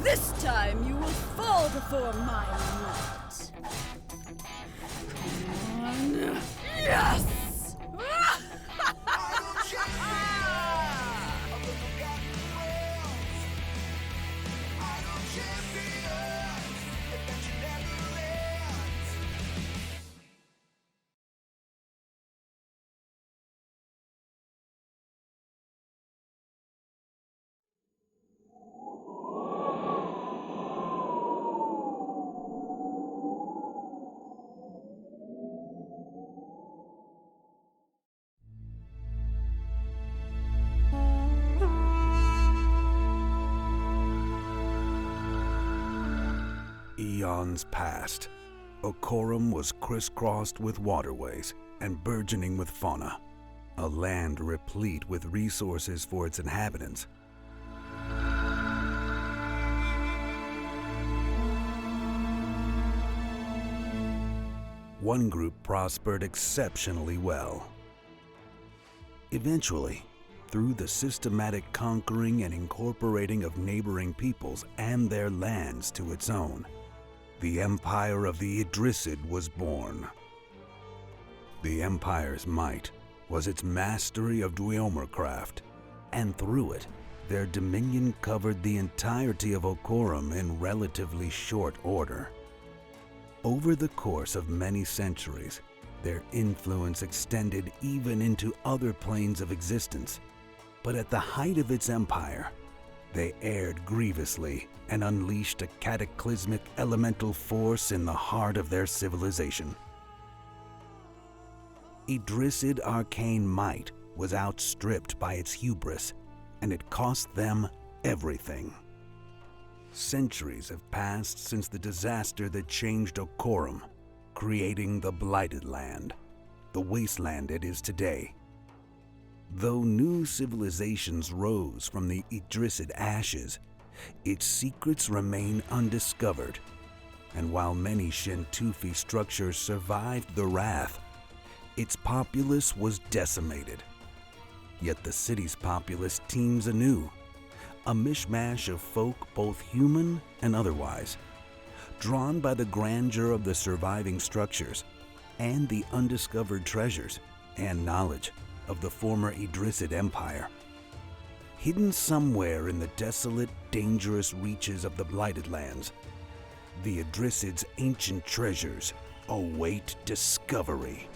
This time you will fall before my might. Come on. Yes! eons past, Okorum was crisscrossed with waterways and burgeoning with fauna, a land replete with resources for its inhabitants. One group prospered exceptionally well. Eventually, through the systematic conquering and incorporating of neighboring peoples and their lands to its own, the Empire of the Idrisid was born. The Empire's might was its mastery of Dweomercraft, and through it, their dominion covered the entirety of Okorum in relatively short order. Over the course of many centuries, their influence extended even into other planes of existence, but at the height of its empire, they erred grievously and unleashed a cataclysmic elemental force in the heart of their civilization. Idrisid arcane might was outstripped by its hubris, and it cost them everything. Centuries have passed since the disaster that changed Okorum, creating the Blighted Land, the wasteland it is today. Though new civilizations rose from the Idrisid ashes, its secrets remain undiscovered, and while many Shintufi structures survived the wrath, its populace was decimated. Yet the city's populace teems anew, a mishmash of folk both human and otherwise, drawn by the grandeur of the surviving structures and the undiscovered treasures and knowledge of the former Idrisid Empire. Hidden somewhere in the desolate, dangerous reaches of the Blighted Lands, the Idrisid's ancient treasures await discovery.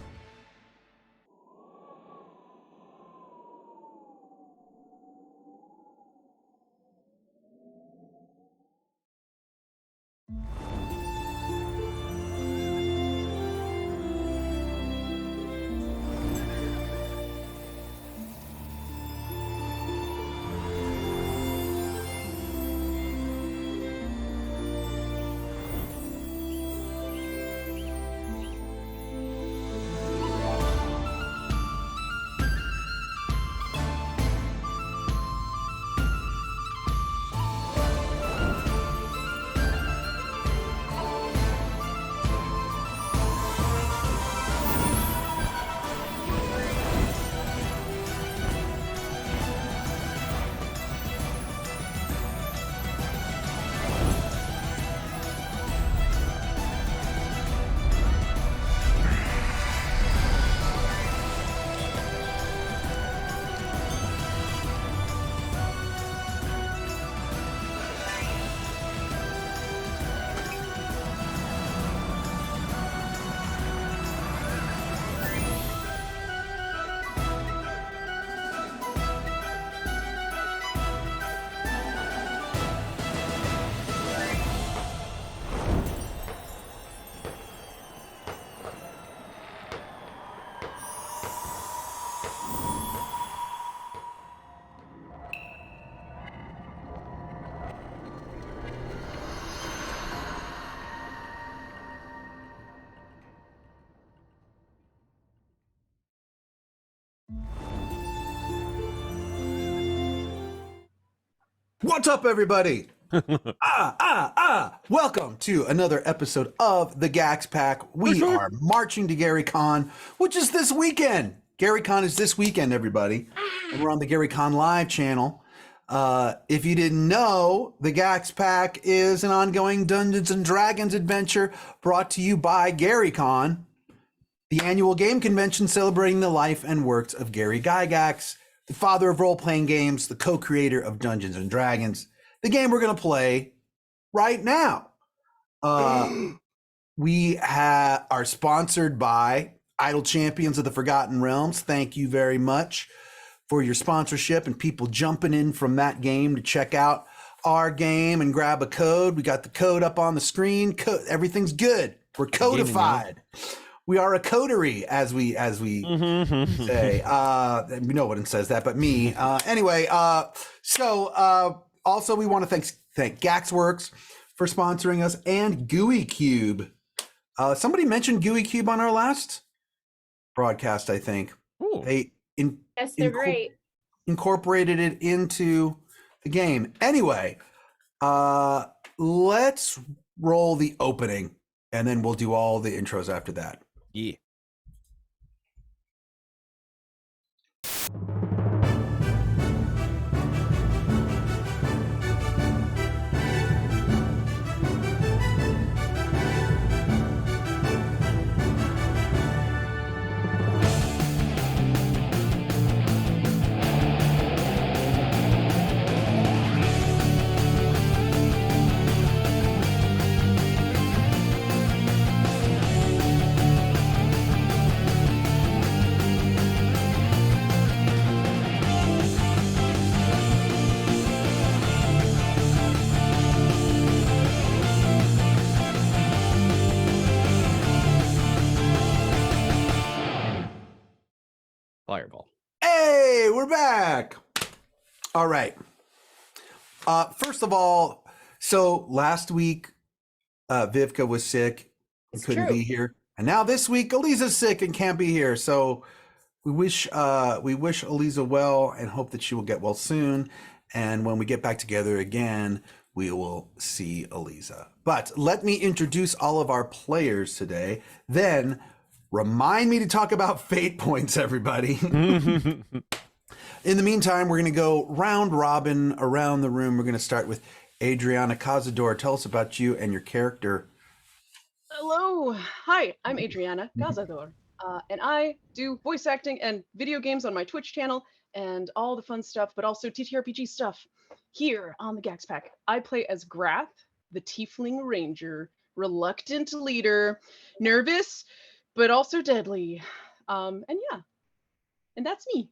What's up, everybody? Welcome to another episode of the Gaxx Pack. We are marching to GaryCon, which is this weekend. GaryCon is this weekend, everybody. And we're on the GaryCon Live channel. If you didn't know, the Gaxx Pack is an ongoing Dungeons and Dragons adventure brought to you by GaryCon, the annual game convention celebrating the life and works of Gary Gygax, the father of role-playing games, the co-creator of Dungeons and Dragons, the game we're going to play right now. We are sponsored by Idle Champions of the Forgotten Realms. Thank you very much for your sponsorship and people jumping in from that game to check out our game and grab a code. We got the code up on the screen. Everything's good. We're codified. We are a coterie, as we say. We know what it says that, but me. Anyway, also we want to thank Gaxx for sponsoring us, and Gooey Cube. Somebody mentioned Gooey Cube on our last broadcast, I think. Ooh. They Yes, they're great. incorporated it into the game. Anyway, let's roll the opening, and then we'll do all the intros after that. Yeah. Fireball. Hey, we're back. All right. First of all, so last week, Vivka was sick and couldn't be here. And now this week, Eliza's sick and can't be here. So we wish Eliza well and hope that she will get well soon. And when we get back together again, we will see Eliza. But let me introduce all of our players today. Then remind me to talk about fate points, everybody. In the meantime, we're going to go round robin around the room. We're going to start with Adriana Cazador. Tell us about you and your character. Hello. Hi, I'm Adriana Cazador. And I do voice acting and video games on my Twitch channel and all the fun stuff, but also TTRPG stuff here on the Gaxx Pack. I play as Grath, the Tiefling Ranger, reluctant leader, nervous, but also deadly. And yeah, and that's me.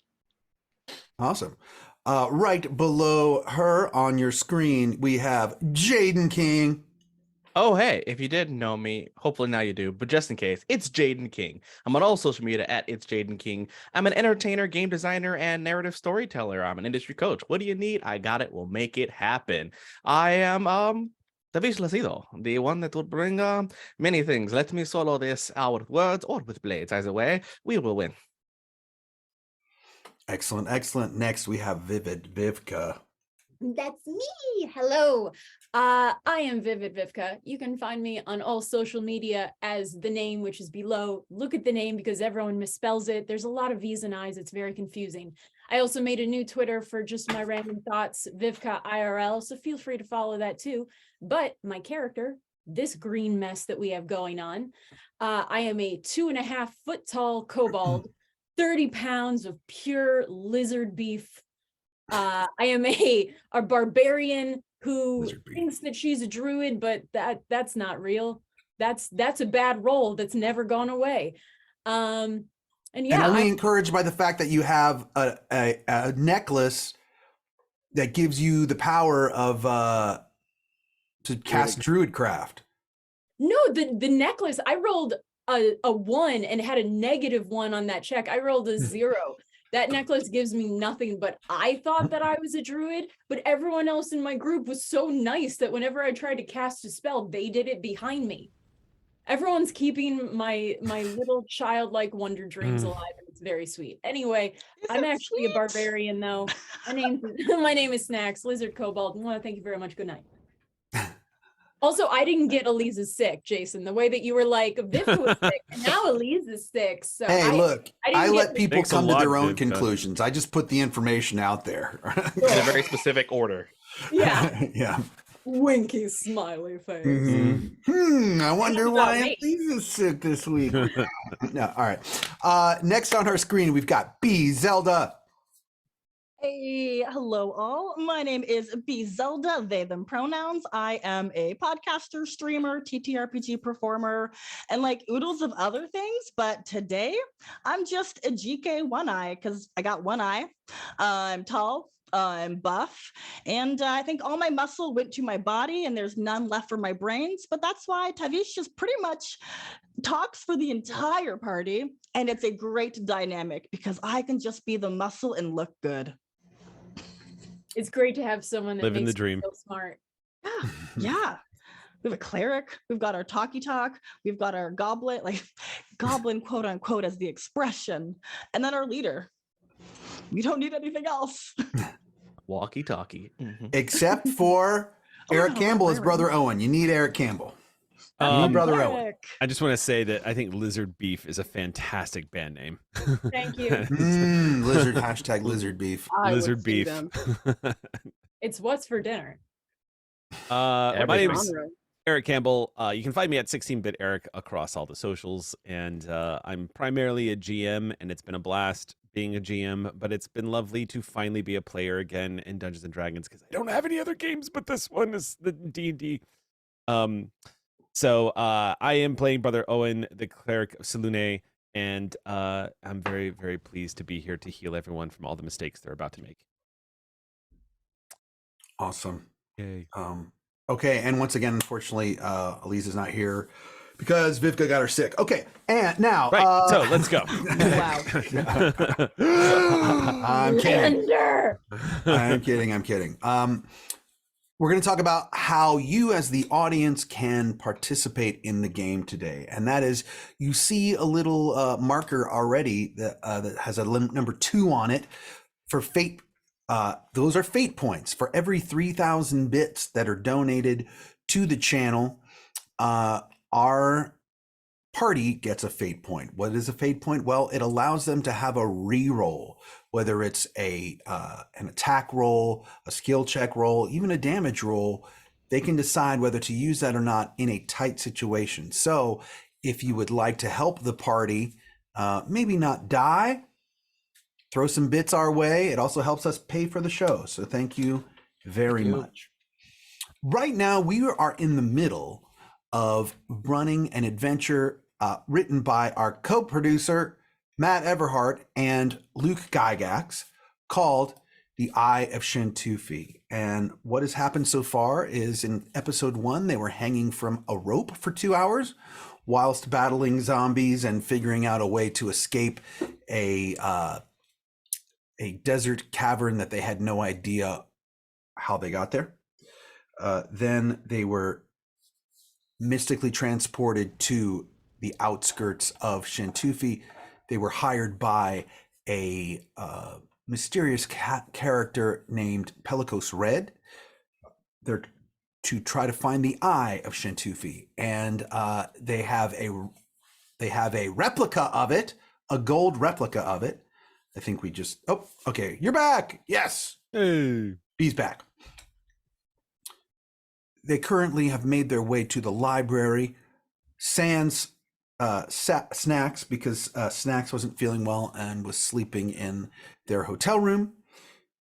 Awesome. Right below her on your screen, we have Jaden King. Oh, hey, if you didn't know me, hopefully now you do, but just in case, it's Jaden King. I'm on all social media at It's Jaden King. I'm an entertainer, game designer, and narrative storyteller. I'm an industry coach. What do you need? I got it. We'll make it happen. I am the Vislacido, the one that will bring many things. Let me solo this out with words or with blades. Either way, we will win. Excellent, excellent. Next, we have Vivid Vivka. That's me. Hello. I am Vivid Vivka. You can find me on all social media as the name, which is below. Look at the name because everyone misspells it. There's a lot of V's and I's. It's very confusing. I also made a new Twitter for just my random thoughts, Vivka IRL. So feel free to follow that too. But my character, this green mess that we have going on, I am a 2.5 foot tall kobold, 30 pounds of pure lizard beef. I am a barbarian who thinks that she's a druid, but that's not real. That's a bad role that's never gone away. And yeah, and only encouraged by the fact that you have a necklace that gives you the power of to cast Druidcraft. No, the necklace, I rolled a 1 and had a -1 on that check. I rolled a 0. That necklace gives me nothing, but I thought that I was a druid, but everyone else in my group was so nice that whenever I tried to cast a spell, they did it behind me. Everyone's keeping my little childlike wonder dreams alive, and it's very sweet. Anyway, I'm actually a barbarian though. My name is Snacks, Lizard Kobold. Well, thank you very much. Good night. Also, I didn't get Eliza sick, Jason, the way that you were like, Vivka was sick, and now Eliza's sick. So hey, look, I let people Thanks come to their own Vivka. conclusions. I just put the information out there. In a very specific order. Yeah. Yeah. Winky smiley face. I wonder About why me. Eliza's sick this week. No, all right. Next on our screen, we've got B Zelda. Hey, hello all. My name is B Zelda, they, them pronouns. I am a podcaster, streamer, TTRPG performer, and like oodles of other things. But today I'm just a GK one eye because I got one eye. I'm tall, I'm buff, and I think all my muscle went to my body and there's none left for my brains. But that's why Tavish just pretty much talks for the entire party. And it's a great dynamic because I can just be the muscle and look good. It's great to have someone that Living makes the dream. you feel smart. Yeah. We have a cleric. We've got our talkie talk. We've got our goblin, like goblin, quote unquote, as the expression, and then our leader. We don't need anything else. Walkie talkie. Except for Eric no, Campbell, his Byron. brother Owen. You need Eric Campbell. You need brother Owen. Cleric. I just want to say that I think Lizard Beef is a fantastic band name. Thank you. Lizard, hashtag lizard beef. I would Lizard see Beef. them. It's what's for dinner. My Everything. name is Genre. Eric Campbell. You can find me at 16-bit Eric across all the socials, and I'm primarily a GM, and it's been a blast being a GM, but it's been lovely to finally be a player again in Dungeons and Dragons because I don't have any other games, but this one is the D&D. So I am playing Brother Owen, the cleric of Selune, and I'm very, very pleased to be here to heal everyone from all the mistakes they're about to make. Awesome. Yay. Okay, and once again, unfortunately, Elise is not here because Vivka got her sick. Okay, and now, Right, so let's go. I'm kidding. Xander! I'm kidding. We're going to talk about how you as the audience can participate in the game today. And that is, you see a little marker already that has a number 2 on it for fate. Those are fate points. For every 3,000 bits that are donated to the channel, our party gets a fate point. What is a fate point? Well, it allows them to have a reroll, whether it's an attack roll, a skill check roll, even a damage roll. They can decide whether to use that or not in a tight situation. So if you would like to help the party, maybe not die, throw some bits our way. It also helps us pay for the show. So thank you very much. Right now, we are in the middle of running an adventure written by our co-producer, Matt Everhart and Luke Gaxx, called The Eye of Shintufi. And what has happened so far is in episode 1, they were hanging from a rope for 2 hours whilst battling zombies and figuring out a way to escape a desert cavern that they had no idea how they got there. Then they were mystically transported to the outskirts of Shintufi. They were hired by a mysterious character named Pelicos Red. They're to try to find the eye of Shintufi, and they have a replica of it, a gold replica of it. I think we just, oh, okay, you're back. Yes. Hey. B's back. They currently have made their way to the library, sans Snacks, because Snacks wasn't feeling well and was sleeping in their hotel room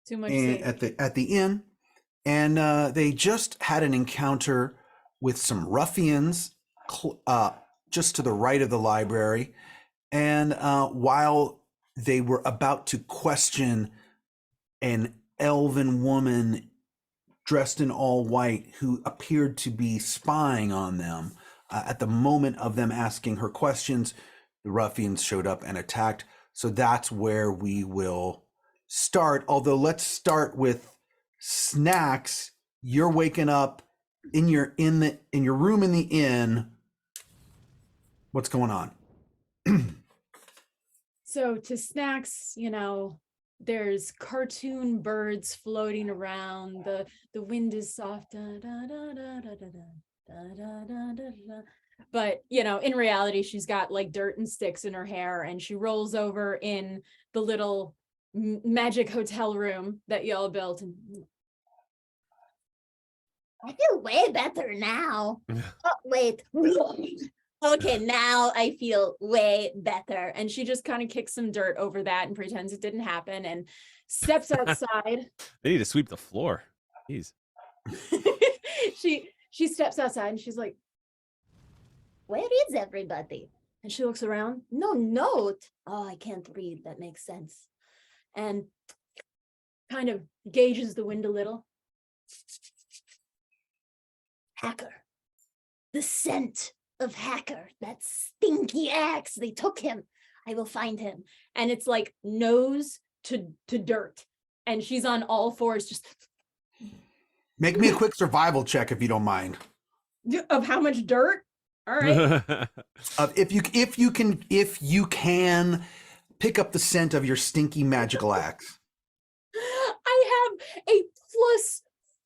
Too much at the inn. And they just had an encounter with some ruffians just to the right of the library. And while they were about to question an elven woman dressed in all white who appeared to be spying on them, at the moment of them asking her questions, the ruffians showed up and attacked. So that's where we will start. Although let's start with Snacks. You're waking up in your room in the inn. What's going on? So to Snacks, there's cartoon birds floating around. The wind is soft. Da, da, da, da, da, da, da, da, da, da, da. But in reality, she's got like dirt and sticks in her hair, and she rolls over in the little magic hotel room that y'all built. And I feel way better now. Oh, wait. Okay, now I feel way better. and she just kind of kicks some dirt over that and pretends it didn't happen and steps outside. They need to sweep the floor. Jeez. She steps outside and she's like, Where is everybody? and she looks around. No note. Oh, I can't read. That makes sense. And kind of gauges the wind a little. Hacker. The scent of Hacker. That stinky axe. They took him. I will find him. And it's like nose to dirt. And she's on all fours, just Make me a quick survival check if you don't mind. Of how much dirt? All right. If you can pick up the scent of your stinky magical axe. I have a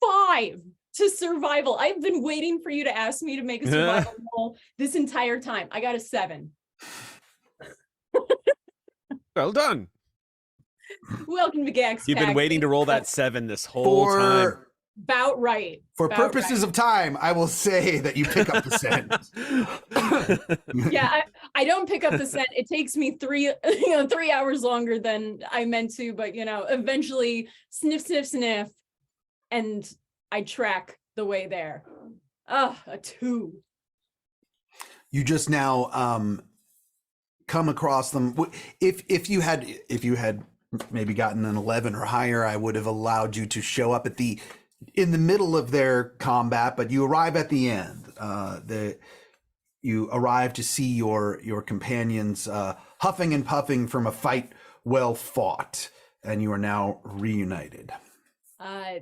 +5 to survival. I've been waiting for you to ask me to make a survival roll this entire time. I got a 7. Well done. Welcome to Gaxx. You've been waiting to roll that 7 this whole time. About right. For About purposes right. of time, I will say that you pick up the scent. Yeah, I don't pick up the scent. It takes me 3 hours longer than I meant to, but eventually sniff, sniff, sniff, and I track the way there. Oh, a 2. You just now come across them. If you had maybe gotten an 11 or higher, I would have allowed you to show up in the middle of their combat, but you arrive at the end. You arrive to see your companions huffing and puffing from a fight well fought, and you are now reunited.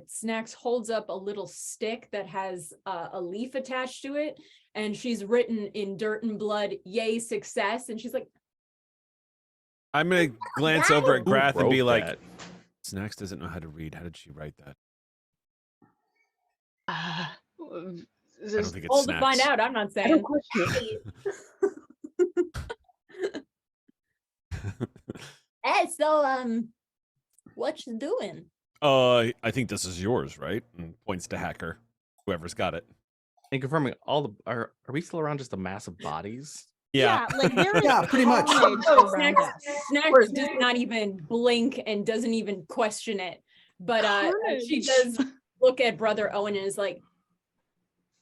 Snacks holds up a little stick that has a leaf attached to it, and she's written in dirt and blood, "Yay, success," and she's like, I'm going to glance over at Grath and be wrote like, that? Snacks doesn't know how to read. How did she write that? I don't think it's "Hold to Snacks. find out." I'm not I don't saying. question it. Hey, so what you doing? I think this is yours, right? And points to Hacker, whoever's got it. And confirming are we still around just a mass of bodies? Yeah. like there is Yeah, pretty much. carnage Oh, around Snacks, us. Snacks does not even blink and doesn't even question it. But she Carnage. does look at Brother Owen and is like,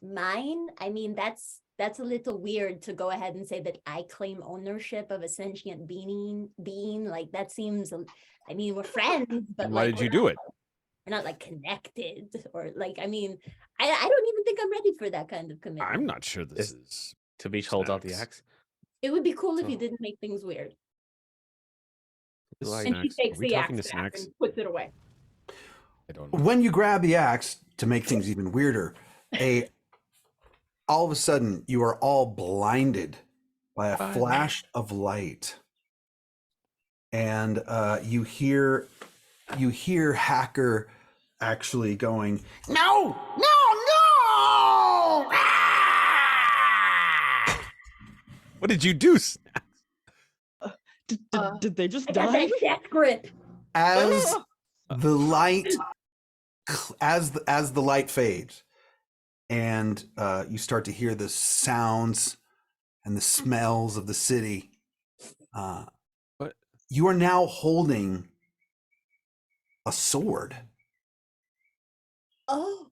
Mine? I mean, that's a little weird to go ahead and say that I claim ownership of a sentient being. Like that seems. I mean, we're friends, but And why like, did you do it? we're not like connected, or like. I mean, I don't even think I'm ready for that kind of commitment. I'm not sure this is. Tabish holds out the Snacks. axe. It would be cool if you Oh. didn't make things weird. Like, and she Snacks. takes Are we the talking axe to back Snacks? and puts it away. I don't know. When you grab the axe, to make things even weirder, all of a sudden you are all blinded by a flash of light, and you hear Hacker actually going, "No, no, no!" Ah! What did you do, Snacks? Did they just I got die? that death grip. As the light as the light fades, and you start to hear the sounds and the smells of the city, What? you are now holding a sword Oh,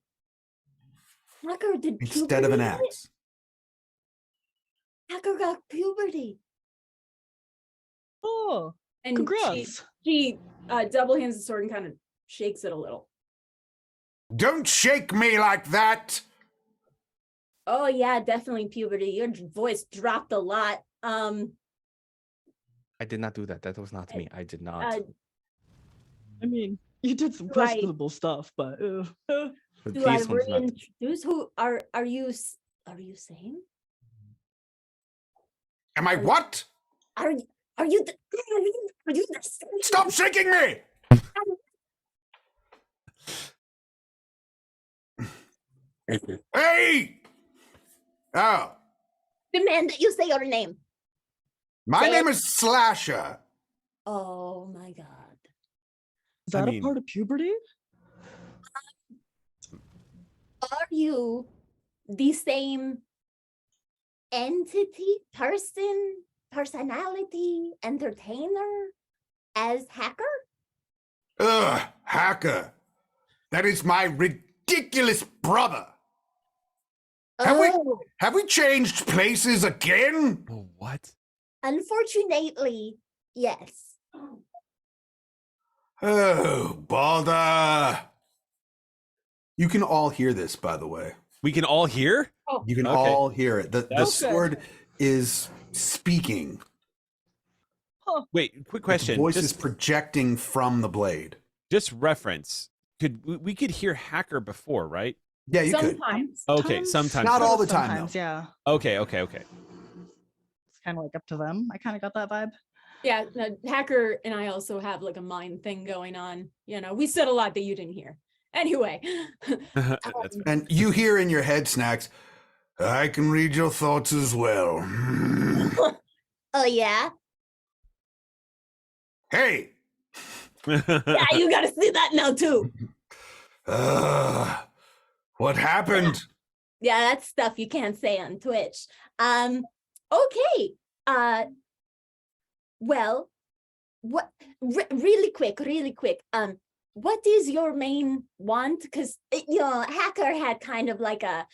Hacker did instead of an puberty hit? axe. Hacker got puberty. Oh, And congrats. she double hands the sword and kind of shakes it a little. Don't shake me like that. Oh yeah, definitely puberty. Your voice dropped a lot. I did not do that. That was not me. I did not. I mean, you did some Right. questionable stuff, but But Do I these ones not. reintroduce? Who are you? Are you saying? Am I what? Are you? Are you? Are you the same? Stop shaking me! Hey! Oh, Demand that you say your name. my Say name it. is Slasher. Oh my god. is I that mean- a part of puberty? Are you the same entity, person, personality, entertainer as Hacker? Ugh, Hacker. That is my ridiculous brother. Oh, Have we changed places again? Oh, what? unfortunately, yes. Oh, bother. You can all hear this, by the way. We can all hear? You can Okay. all hear it. The That's good. sword is speaking. Wait, quick The question. voice is Just, projecting from the blade. just reference. We could hear Hacker before, right? Yeah, you could. Sometimes. Okay, sometimes. Not all the time, Sometimes, though. yeah. Okay. It's kind of like up to them. I kind of got that vibe. Yeah, Hacker and I also have like a mind thing going on. You know, we said a lot that you didn't hear. Anyway. That's And you hear in your head, Snacks, I can read your thoughts as well. Oh yeah? Hey! Yeah, you gotta see that now too. What happened? Yeah, that's stuff you can't say on Twitch. Okay. Well, what really quick, what is your main want? Because Hacker had kind of like a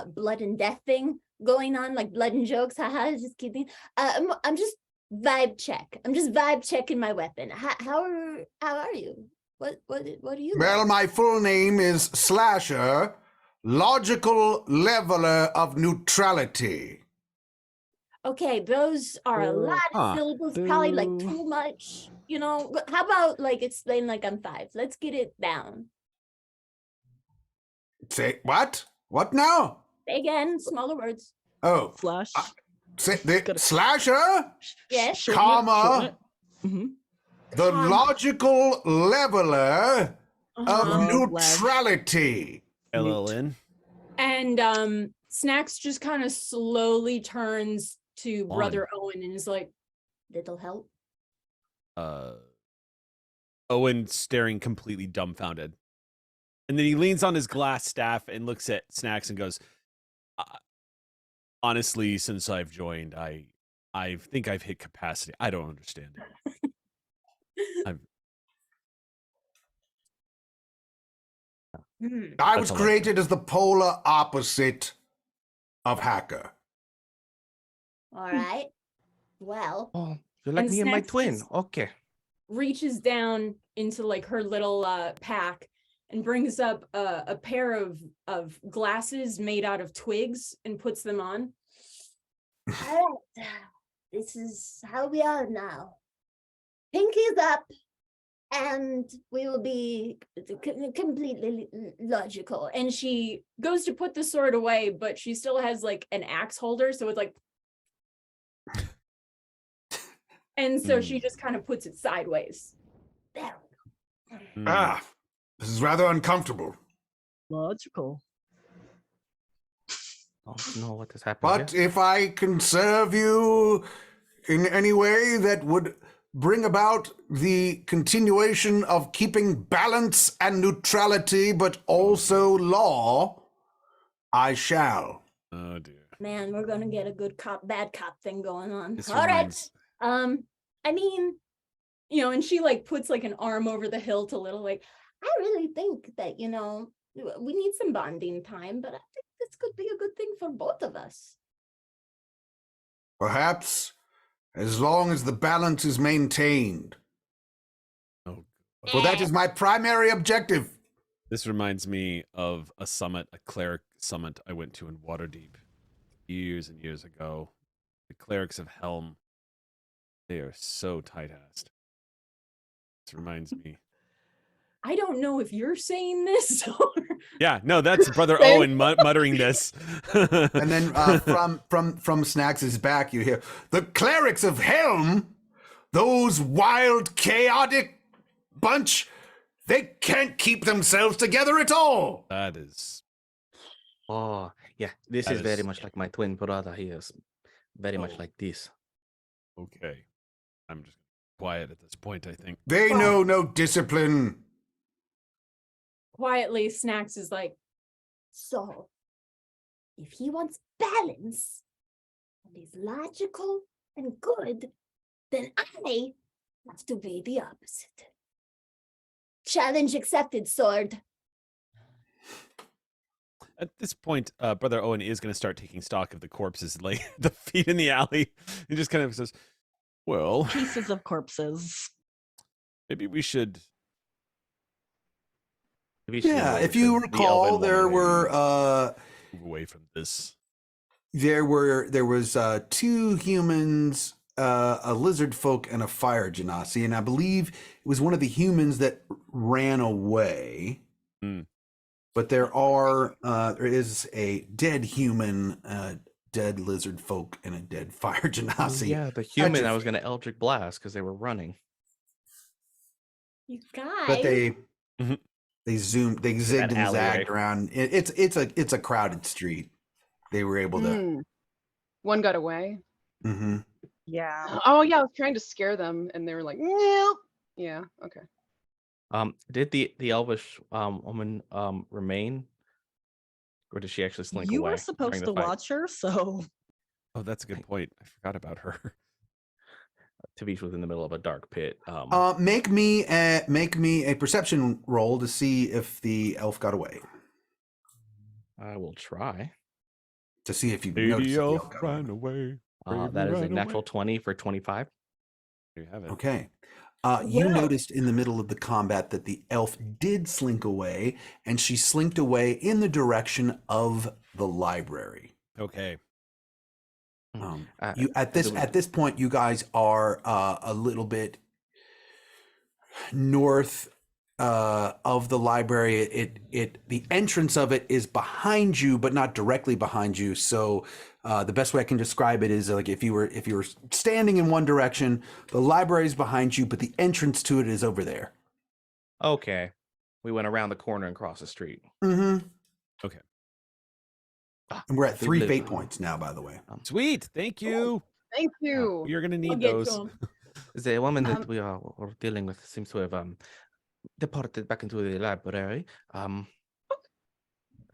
blood and death thing going on, like blood and jokes. Haha, just kidding. I'm just vibe check. I'm just vibe checking my weapon. How are you? What do you Well, like? my full name is Slasher, Logical Leveler of Neutrality. Okay, those are a lot of Huh. syllables, probably like Boo. too much. You know, how about like explain like I'm 5? Let's get it down. Say, what? What now? Say again, smaller words. Oh, Slash. say the Gotta- Slasher, Yes. Shorten it, comma, shorten it. Mhm. the Comma. Logical Leveler of Uh-huh. Love, Neutrality. LLN. And Snacks just kind of slowly turns to On. Brother Owen and is like, little help. Owen staring completely dumbfounded. And then he leans on his glass staff and looks at Snacks and goes, honestly, since I've joined, I think I've hit capacity. I don't understand it. I That's was all I created as the polar opposite of Hacker. All right. Well, Oh, you like And me and my Snacks twin? just- Okay. Reaches down into like her little pack and brings up a pair of glasses made out of twigs and puts them on. all right. This is how we are now. Pinkies up, and we will be completely logical. And she goes to put the sword away, but she still has like an axe holder, so it's like and so she just kind of puts it sideways. There. Mm. Ah, this is rather uncomfortable. Logical. Don't know what has happened But here. if I can serve you in any way that would bring about the continuation of keeping balance and neutrality, but also law, I shall. Oh dear. Man, we're gonna get a good cop, bad cop thing going on. This All right. reminds- I mean, and she like puts like an arm over the hilt a little, like, I really think that, we need some bonding time, but I think this could be a good thing for both of us. Perhaps as long as the balance is maintained. Oh, For that is my primary objective. this reminds me of a summit, a cleric summit I went to in Waterdeep years and years ago. The clerics of Helm, they are so tight-assed. This reminds me. I don't know if you're saying this or Yeah, no, that's Brother Same. Owen muttering this. And then from Snacks' back, you hear the clerics of Helm, those wild, chaotic bunch, they can't keep themselves together at all. That is Oh, yeah. This That is very is- much like my twin brother. He is very much Oh. like this. okay. I'm just quiet at this point, I think. They know no discipline. quietly Snacks is like, So, if he wants balance and is logical and good, then I have to be the opposite. Challenge accepted, sword. At this point, Brother Owen is going to start taking stock of the corpses, like the feet in the alley. He just kind of says, well, Pieces of corpses. maybe we should. We should Yeah, move if you the recall, oven there one way. were Move away from this. there was two humans, a lizard folk, and a fire genasi, and I believe it was one of the humans that ran away. Hmm. but there is a dead human, dead lizard folk, and a dead fire Oh, genasi. yeah, the at human your I was feet. going to Eldritch Blast because they were running. You But guys. they zigged and alleyway. zagged around. It's a crowded street. They were able to. Hmm. One got away. Mhm. Yeah. Oh yeah, I was trying to scare them, and they were like, "Nope." Yeah. Okay. Did the elvish woman remain, or did she actually slink You away were during supposed the to fight? watch her, so Oh, that's a good point. I forgot about her. Tavish was in the middle of a dark pit. Make me a perception roll to see if the elf got away. I will try. To see if you Lady notice if the elf elf got ran away. away. That is a ran natural away. 20 for 25. There you have it. Okay. You Well- noticed in the middle of the combat that the elf did slink away, and she slinked away in the direction of the library. Okay. You at this point, you guys are a little bit north of the library. The entrance of it is behind you, but not directly behind you. So the best way I can describe it is like if you were standing in one direction, the library is behind you, but the entrance to it is over there. Okay. We went around the corner and crossed the street. Mm-hmm. Okay. And we're at They 3 live- fate points now, by the way. Sweet. Thank you. Thank you. You're gonna I'll need get those. to him. The woman that Um, we are dealing with seems to have departed back into the library. I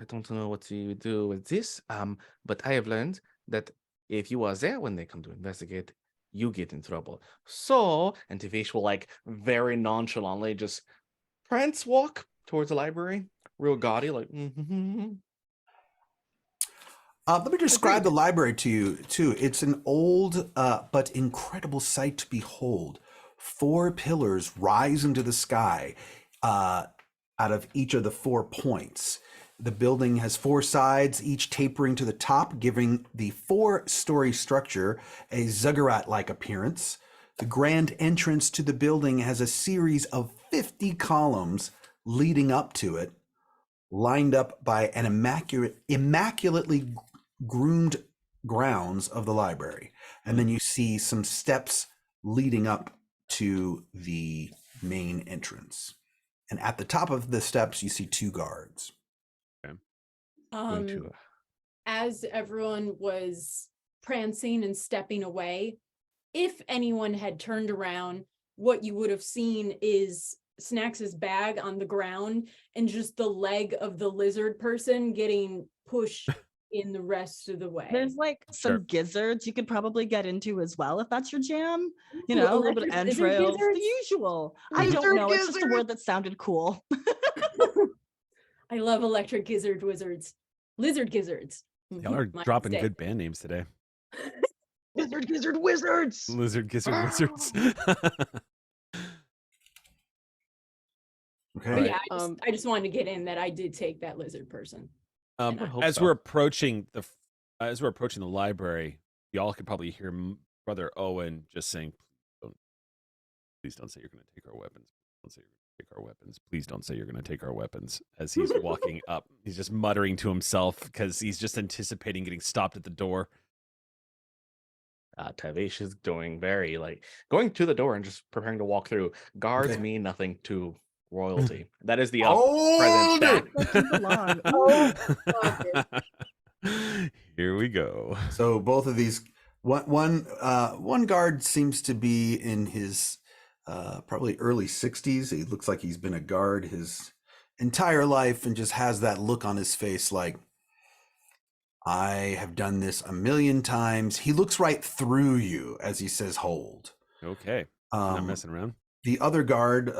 don't know what to do with this. But I have learned that if you are there when they come to investigate, you get in trouble. So, and Tavish will like very nonchalantly just prance walk towards the library, real gaudy, like. Let me describe the library to you, too. It's an old but incredible sight to behold. 4 pillars rise into the sky out of each of the 4 points. The building has 4 sides, each tapering to the top, giving the 4-story structure a ziggurat-like appearance. The grand entrance to the building has a series of 50 columns leading up to it, lined up by an immaculately groomed grounds of the library. And then you see some steps leading up to the main entrance. And at the top of the steps, you see 2 guards. As everyone was prancing and stepping away, if anyone had turned around, what you would have seen is Snacks's bag on the ground and just the leg of the lizard person getting pushed in the rest of the way. there's like some gizzards you could probably get into as well if that's your jam. You Ooh, know, a little bit of electric lizard entrails, the gizzards? usual. I don't know. It's just a word that sounded cool. I love electric gizzard wizards. Lizard gizzards. Y'all are My dropping mistake. good band names today. Gizzard wizards. Lizard gizzard wizards. Okay. But yeah, I just wanted to get in that I did take that lizard person. And I hope as so. we're approaching the library, y'all could probably hear Brother Owen just saying, "Please don't say you're going to take our weapons. Don't say you're going to take our weapons. Please don't say you're going to take our weapons." As he's walking up, he's just muttering to himself because he's just anticipating getting stopped at the door. Tavish is doing very going to the door and just preparing to walk through. Guards Okay. mean nothing to royalty. That is the Oh, present stat. Here we go. So both of these, one guard seems to be in his probably early 60s. He looks like he's been a guard his entire life and just has that look on his face like, I have done this a million times. He looks right through you as he says, hold. Okay. Not messing around. The other guard,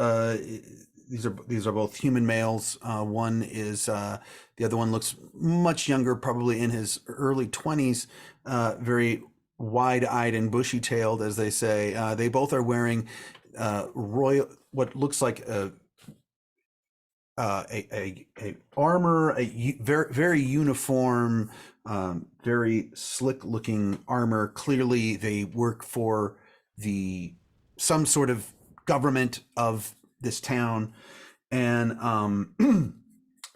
these are both human males. One is the other one looks much younger, probably in his early 20s, very wide-eyed and bushy-tailed, as they say. They both are wearing what looks like a armor, very very uniform, very slick-looking armor. Clearly, they work for some sort of government of this town, and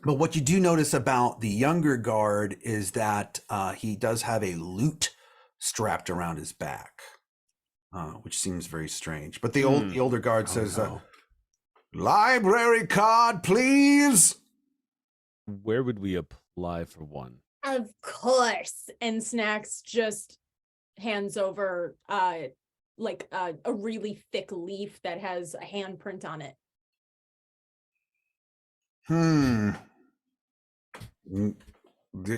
But what you do notice about the younger guard is that he does have a lute strapped around his back, which seems very strange. But the older guard says, no. "Library card, please." Where would we apply for one? Of course. And Snacks just hands over like a really thick leaf that has a handprint on it. It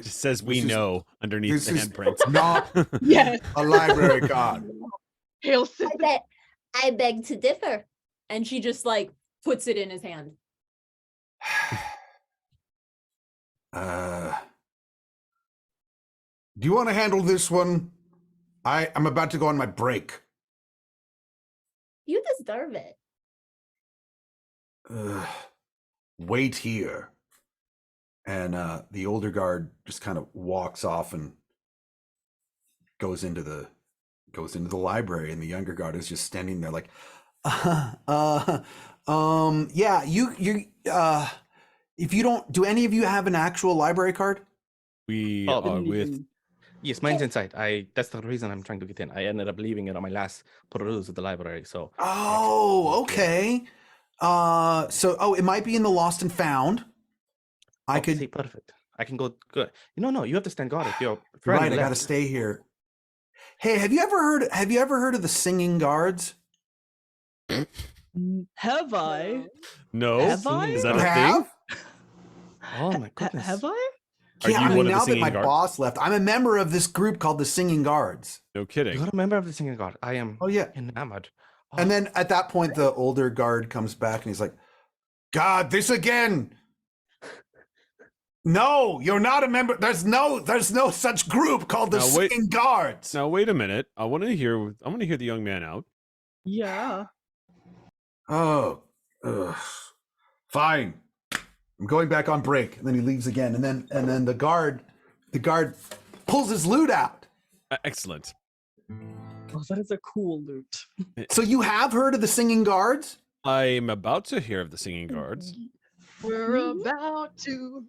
just says we This is- know underneath the this is handprint. not Yes. a library card. Hail Sith. I beg to differ. And she just like puts it in his hand. Do you want to handle this one? I'm about to go on my break. You deserve it. Wait here. And the older guard just kind of walks off and goes into the library, and the younger guard is just standing there like, yeah, you if you don't, do any of you have an actual library card? We Oh, are with. Yes, mine's inside. That's the reason I'm trying to get in. I ended up leaving it on my last peruse at the library. So. Oh, okay. It might be in the lost and found. I could. See, perfect. I can go. Good. No, you have to stand guard if your friend Right, I got to left. stay here. Hey, have you ever heard of the singing guards? Have I? No. Have I? Is that You a have? thing? Oh my goodness. Have I? Are Yeah, you I mean, one of the now that singing my guards? boss left, I'm a member of this group called the Singing Guards. No kidding. You're a member of the singing guard. I am. Oh yeah. Enamored. Oh, And then at that point, the older guard comes back and he's like, "God, this again! No, you're not a member. There's no such group called the Now, wait. Singing Guards." Now wait a minute. I want to hear the young man out. Yeah. Oh, ugh. Fine. I'm going back on break. And then he leaves again. And then the guard pulls his lute out. Excellent. Oh, that is a cool loot. So you have heard of the Singing Guards? I'm about to hear of the singing guards. We're about to.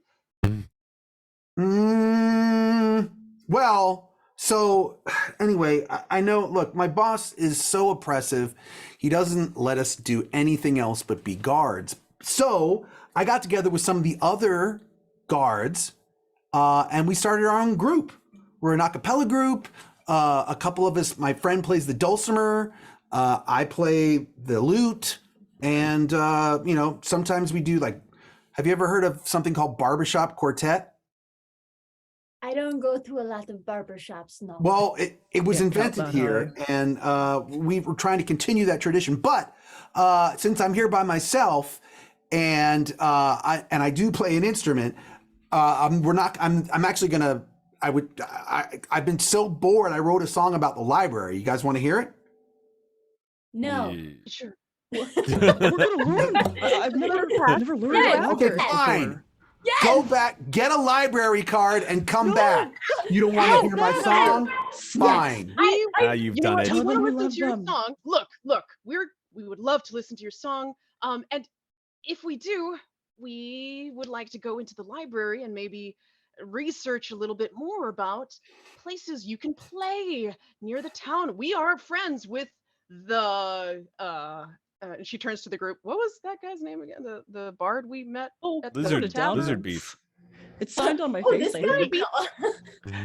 Well, so anyway, I know, look, my boss is so oppressive. He doesn't let us do anything else but be guards. So I got together with some of the other guards and we started our own group. We're an a cappella group. A couple of us, my friend plays the dulcimer. I play the lute. And, sometimes we do have you ever heard of something called barbershop quartet? I don't go to a lot of barbershops, no. Well, it was Can't count invented that here, and we were trying to continue that tradition. But since I'm here by myself, and I do play an instrument, I'm actually gonna. I've been so bored. I wrote a song about the library. You guys want to hear it? No. Yeah. Sure. We're gonna learn. I've never learned Yes. about Okay, it fine. before. Yes! Go back, get a library card, and come back. You don't want to hear my song? Fine. Now you've You know done what? it. We Tell want them to we listen love to your them. song. Look. We would love to listen to your song. And if we do, we would like to go into the library and maybe research a little bit more about places you can play near the town. We are friends with the and she turns to the group. What was that guy's name again? The bard we met Oh, at Lizard- the town? lizard beef. It's signed on my Oh, face. this I guy? think.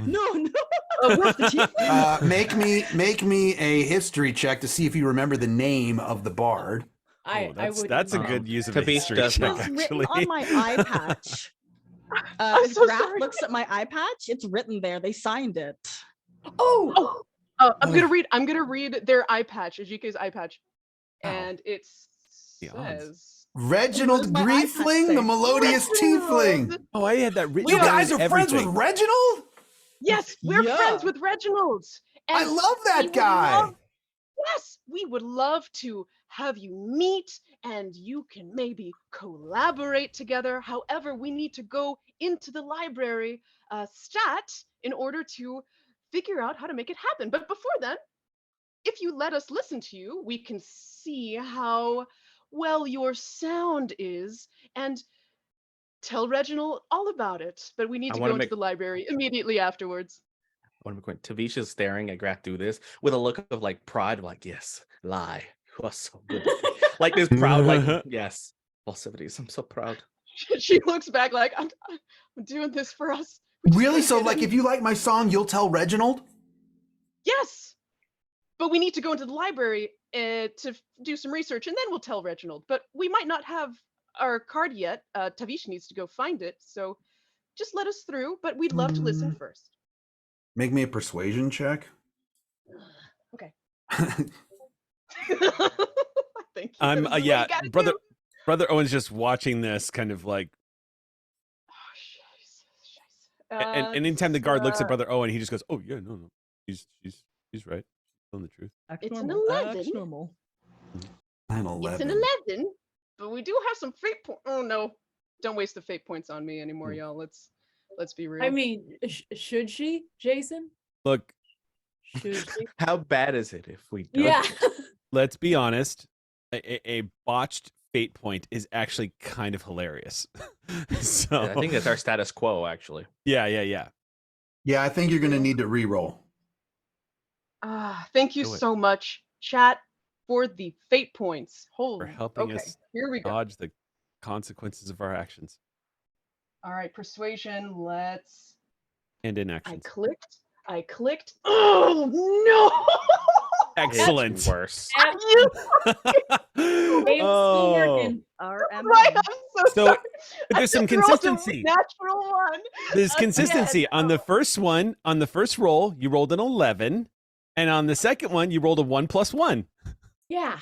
No. Oh, The tiefling? Make me a history check to see if you remember the name of the bard. Oh, I would. that's a good use of a Tabish history does check, not. It's written actually. on my eye patch. I'm If so Graf sorry. looks at my eye patch, it's written there. They signed it. Oh, I'm gonna read their eye patch, Ajike's eye patch, Wow. and it The odds. says. Reginald my iPad Griefling, say? the melodious tiefling. Oh, I had that written You down guys and are friends with everything. Reginald? Yes, we're Yeah. friends with Reginald. I and love we that would guy. love- yes, we would love to have you meet and you can maybe collaborate together. However, we need to go into the library stat in order to figure out how to make it happen. But before then, if you let us listen to you, we can see how well your sound is. And tell Reginald all about it, but we need I to wanna go into make- the library immediately afterwards. What am I going? Tavisha's staring at Graf do this with a look of like pride, like, yes, lie. You are so good at it. Like this proud, like, yes, falsities. I'm so proud. She looks back like, I'm doing this for us. We just Really? gotta So, get like, in." if you like my song, you'll tell Reginald? Yes, but we need to go into the library to do some research, and then we'll tell Reginald. But we might not have our card yet. Tavish needs to go find it, so just let us through. But we'd love to listen first. Make me a persuasion check. Okay. Thank you. I'm That is what yeah, you gotta brother do. brother Owen's just watching this, kind of like, Oh, and anytime the guard looks at brother Owen, he just goes, "Oh yeah, no, he's right, he's telling the truth." Act It's an normal. 11. Act normal. I'm It's 11. an 11, but we do have some fate points. Oh no, don't waste the fate points on me anymore, y'all. Let's be real. I mean, should she, Jason? Look, Should she? How bad is it if we don't? Yeah. let's be honest. A botched fate point is actually kind of hilarious. So I think that's our status quo, actually. yeah. Yeah, I think you're going to need to re-roll. Thank you Do it. so much, chat, for the fate points. For Holy. helping Okay, us here we go. dodge the consequences of our actions All right, persuasion. Let's. and inactions. I clicked. Oh no! Excellent. It's worse. It's still working. RM. Right, I'm so, So, sorry. but I there's some just rolled a consistency. Natural one. There's Again. consistency on the first one. On the first roll, you rolled an 11, and on the second one, you rolled a 1 + 1. Yeah.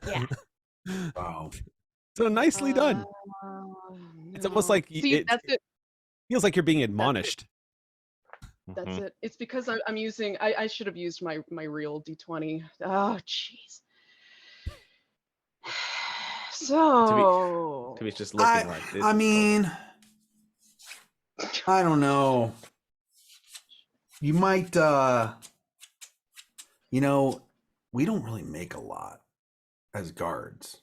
Yeah. Wow. So nicely done. It's almost like See, it that's it. feels like you're being admonished. That's Mhm. it. It's because I'm using. I should have used my real d20. Oh, jeez. So. To be just looking like this. I mean, I don't know. You might, you know, we don't really make a lot as guards.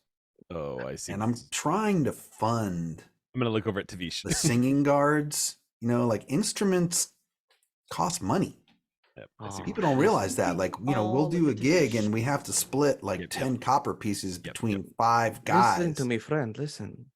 Oh, I see. And I'm trying to fund I'm gonna look over at Tavish. the singing guards. You know, like instruments cost money. Yep, I see. Aw. People don't realize that. Like, you know, we'll Oh, do a look at gig this. and we have to split like Yep, 10 copper pieces Yep, between 5 guys. Listen to me, friend. Listen.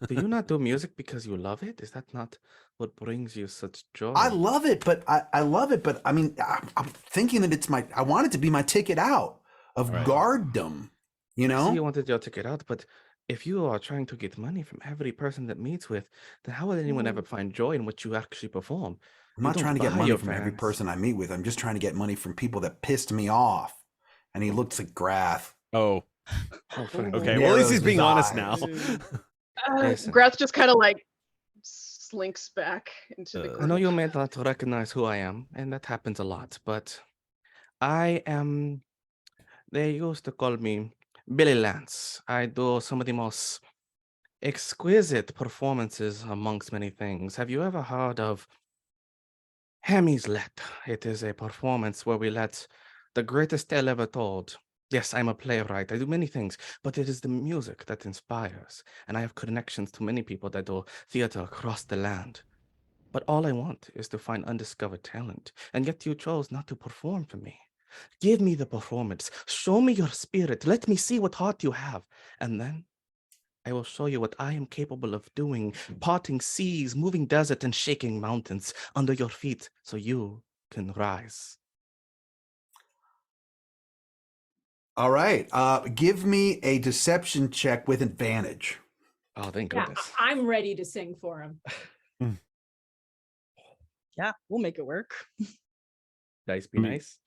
Do you not do music because you love it? Is that not what brings you such joy? I love it, but I love it, but I mean, I'm thinking that I want it to be my ticket out of Right. guarddom, you I know? see you wanted your ticket out, but if you are trying to get money from every person that meets with, then how will anyone ever find joy in what you actually perform? I'm You not don't trying to get buy money your from every fans. person I meet with. I'm just trying to get money from people that pissed me off. And he looks at Grath. Oh, Oh, friend. okay. Well, at least he's Narrows being his honest eyes. now. Listen. Grath just kind of like slinks back into the Uh, group. I know you may not recognize who I am, and that happens a lot, but I am. They used to call me Billy Lance. I do some of the most exquisite performances amongst many things. Have you ever heard of Hammy's Let? It is a performance where we let the greatest tale ever told. Yes, I'm a playwright. I do many things, but it is the music that inspires. And I have connections to many people that do theater across the land. But all I want is to find undiscovered talent. And yet you chose not to perform for me. Give me the performance. Show me your spirit. Let me see what heart you have. And then I will show you what I am capable of doing, parting seas, moving desert, and shaking mountains under your feet so you can rise. All right. Give me a deception check with advantage. Oh, thank Yeah, goodness. I'm ready to sing for him. Yeah, we'll make it work. Dice be Mhm. nice.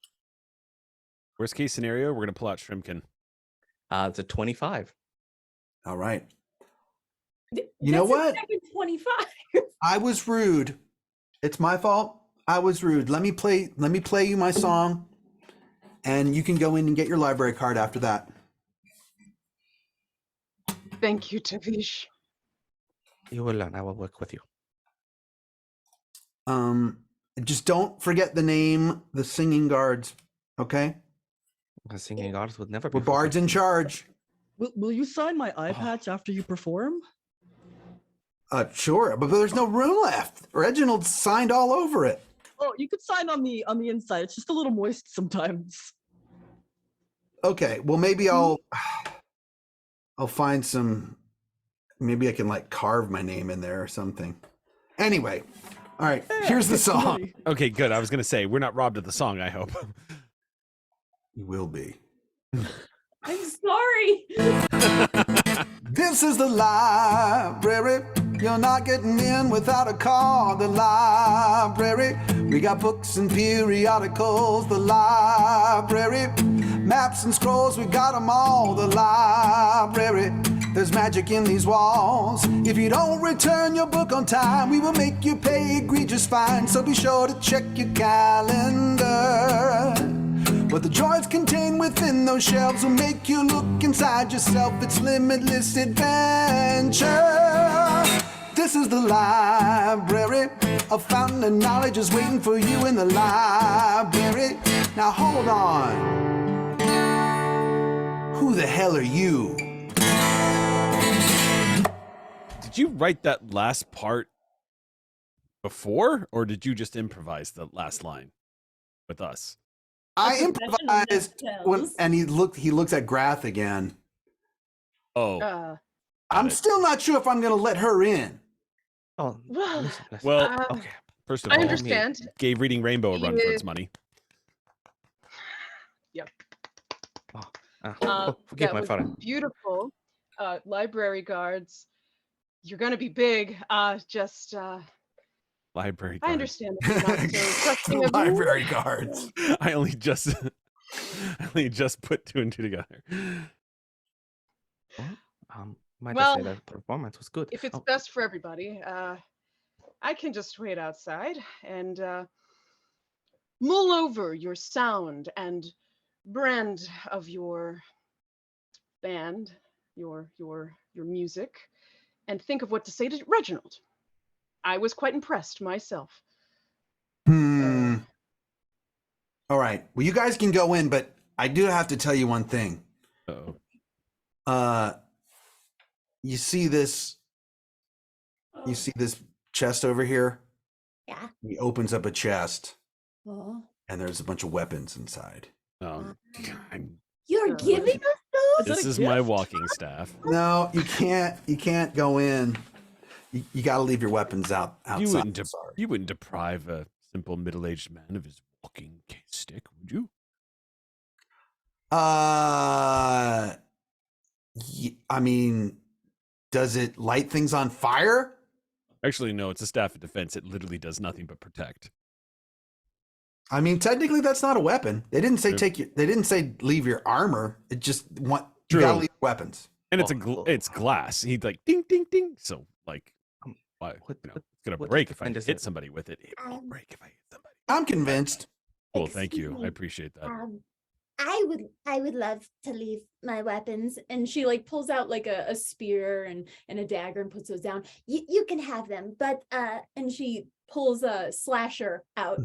Worst case scenario, we're gonna pull out Shrimpkin. It's a 25. All right. Th- You know that's a what? second 25. I was rude. It's my fault. I was rude. Let me play you my song. And you can go in and get your library card after that. Thank you, Tavish. You will learn. I will work with you. Just don't forget the name, the singing guards. Okay? The singing arts would never be We're bards in forgotten. charge. Will you sign my eye patch after you perform? Sure, but there's no room left. Reginald signed all over it. Oh, you could sign on the inside. It's just a little moist sometimes. Okay, well maybe I'll find some. Maybe I can like carve my name in there or something. Anyway, all right. Here's the song. Okay, good. I was gonna say we're not robbed of the song. I hope. You will be. I'm sorry. This is the library. You're not getting in without a card. The library. We got books and periodicals. The library. Maps and scrolls, we got them all. The library. There's magic in these walls. If you don't return your book on time, we will make you pay egregious fine. So be sure to check your calendar. What the joys contained within those shelves will make you look inside yourself. It's limitless adventure. This is the library. A fountain of knowledge is waiting for you in the library. Now hold on. Who the hell are you? Did you write that last part before, or did you just improvise the last line with us? I A professional improvised when, nutshell. and he looks at Grath again. Oh, I'm it. still not sure if I'm going to let her in. Oh, Well, listen. Well, Okay. first of I all, understand. gave Reading Rainbow a run for its money. Yep. Forgive That my was father. beautiful. Library guards. You're gonna be big. Library I guards. understand that you're not so trusting of me. Library guards. I only just put two and two together. Might Well, just say that performance was good. If it's Oh, best for everybody, I can just wait outside and mull over your sound and brand of your band, your music, and think of what to say to Reginald. I was quite impressed myself. All right. Well, you guys can go in, but I do have to tell you one thing. Uh-oh. You see this? You see this chest over here? Yeah. He opens up a chest, Oh. and there's a bunch of weapons inside. God. You're giving us those? This is my walking staff. No, you can't. You can't go in. You got to leave your weapons outside. You wouldn't deprive a simple middle-aged man of his walking stick, would you? I mean, does it light things on fire? Actually, no. It's a staff of defense. It literally does nothing but protect. I mean, technically, that's not a weapon. They didn't say True. They didn't say leave your armor. It just you True. gotta leave weapons. And it's glass. He'd like ding ding ding. So like, why? It's gonna break if I hit somebody with it. It won't break if I hit somebody. I'm convinced. Cool. Thank Excuse you. me. I appreciate that. I would love to leave my weapons. And she like pulls out like a spear and a dagger and puts those down. You can have them, but And she pulls a slasher out.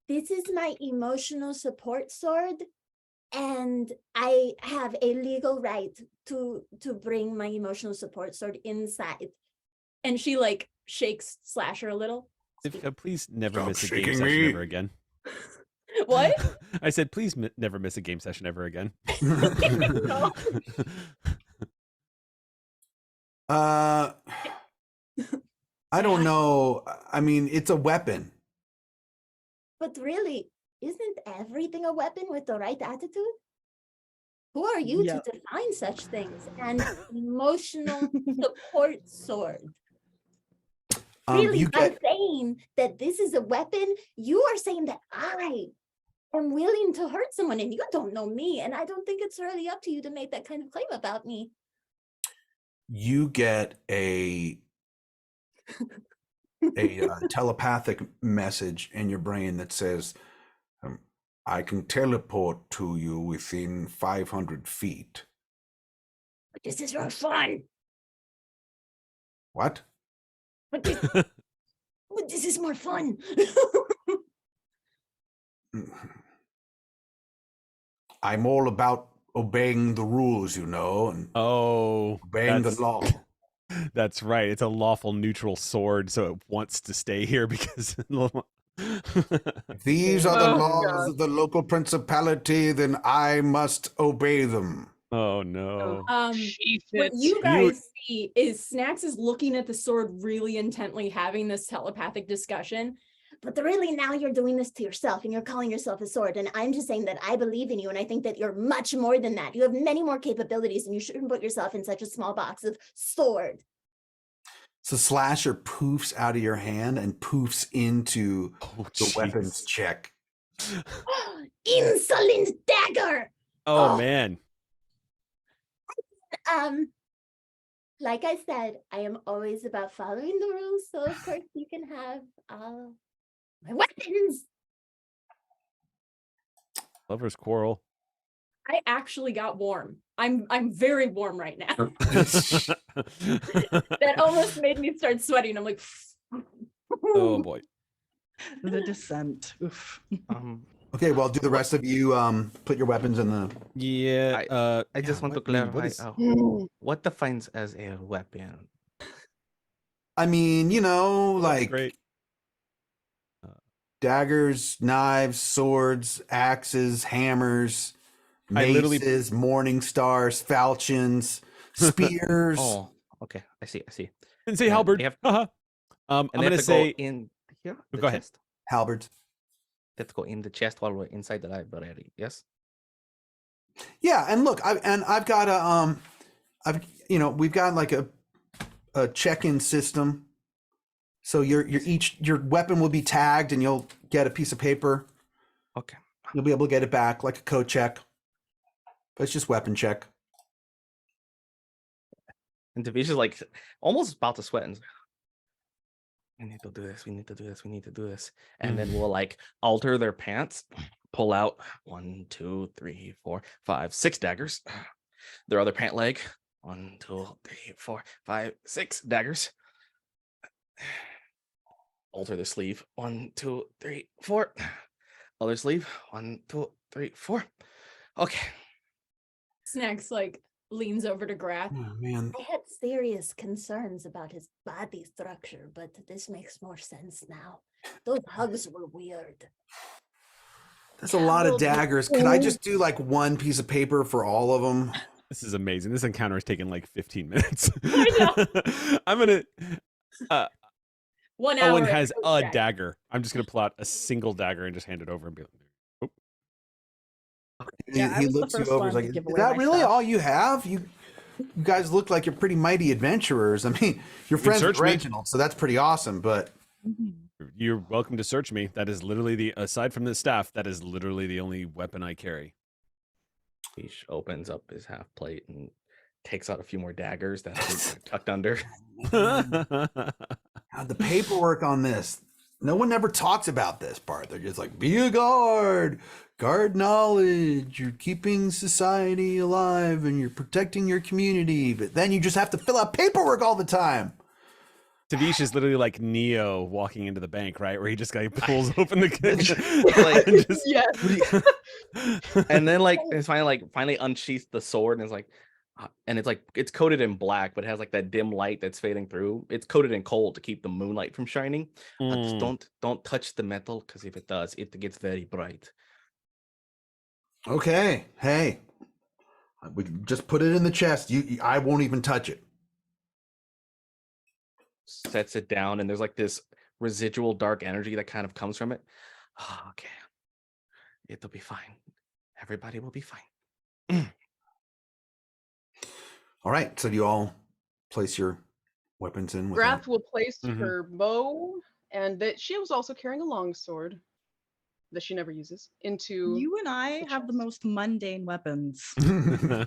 this is my emotional support sword, and I have a legal right to bring my emotional support sword inside. And she like shakes Slasher a little. Please never Stop miss a game shaking session me. ever again. What? I said, please never miss a game session ever again. I don't know. I mean, it's a weapon. But really, isn't everything a weapon with the right attitude? Who are you Yeah. to define such things? An emotional support sword. Really, You by get saying that this is a weapon, you are saying that I am willing to hurt someone, and you don't know me, and I don't think it's really up to you to make that kind of claim about me. a telepathic message in your brain that says, I can teleport to you within 500 feet. But this is your fun. What? But this is more fun. I'm all about obeying the rules, you know, and Oh, obeying the law. That's right. It's a lawful neutral sword, so it wants to stay here because. If these are the Oh, laws God. of the local principality, then I must obey them. Oh no. Sheath What it. you guys see is Snacks is looking at the sword really intently, having this telepathic discussion. But really now you're doing this to yourself and you're calling yourself a sword. And I'm just saying that I believe in you and I think that you're much more than that. You have many more capabilities and you shouldn't put yourself in such a small box of sword. So Slasher poofs out of your hand and poofs into the weapons jeez. check. Insolent dagger! Oh man. Like I said, I am always about following the rules. So of course you can have my weapons. Lovers quarrel. I actually got warm. I'm very warm right now. That almost made me start sweating. I'm like, Oh boy. The descent. Oof. Okay, well, do the rest of you put your weapons in the... Yeah. I just want to clarify what defines as a weapon. I mean, you know, like great. Daggers, knives, swords, axes, hammers, I literally- maces, morning stars, falchions, spears. Oh, okay. I see. Didn't say Yeah, halberd. they have- I'm And they gonna have to say. go in here. The Go ahead. chest. Halberds. They have to go in the chest while we're inside the library. Yes. Yeah, and look, I've got a we've got like a check-in system. So your weapon will be tagged and you'll get a piece of paper. Okay. You'll be able to get it back like a code check. But it's just weapon check. And Davish is like almost about to sweat and is like, we need to do this. We need to do this. We need to do this. And then we'll like alter their pants, pull out 1, 2, 3, 4, 5, 6 daggers. Their other pant leg, 1, 2, 3, 4, 5, 6 daggers. Alter the sleeve, 1, 2, 3, 4. Other sleeve, 1, 2, 3, 4. Okay. Snacks like leans over to Grath. Oh man. I had serious concerns about his body structure, but this makes more sense now. Those hugs were weird. That's a lot of daggers. Could I just do like one piece of paper for all of them? This is amazing. This encounter has taken like 15 minutes. I I'm gonna. 1 hour. Owen has and a check. dagger. I'm just gonna pull out a single dagger and just hand it over and be like, "Oh, Yeah, I he was the looks you first over. one He's to like, give is away that my really stuff." all you have? You guys look like you're pretty mighty adventurers. I mean, you're can friends with search me. Reginald, so that's pretty awesome. But you're welcome to search me. That is literally aside from the staff, that is literally the only weapon I carry." Davish opens up his half plate and takes out a few more daggers that are tucked under. the paperwork on this, no one ever talks about this part. They're just like, be a guard knowledge, you're keeping society alive and you're protecting your community, but then you just have to fill out paperwork all the time. Tavish is literally like Neo walking into the bank, right? Where he just like pulls open the Like, and just- Yes. and then like it's finally unsheaths the sword and it's like and it's coated in black, but it has like that dim light that's fading through. It's coated in coal to keep the moonlight from shining. Just don't touch the metal, because if it does, it gets very bright. Okay, hey, we just put it in the chest. I won't even touch it. Sets it down, and there's like this residual dark energy that kind of comes from it. Oh, okay, it'll be fine. Everybody will be fine. All right, so do you all place your weapons in? With Grath will place Mhm. her bow, and that she was also carrying a long sword that she never uses into. You and I the have the chest. most mundane weapons. a...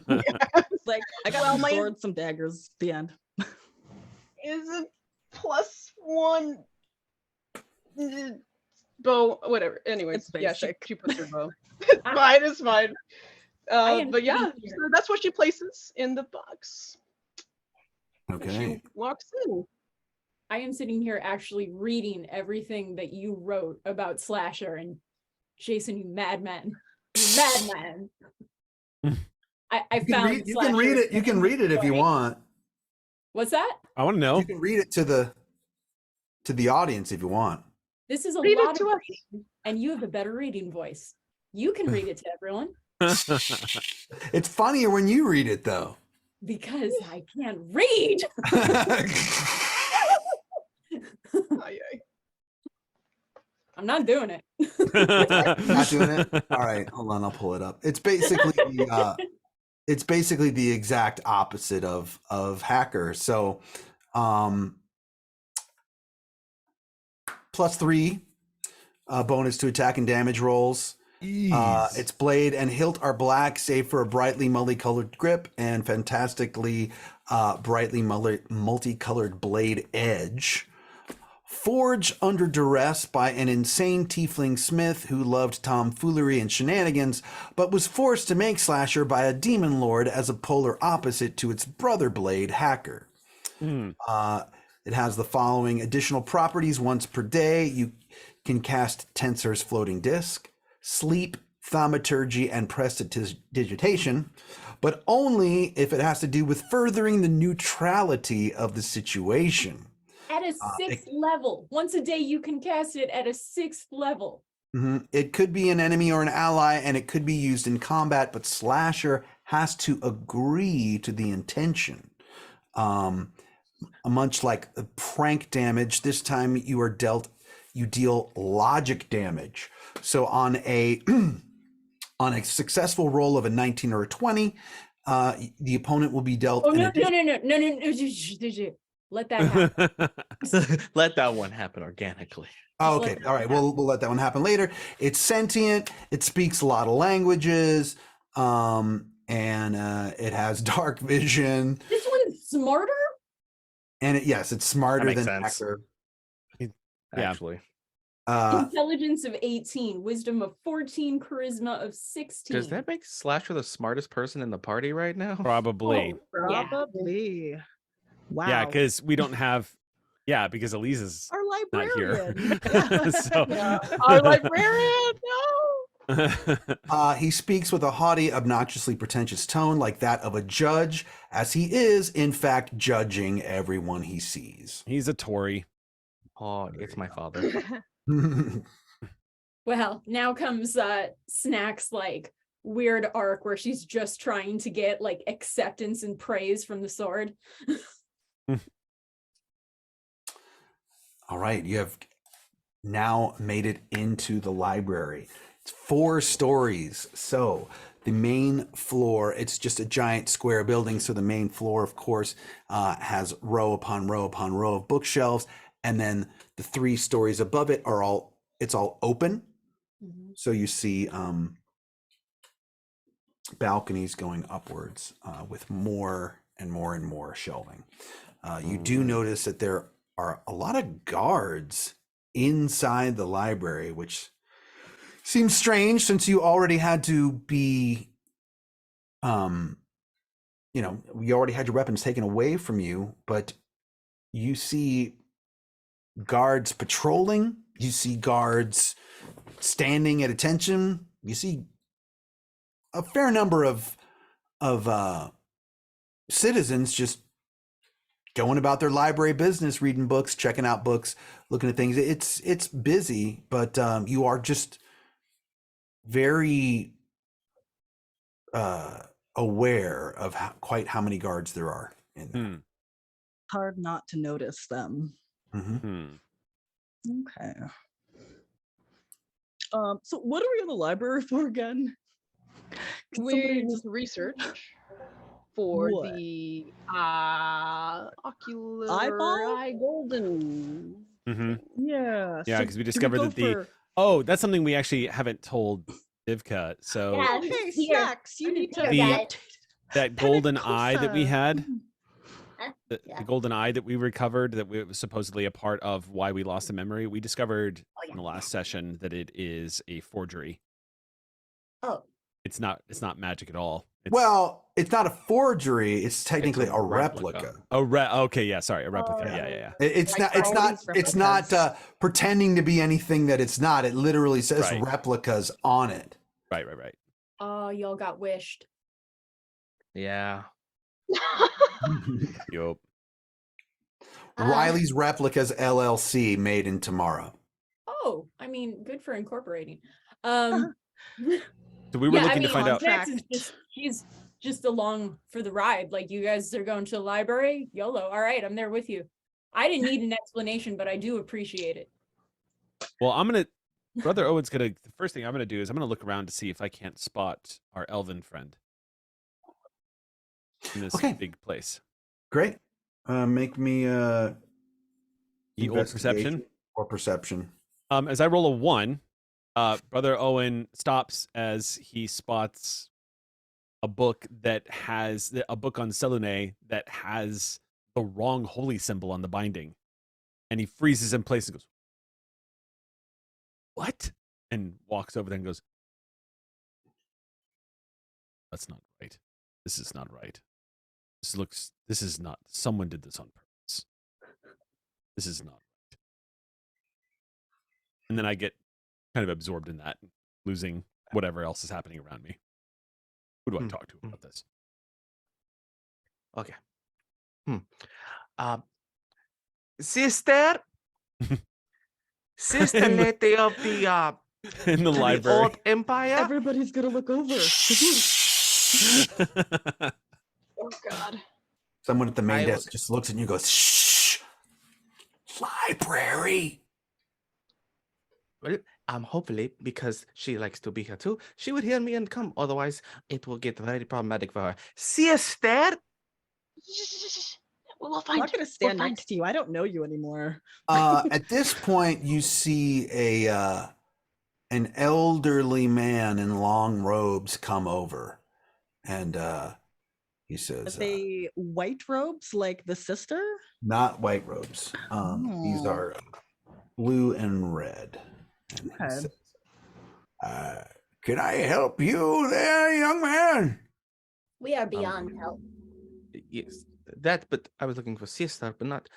Like I got Well, some my- swords, some daggers. The end. Is a +1 bow, whatever. Anyways, It's yeah, basic. she puts her bow. It's fine, it's fine. am But yeah, sitting here. so that's what she places in the box. And Okay. she walks in. I am sitting here actually reading everything that you wrote about Slasher and Jason, you madman. You madman. I You can found read, you can read it. You can read it if you want. What's that? I want to know. You can read it to the audience if you want. This is a Read it lot to of us. reading, and you have a better reading voice. You can read it to everyone It's funnier when you read it, though. because I can't read. Aye, aye. I'm not doing it. Not doing it. All right, hold on. I'll pull it up. It's basically the exact opposite of hacker. So, +3 bonus to attack and damage rolls. Its blade and hilt are black, save for a brightly multicolored grip and fantastically brightly multicolored blade edge. Forged under duress by an insane tiefling smith who loved tomfoolery and shenanigans, but was forced to make slasher by a demon lord as a polar opposite to its brother blade, hacker. It has the following additional properties once per day. You can cast Tensor's floating disc, sleep, thaumaturgy, and prestidigitation, but only if it has to do with furthering the neutrality of the situation. At a sixth level. Once a day, you can cast it at a 6th level. It could be an enemy or an ally, and it could be used in combat, but Slasher has to agree to the intention. Much like prank damage, this time you deal logic damage. So on a successful roll of a 19 or a 20, the opponent will be dealt. Oh, no. Let that happen. Let that one happen organically. Oh, okay. All right. We'll let that one happen later. It's sentient. It speaks a lot of languages. And it has dark vision. This one's smarter? And it's smarter than sense. Hacker. Actually. Intelligence of 18, wisdom of 14, charisma of 16. Does that make Slasher the smartest person in the party right now? Probably. Yeah. Probably. Wow. Yeah, because we don't have. Yeah, because Elisa's Our not here. librarian. So Our librarian, no. He speaks with a haughty, obnoxiously pretentious tone like that of a judge, as he is, in fact, judging everyone he sees. He's a Tory. Oh, it's my father. Well, now comes Snack's like weird arc where she's just trying to get like acceptance and praise from the sword. All right, you have now made it into the library. It's 4 stories. So the main floor, it's just a giant square building. So the main floor, of course, has row upon row upon row of bookshelves. And then the 3 stories above it it's all open. So you see balconies going upwards with more and more and more shelving. You do notice that there are a lot of guards inside the library, which seems strange since you already had to be, you already had your weapons taken away from you, but you see guards patrolling, you see guards standing at attention, you see a fair number of citizens just going about their library business, reading books, checking out books, looking at things. It's busy, but you are just very aware of quite how many guards there are in there. Hard not to notice them. Okay. So what are we in the library for again? With research for What? the ocular Eyeball? eye golden. Yeah. Yeah, so because we do discovered go that the for- that's something we actually haven't told Divka. So Yeah, Oh, hey, here. Snacks, you need to Here, The- guys. that golden eye that we had, the Yeah. golden eye that we recovered, that was supposedly a part of why we lost the memory, we discovered in the last session that it is a forgery. Oh, It's not magic at all. It's It's not a forgery. It's technically a a replica. replica. okay, yeah, sorry, a replica. Oh. Yeah. It's Like not. It's all not. these It's not pretending to be anything that it's not. It literally says Right. replicas on it. Right. Oh, y'all got wished. Yeah. Yup. Riley's Replicas LLC, made in tomorrow. Oh, I mean, good for incorporating. So we were looking to find out. Max is she's just along for the ride. Like, you guys are going to the library, YOLO. All right, I'm there with you. I didn't need an explanation, but I do appreciate it. Well, Brother Owen's the first thing I'm gonna do is I'm gonna look around to see if I can't spot our elven friend in this big place. Great. Make me old perception or perception. As I roll a 1, Brother Owen stops as he spots a book on Selune that has the wrong holy symbol on the binding, and he freezes in place and goes, "What?" and walks over there and goes, "That's not right. This is not right. This is not, someone did this on purpose. This is not right." And then I get kind of absorbed in that, losing whatever else is happening around me. Who do I talk to about this? Okay. Sister lady of the in the library, old empire. Everybody's gonna look over. Oh God. Someone at the main desk just looks at you and goes, "Shh, library." Well, hopefully, because she likes to be here too, she would hear me and come. Otherwise, it will get very problematic for her. Sister. We'll I'm not gonna stand next to you. I don't know you anymore. At this point, you see an elderly man in long robes come over, and he says, Are they white robes like the sister? Not white robes. These are blue and red. And he says, "Can I help you there, young man?" We are beyond help. Yes, that. But I was looking for sister, but not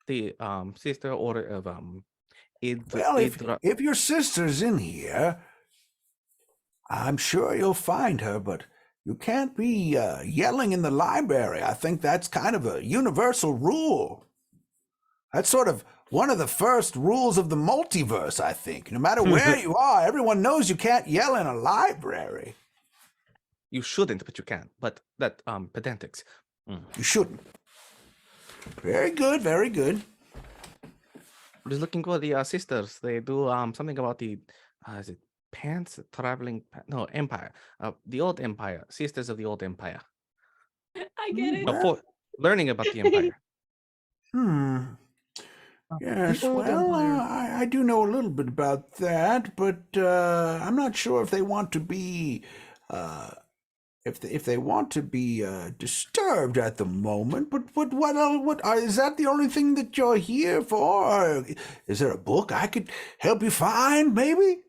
the sister order of Well, if your sister's in here, I'm sure you'll find her, but you can't be yelling in the library. I think that's kind of a universal rule. That's sort of one of the first rules of the multiverse, I think. No matter where you are, everyone knows you can't yell in a library. You shouldn't, but you can. But that pedantics. You shouldn't. Very good, very good. I was looking for the sisters. They do something about the is it pants traveling? No, empire. The old empire. Sisters of the old empire. I get it. For learning about the empire. Yes, well, I do know a little bit about that, but I'm not sure if they want to be if they want to be disturbed at the moment. But what is that the only thing that you're here for? Or is there a book I could help you find, maybe?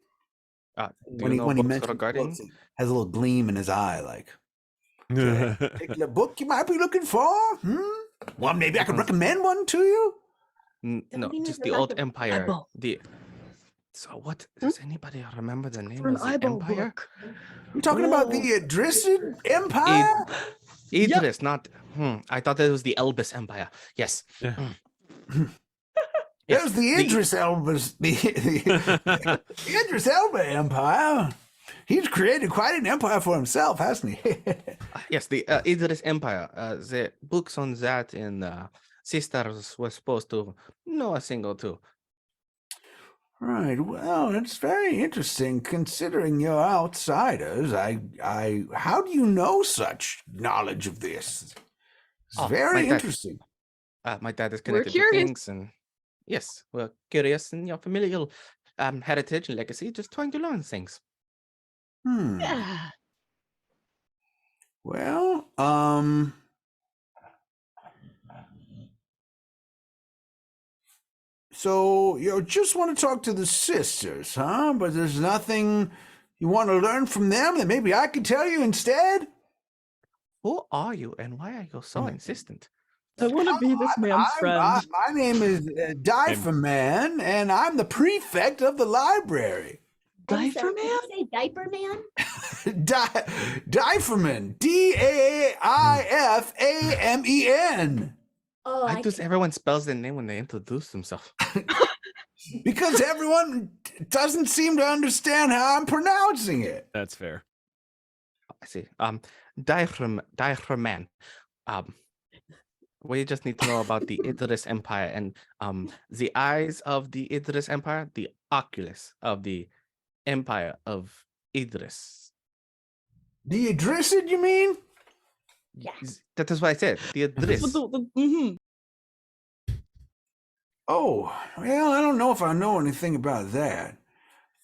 When he mentions books, he has a little gleam in his eye, like, okay, particular book you might be looking for? Well, maybe I could recommend one to you. No, just the old empire. So what does anybody remember the name of the empire? Book. You're talking about the Idrisid Empire? Idris, not. I thought that was the Elbis Empire. Yes. There's the Idris Elbas, the Idris Elba Empire. He's created quite an empire for himself, hasn't he? Yes, the Idris Empire. The books on that in Sisters were supposed to know a thing or two. Right. Well, it's very interesting considering you're outsiders. How do you know such knowledge of this? It's very interesting. My dad is connected to things, and yes, we're curious and your familial heritage and legacy, just trying to learn things. Yeah. Well, so you just want to talk to the sisters, huh? But there's nothing you want to learn from them that maybe I could tell you instead? Who are you and why are you so insistent? I want to be this man's friend. My name is Diapherman, and I'm the prefect of the library. Diaper Man? Did you say Diaper Man? Diapherman. DAIFAMEN. Oh, Why does everyone spells their name when they introduce themselves? Because everyone doesn't seem to understand how I'm pronouncing it. That's fair. I see. Diaphragm. We just need to know about the Idris Empire and the eyes of the Idris Empire, the oculus of the Empire of Idris. The Idrisid, you mean? Yeah. That is what I said. The Idris. Oh, well, I don't know if I know anything about that.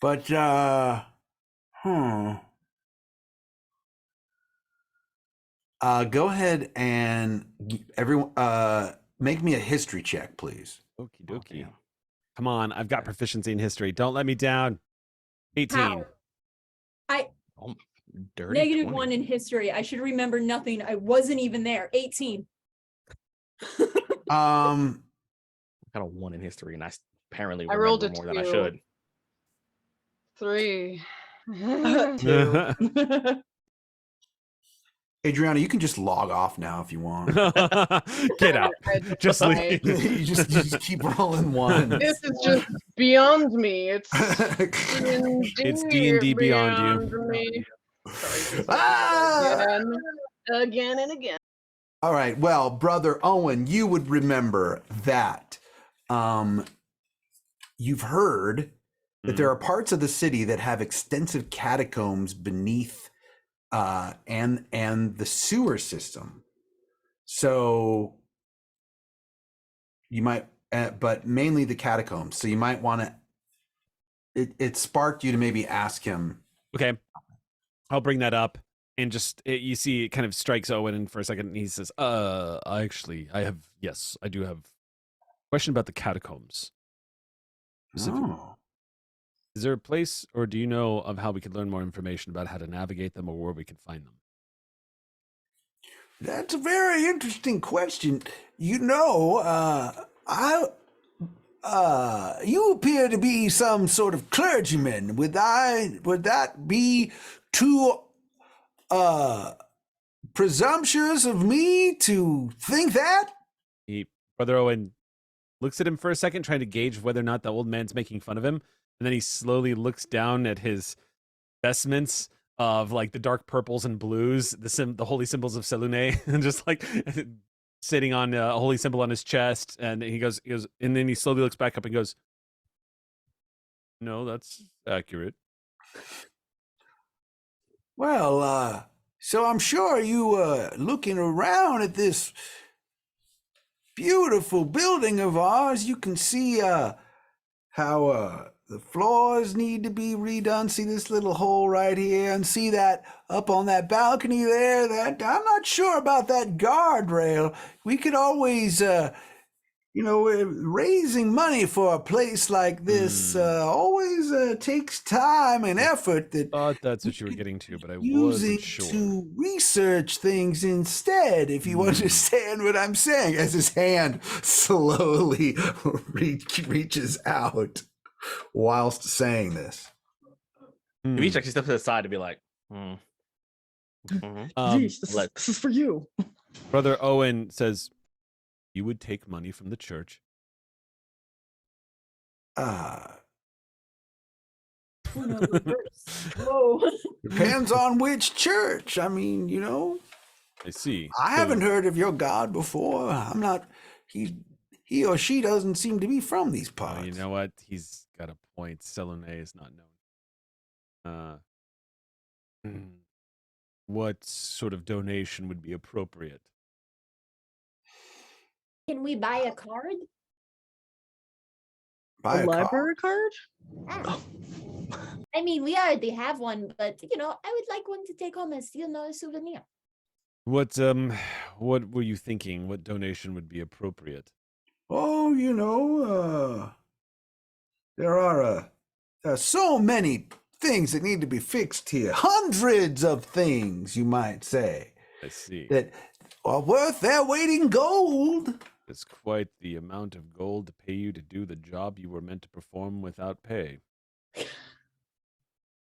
But, go ahead and everyone, make me a history check, please. Okie Oh, dokie. damn. Come on, I've got proficiency in history. Don't let me down. 18. Oh, dirty -1 20. in history. I should remember nothing. I wasn't even there. 18. I got a 1 in history, and I apparently I rolled remember a more than I 2. should. 3. 2. Adriana, you can just log off now if you want. Get out. Just leave. you just keep rolling one. This is just beyond me. It's It's D&D beyond you. me. Sorry, Ah! again and again. All right. Well, Brother Owen, you would remember that you've heard that there are parts of the city that have extensive catacombs beneath and the sewer system. So you might, but mainly the catacombs. So you might want to. It sparked you to maybe ask him. Okay, I'll bring that up, and just you see, it kind of strikes Owen, and for a second, he says, I do have a question about the catacombs. Specifically. Oh. Is there a place, or do you know of how we could learn more information about how to navigate them, or where we could find them? That's a very interesting question. You know, you appear to be some sort of clergyman. Would that be too presumptuous of me to think that? Brother Owen looks at him for a second, trying to gauge whether or not the old man's making fun of him. And then he slowly looks down at his vestments of like the dark purples and blues, the holy symbols of Selune, and just like sitting on a holy symbol on his chest. And he goes, and then he slowly looks back up and goes, "No, that's accurate." Well, so I'm sure you looking around at this beautiful building of ours, you can see how the floors need to be redone. See this little hole right here, and see that up on that balcony there, that I'm not sure about that guardrail. We could always raising money for a place like this always takes time and effort that Thought that's what you were getting to, but I using wasn't sure. to research things instead, if you understand what I'm saying, as his hand slowly reaches out whilst saying this. If each actually steps to the side to be like, Yeesh, this is for you. Brother Owen says, "You would take money from the church?" Whoa. Depends on which church. I mean, I see. I haven't heard of your God before. I'm not. He or she doesn't seem to be from these parts. You know what? He's got a point. Selene is not known. What sort of donation would be appropriate? Can we buy a card? Buy A library card? Yeah. Oh. I mean, we already have one, but I would like one to take home as a souvenir. What were you thinking? What donation would be appropriate? Oh, there are so many things that need to be fixed here. Hundreds of things, you might say. I see. That are worth their weight in gold. It's quite the amount of gold to pay you to do the job you were meant to perform without pay.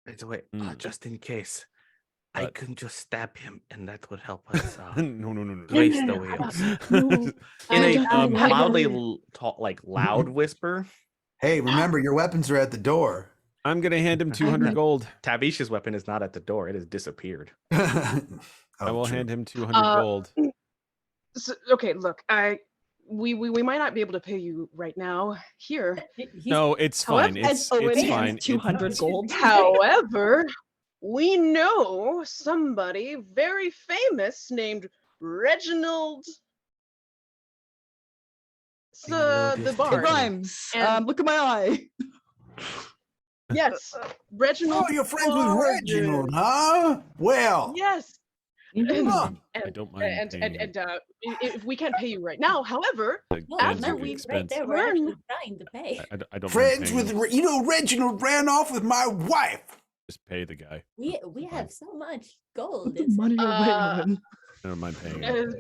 by the way, just in case, I But- can just stab him, and that would help us no. race the wheels. No. In a don't like mildly it. like loud whisper, Hey, remember your weapons are at the door. I'm gonna hand him 200 gold. Tavisha's weapon is not at the door; it has disappeared. I Oh, will true. hand him 200 gold. So, okay, look, we might not be able to pay you right now here. No, it's fine. However, It's Owen it's has fine. 200 gold. However, we know somebody very famous named Reginald. Reginald The is It bard. rhymes. And- Look at my eye. Yes, Reginald. Oh, you're friends with Bard. Reginald, huh? Well, Yes. huh. I don't mind paying If we can't pay you right now, however, the Well, Danzig no, we right expense. there. We're actually trying to pay. I don't mind Friends paying with him. Reginald ran off with my wife. Just pay the guy. We have so much gold. Put the It's money away, Uh, Owen. I don't mind paying uh, him.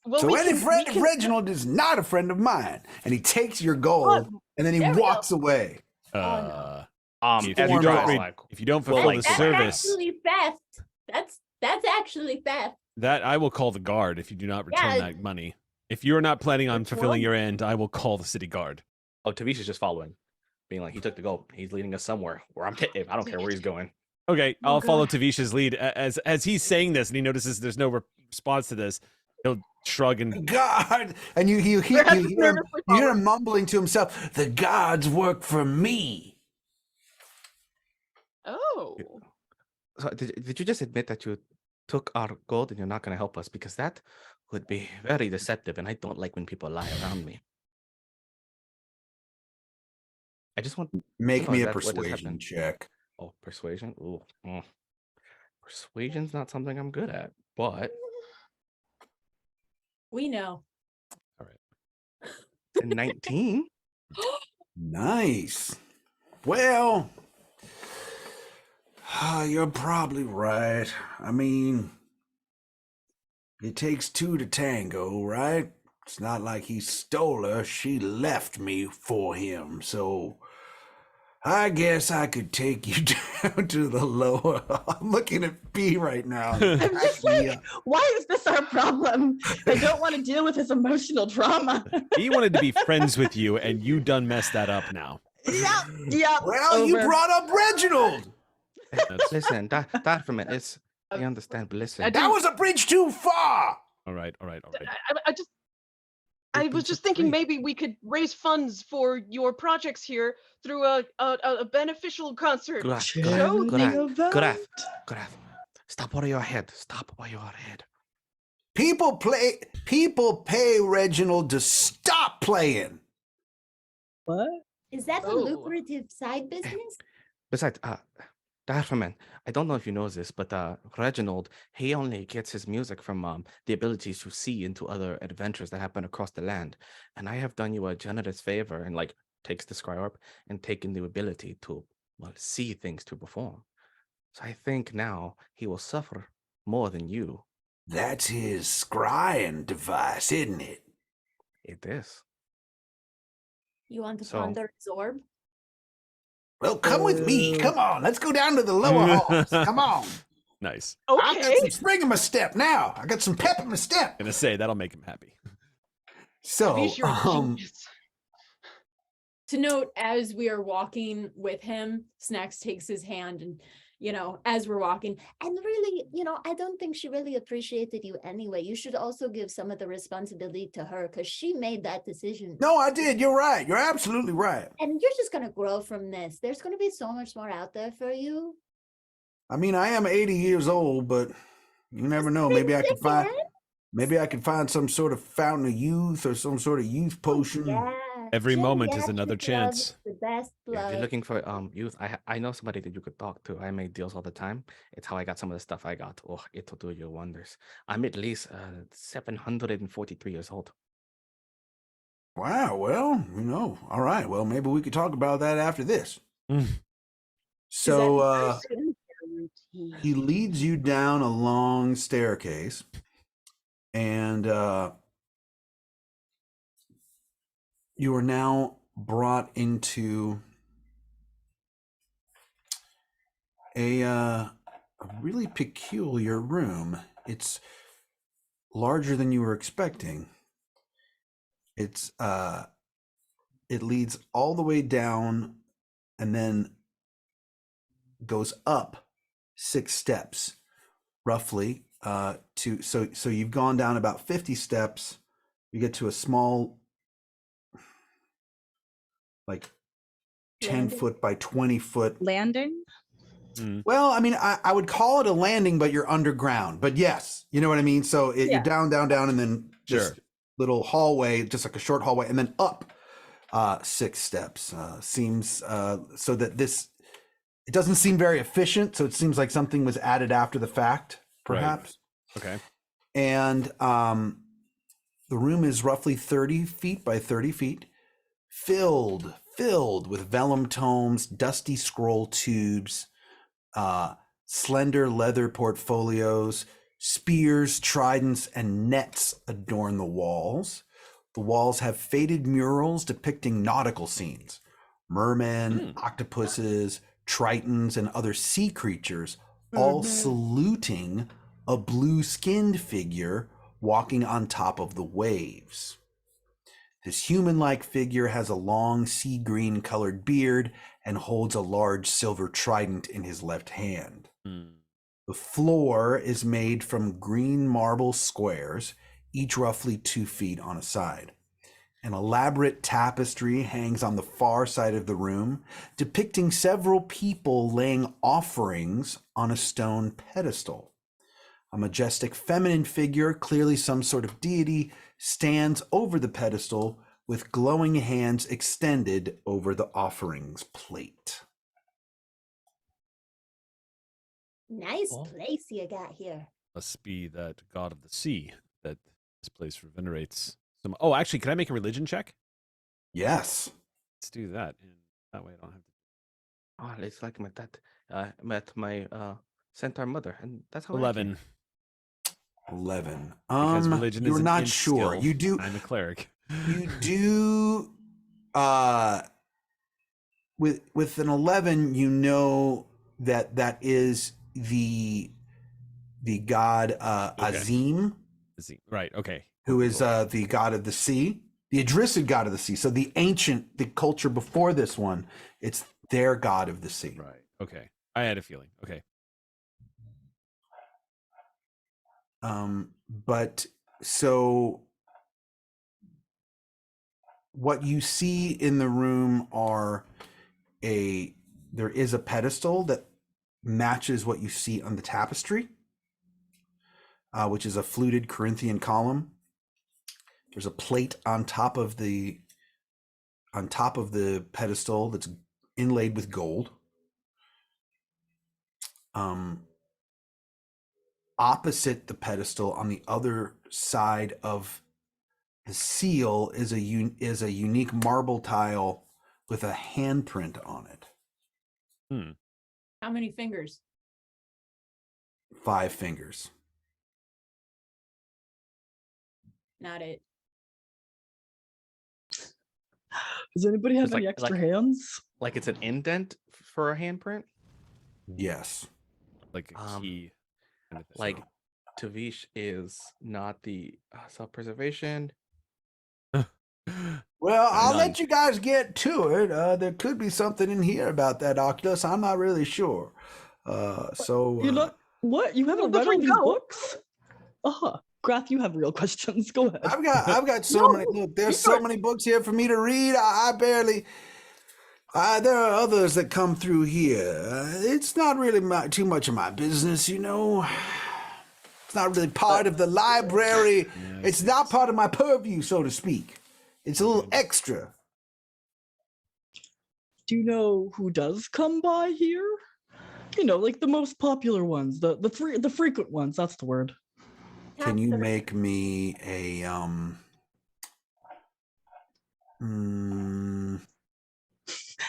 well, So we any can, friend we of can, Reginald is not a friend of mine. And he takes your gold and then he There we go. walks away. If As you you don't tries, read- like, if you don't fulfill like the That's service, actually theft. That's actually theft. that I will call the guard if you do not return Yeah. that money. If you're not planning on Which fulfilling one? your end, I will call the city guard. oh, Tavisha's just following, being like, he took the gold. He's leading us somewhere. Where I don't care where he's going. Okay, Oh, I'll follow God. Tavisha's lead. As he's saying this and he notices there's no response to this, he'll shrug and God. And you hear him mumbling to himself, the gods work for me. Oh, So did you just admit that you took our gold and you're not going to help us? Because that would be very deceptive, and I don't like when people lie around me. I just want Make Oh, me is a that what has persuasion happened? check. persuasion. Ooh, persuasion's not something I'm good at, but We know. all right. 19. Nice. Well, you're probably right. I mean, it takes two to tango, right? It's not like he stole her. She left me for him. So I guess I could take you down to the lower. I'm looking at B right now. I'm just like, why is this our problem? I don't want to deal with his emotional trauma. He wanted to be friends with you, and you done messed that up now. Yep. Well, you over. brought up Reginald. Listen, that for me, it's I understand, but listen. That was a bridge too far. All right. I You've was been just so thinking great. maybe we could raise funds for your projects here through a beneficial concert. Graf, Show Graf. Stop while you're ahead. Stop while you're ahead. People pay Reginald to stop playing. What? Is that a Oh. lucrative side business? Besides, Darferman, I don't know if you know this, but Reginald, he only gets his music from the ability to see into other adventures that happen across the land. And I have done you a generous favor and like takes the scry orb and taken the ability to see things to perform. So I think now he will suffer more than you. That's his scrying device, isn't it? It is. You want to So- ponder his orb? Well, come with me. Come on, let's go down to the lower halls. Come on. Nice. I got Okay. some spring in my step now. I got some pep in my step. Gonna say that'll make him happy. So, Tavish, you're a genius. To note, as we are walking with him, Snacks takes his hand and, as we're walking, And really, I don't think she really appreciated you anyway. You should also give some of the responsibility to her because she made that decision. no, I did. You're right. You're absolutely right. And you're just going to grow from this. There's going to be so much more out there for you. I mean, I am 80 years old, but you never know. Maybe I could find some sort of fountain of youth or some sort of youth potion. Yeah. Every moment is geriatric another love chance. is The best If you're blood. looking for youth, I know somebody that you could talk to. I make deals all the time. It's how I got some of the stuff I got. Oh, it'll do you wonders. I'm at least 743 years old. Wow. Well, all right. Well, maybe we could talk about that after this. Mm. So, Routine. he leads you down a long staircase, and you are now brought into a a really peculiar room. It's larger than you were expecting. It's it leads all the way down and then goes up 6 steps roughly to so you've gone down about 50 steps. You get to a small like 10 foot by 20 foot Landing? Well, I mean, I would call it a landing, but you're underground. But yes, you know what I mean? So you're down, and then just little hallway, just like a short hallway, and then up 6 steps. Seems so that it doesn't seem very efficient. So it seems like something was added after the fact, perhaps. Right. Okay. And the room is roughly 30 feet by 30 feet, filled with vellum tomes, dusty scroll tubes, slender leather portfolios, spears, tridents, and nets adorn the walls. The walls have faded murals depicting nautical scenes, mermen, octopuses, tritons, and other sea creatures, all saluting a blue-skinned figure walking on top of the waves. This human-like figure has a long sea green colored beard and holds a large silver trident in his left hand. The floor is made from green marble squares, each roughly 2 feet on a side. An elaborate tapestry hangs on the far side of the room, depicting several people laying offerings on a stone pedestal. A majestic feminine figure, clearly some sort of deity, stands over the pedestal with glowing hands extended over the offerings plate. Nice place you got here. Must be that god of the sea that this place venerates. Oh, actually, can I make a religion check? Yes. Let's do that. And that way I don't have to. Oh, it's like my dad met my centaur mother, and that's how 11. 11. Because religion you're is an not int sure. skill. You do. I'm a cleric. You do. With an 11, you know that is the god Azim. Azim. Right. Okay. Who is the god of the sea, the Idrisid god of the sea. So the culture before this one, it's their god of the sea. Right. Okay. I had a feeling. Okay. But so what you see in the room there is a pedestal that matches what you see on the tapestry, which is a fluted Corinthian column. There's a plate on top of the pedestal that's inlaid with gold. Opposite the pedestal, on the other side of the seal, is a unique marble tile with a handprint on it. How many fingers? 5 fingers. Not it. Does anybody have It's any extra hands? Like it's an indent for a handprint? Yes. Like a key. Like Tavish is not the self-preservation. Well, I'll let you guys get to it. There could be something in here about that Oculus. I'm not really sure. You're not what? You haven't read all these books? Grath, you have real questions. Go ahead. I've got so many. Look, there's so many books here for me to read. I barely. There are others that come through here. It's not really too much of my business, you know. It's not really part of the library. It's not part of my purview, so to speak. It's a little extra. Do you know who does come by here? You know, like the most popular ones, the frequent ones. That's the word. Can you make me a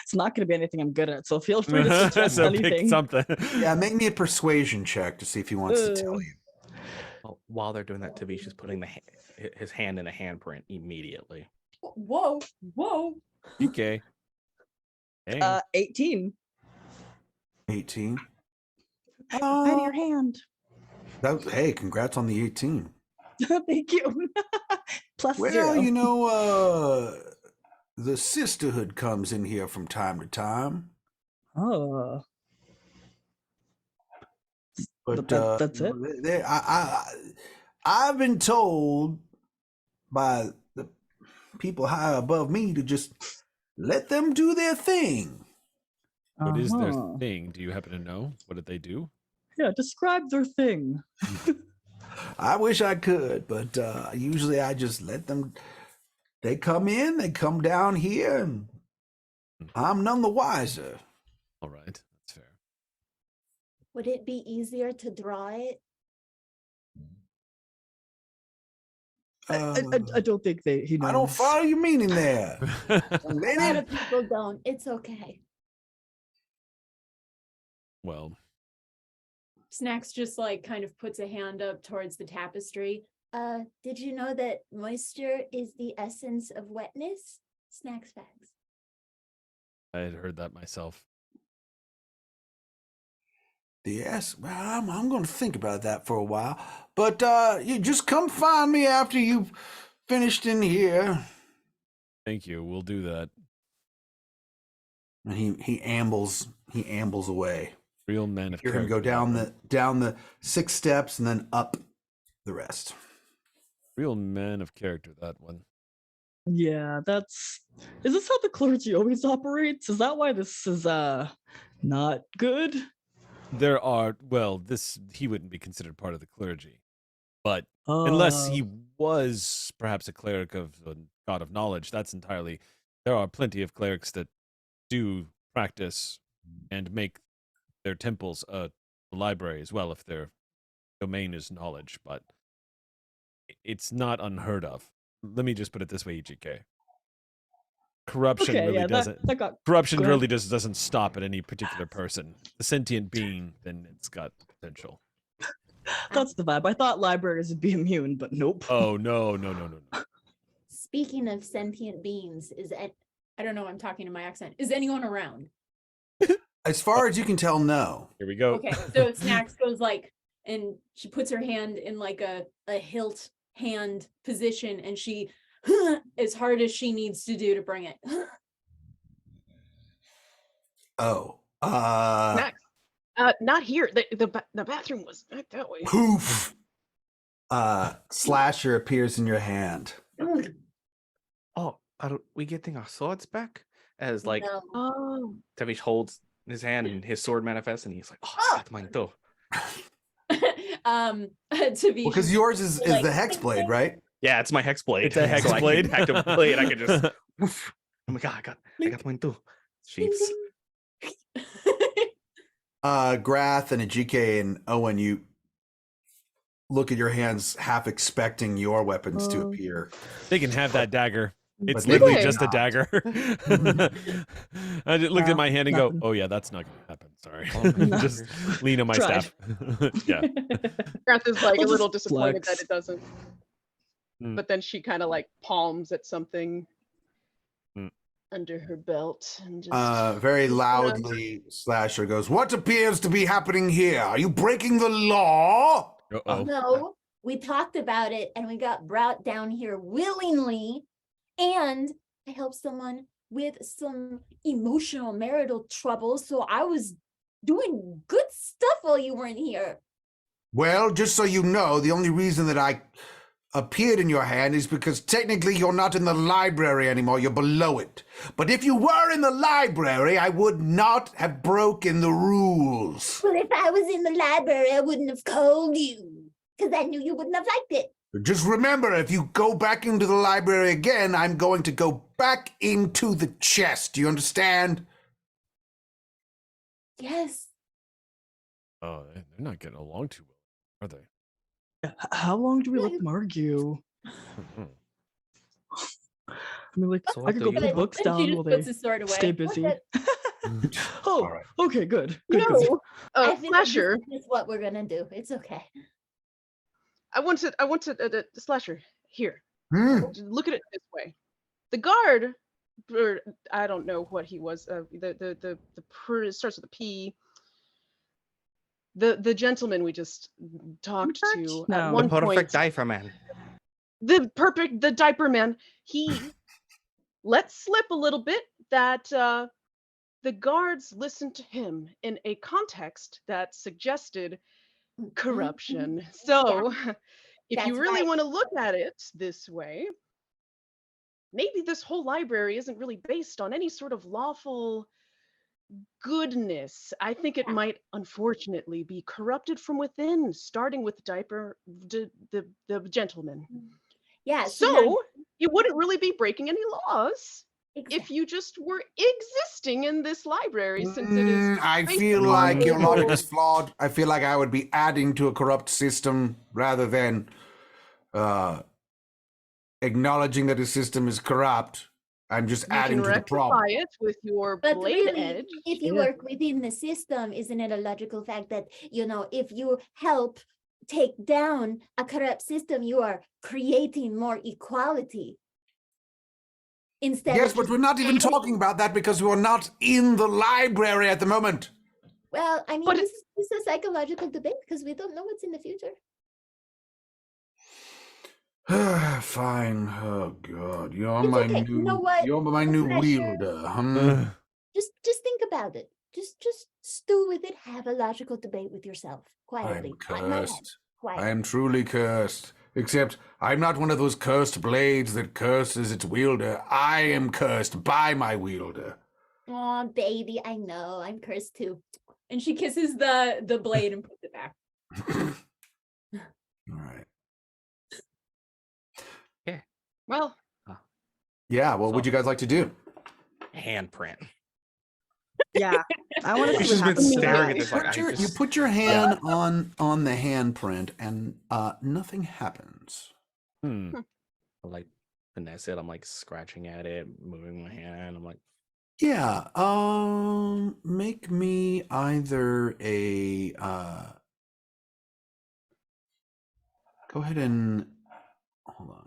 It's not going to be anything I'm good at, so feel free to suggest so anything. pick something. Yeah, make me a persuasion check to see if he wants to tell you. Well, while they're doing that, Tavish is putting his hand in a handprint immediately. Whoa. Okay. Hey. 18. 18. Hide your hand. Hey, congrats on the 18. Thank you. Plus Well, 0. you know, the sisterhood comes in here from time to time, Oh, but that's it. I've been told by the people high above me to just let them do their thing. What is their Uh-huh. thing? Do you happen to know? What did they do? Yeah, describe their thing. I wish I could, but usually I just let them. They come in, they come down here, and I'm none the wiser. All right, that's fair. Would it be easier to draw it? I don't think he knows. I don't follow your meaning there. A lot Lady. of people don't. It's okay. Well, Snacks just like kind of puts a hand up towards the tapestry. Did you know that moisture is the essence of wetness? Snacks facts. I had heard that myself. Yes, well, I'm going to think about that for a while. But you just come find me after you've finished in here. Thank you. We'll do that. And he ambles away. Real man of You're going to go character, down the 6 steps and then up the rest. Real man of character, that one. Yeah, is this how the clergy always operates? Is that why this is not good? There are, well, he wouldn't be considered part of the clergy, but unless he was perhaps a cleric of the god of knowledge, there are plenty of clerics that do practice and make their temples a library as well if their domain is knowledge, but it's not unheard of. Let me just put it this way, EGK. Corruption Okay, really yeah, doesn't. that got Corruption go ahead. really just doesn't stop at any particular person. The sentient being, then it's got potential. That's the vibe. I thought libraries would be immune, but nope. Oh no. Speaking of sentient beings, I don't know, I'm talking in my accent. Is anyone around? As far as you can tell, no. Here we go. Okay, so Snacks goes like, and she puts her hand in like a hilt hand position, and she as hard as she needs to do to bring it. Oh. Snacks. Not here. The bathroom was back that way. Poof. Slasher appears in your hand. Oh, are we getting our swords back? As like No. Oh. Tevish holds his hand and his sword manifests, and he's like, "Oh, I got mine too." To be Because yours is like- the hex blade, right? Yeah, it's my hex blade. It's a hex So I can blade. activate it. I can just. Woof. Oh my god, I got mine too. Sheaths. Grath and Ajike and Owen, you look at your hands half expecting your weapons to appear. They can have that dagger. It's But literally they just a not. dagger. I just looked at my hand and go, Nothing. "Oh yeah, that's not going to happen." Sorry. Oh, Just lean on my Tried. staff. Yeah. Grath is like I'll a little just disappointed flex. that it doesn't. Mm. But then she kind of like palms at something Mm. under her belt and just. Very loudly, Slasher goes, "What appears to be happening here? Are you breaking the law?" Uh-oh. No, we talked about it and we got brought down here willingly. And I helped someone with some emotional marital trouble. So I was doing good stuff while you weren't here. Well, just so you know, the only reason that I appeared in your hand is because technically you're not in the library anymore. You're below it. But if you were in the library, I would not have broken the rules. Well, if I was in the library, I wouldn't have called you because I knew you wouldn't have liked it. Just remember, if you go back into the library again, I'm going to go back into the chest. Do you understand? Yes. Oh, they're not getting along too well, are they? How long do we let them argue? Mhm. I mean, like, So I what could do go you put the want? books And down she just while puts they his sword away. stay busy. Oh, All right. okay, good. Good, good. No, I think Slasher. this is what we're gonna do. It's okay. I want to Slasher here. Hmm. Look at it this way. The guard, or I don't know what he was. It starts with a P. the gentleman we just talked to at No. The one perfect point, diaper, man. one Perfect? point, the diaper man, he let slip a little bit that the guards listened to him in a context that suggested Mhm. corruption. Yeah, So, if you that's really right. want to look at it this way, maybe this whole library isn't really based on any sort of lawful goodness. I think it Yeah. might unfortunately be corrupted from within, starting with the gentleman. Yeah, see now, So, you wouldn't really be breaking any laws if exactly. you just were existing in this library, since it is I based feel upon like your logic legal. is flawed. I feel like I would be adding to a corrupt system rather than uh, acknowledging that the system is corrupt. I'm just You can adding to the problem. rectify it with your But blade really, edge. if you Yeah. work within the system, isn't it a logical fact that, if you help take down a corrupt system, you are creating more equality instead Yes, of but just we're not even adding. talking about that because we're not in the library at the moment. Well, I mean, But this is a psychological debate because we don't know what's in the future. Fine. Oh God, you're It's my okay. You know new, what? you're my new Pressure. wielder. Just think about it. Just stew with it. Have a logical debate with yourself quietly. I'm Not in my head. cursed. Quiet. I am truly cursed. Except I'm not one of those cursed blades that curses its wielder. I am cursed by my wielder. Oh, baby, I know. I'm cursed too. And she kisses the blade and puts it back. All right. well, Yeah. What would So- you guys like to do? Handprint. Yeah. I want to see She's what been happens. staring at You this like put I your, just, you put your hand on the handprint, and nothing happens. like finesse it. I'm like scratching at it, moving my hand. I'm like, Yeah. Make me either a. Go ahead and hold on.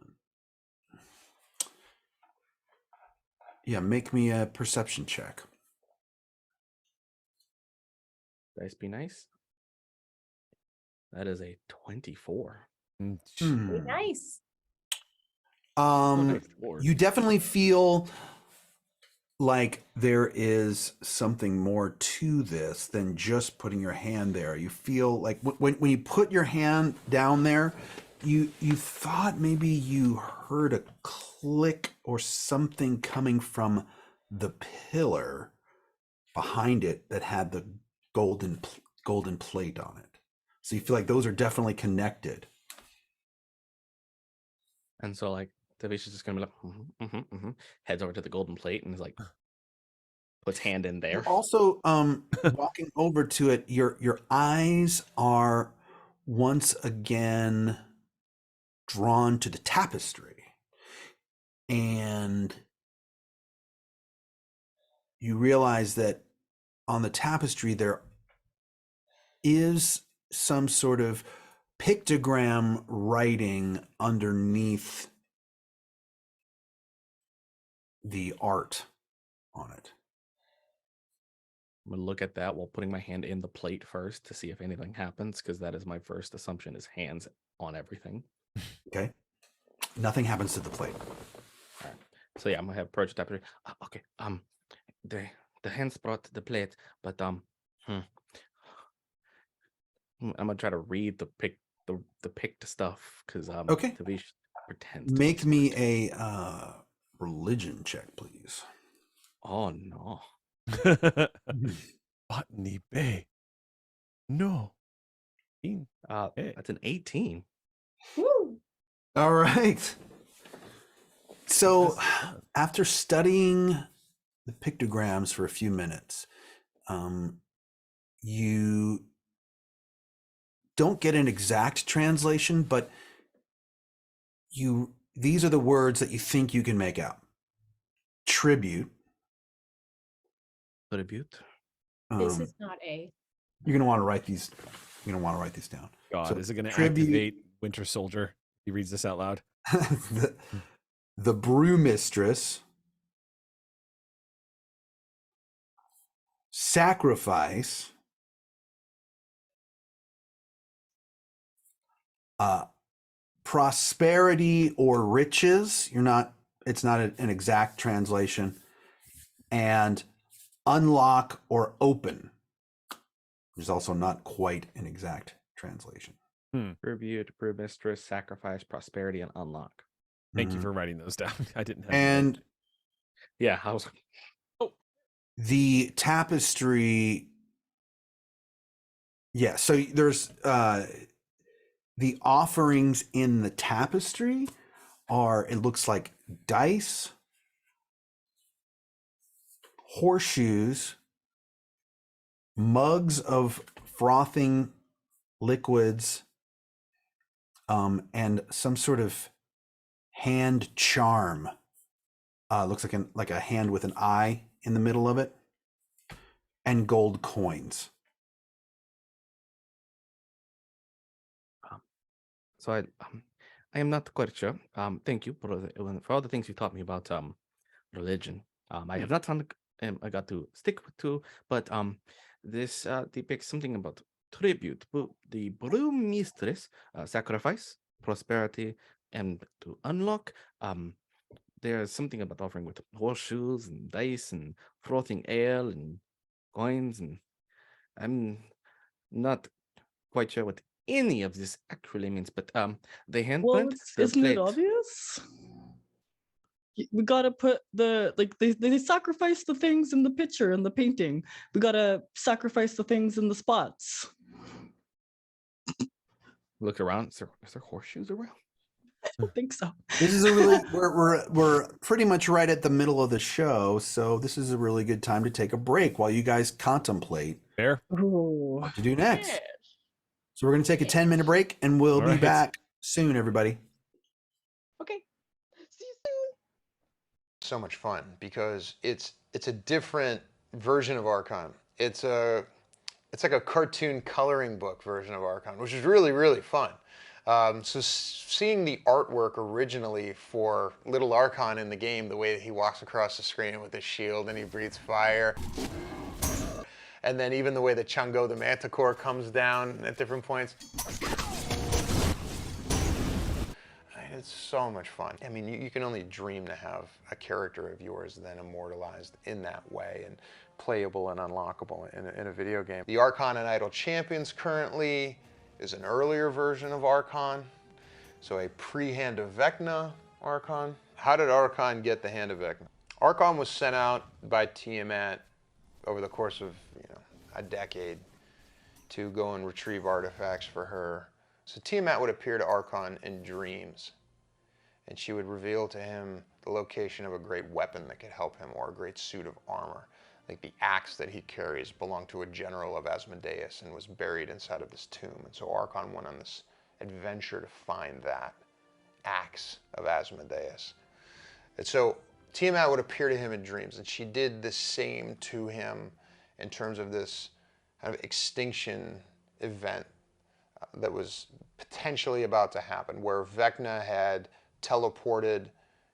Yeah, make me a perception check. dice be nice. That is a 24. Hmm. Nice. Nice Lord. You definitely feel like there is something more to this than just putting your hand there. You feel like when you put your hand down there, you thought maybe you heard a click or something coming from the pillar behind it that had the golden plate on it. So you feel like those are definitely connected. And so like Tavisha's just gonna be like, heads over to the golden plate and is like, puts hand in there. You're also walking over to it. Your eyes are once again drawn to the tapestry, and you realize that on the tapestry there is some sort of pictogram writing underneath the art on it. I'm gonna look at that while putting my hand in the plate first to see if anything happens, because that is my first assumption is hands on everything. Okay. Nothing happens to the plate. All right. So yeah, I'm gonna have approach the tapestry. Okay. The hands brought the plate, but I'm gonna try to read the picked stuff because Okay. Tavish pretends to be Make me smart. a religion check, please. Oh no. Botany Bay. No. Hey. That's an 18. Woo. All right. So after studying the pictograms for a few minutes, you don't get an exact translation, but these are the words that you think you can make out. Tribute. Tribute. This is not A. You're gonna want to write these. You're gonna want to write these down. God, So is it going to tribute- activate Winter Soldier? He reads this out loud. the brewmistress, sacrifice, prosperity or riches. It's not an exact translation. And unlock or open, which is also not quite an exact translation. Tribute, brew mistress, sacrifice, prosperity, and unlock. Thank you for writing those down. I didn't have And yeah, I was. The tapestry. Yeah, so there's the offerings in the tapestry are, it looks like dice, horseshoes, mugs of frothing liquids, and some sort of hand charm. Looks like a hand with an eye in the middle of it, and gold coins. So I am not quite sure. Thank you for all the things you taught me about religion. I have not found I got to stick to, but this depicts something about tribute. The brew mistress, sacrifice, prosperity, and to unlock. There's something about offering with horseshoes and dice and frothing ale and coins, and I'm not quite sure what any of this actually means, but the handprint, the isn't it plate. obvious? We gotta put they sacrifice the things in the picture and the painting. We gotta sacrifice the things in the spots. Look around. Is there horseshoes around? I don't think so. This is a really we're pretty much right at the middle of the show, so this is a really good time to take a break while you guys contemplate Fair. what to do next. Yes. So we're going to take a 10-minute break, and we'll All be right. back soon, everybody. Okay. See you soon. So much fun because it's a different version of Archon. It's like a cartoon coloring book version of Archon, which is really, really fun. So seeing the artwork originally for Little Archon in the game, the way that he walks across the screen with his shield and he breathes fire, and then even the way that Chungo the Manticore comes down at different points. It's so much fun. I mean, you can only dream to have a character of yours then immortalized in that way and playable and unlockable in a video game. The Archon and Idol Champions currently is an earlier version of Archon, so a pre-Hand of Vecna Archon. How did Archon get the Hand of Vecna? Archon was sent out by Tiamat over the course of a decade to go and retrieve artifacts for her. So Tiamat would appear to Archon in dreams, and she would reveal to him the location of a great weapon that could help him, or a great suit of armor. Like the axe that he carries belonged to a general of Asmodeus and was buried inside of this tomb. And so Archon went on this adventure to find that axe of Asmodeus. And so Tiamat would appear to him in dreams, and she did the same to him in terms of this kind of extinction event that was potentially about to happen, where Vecna had teleported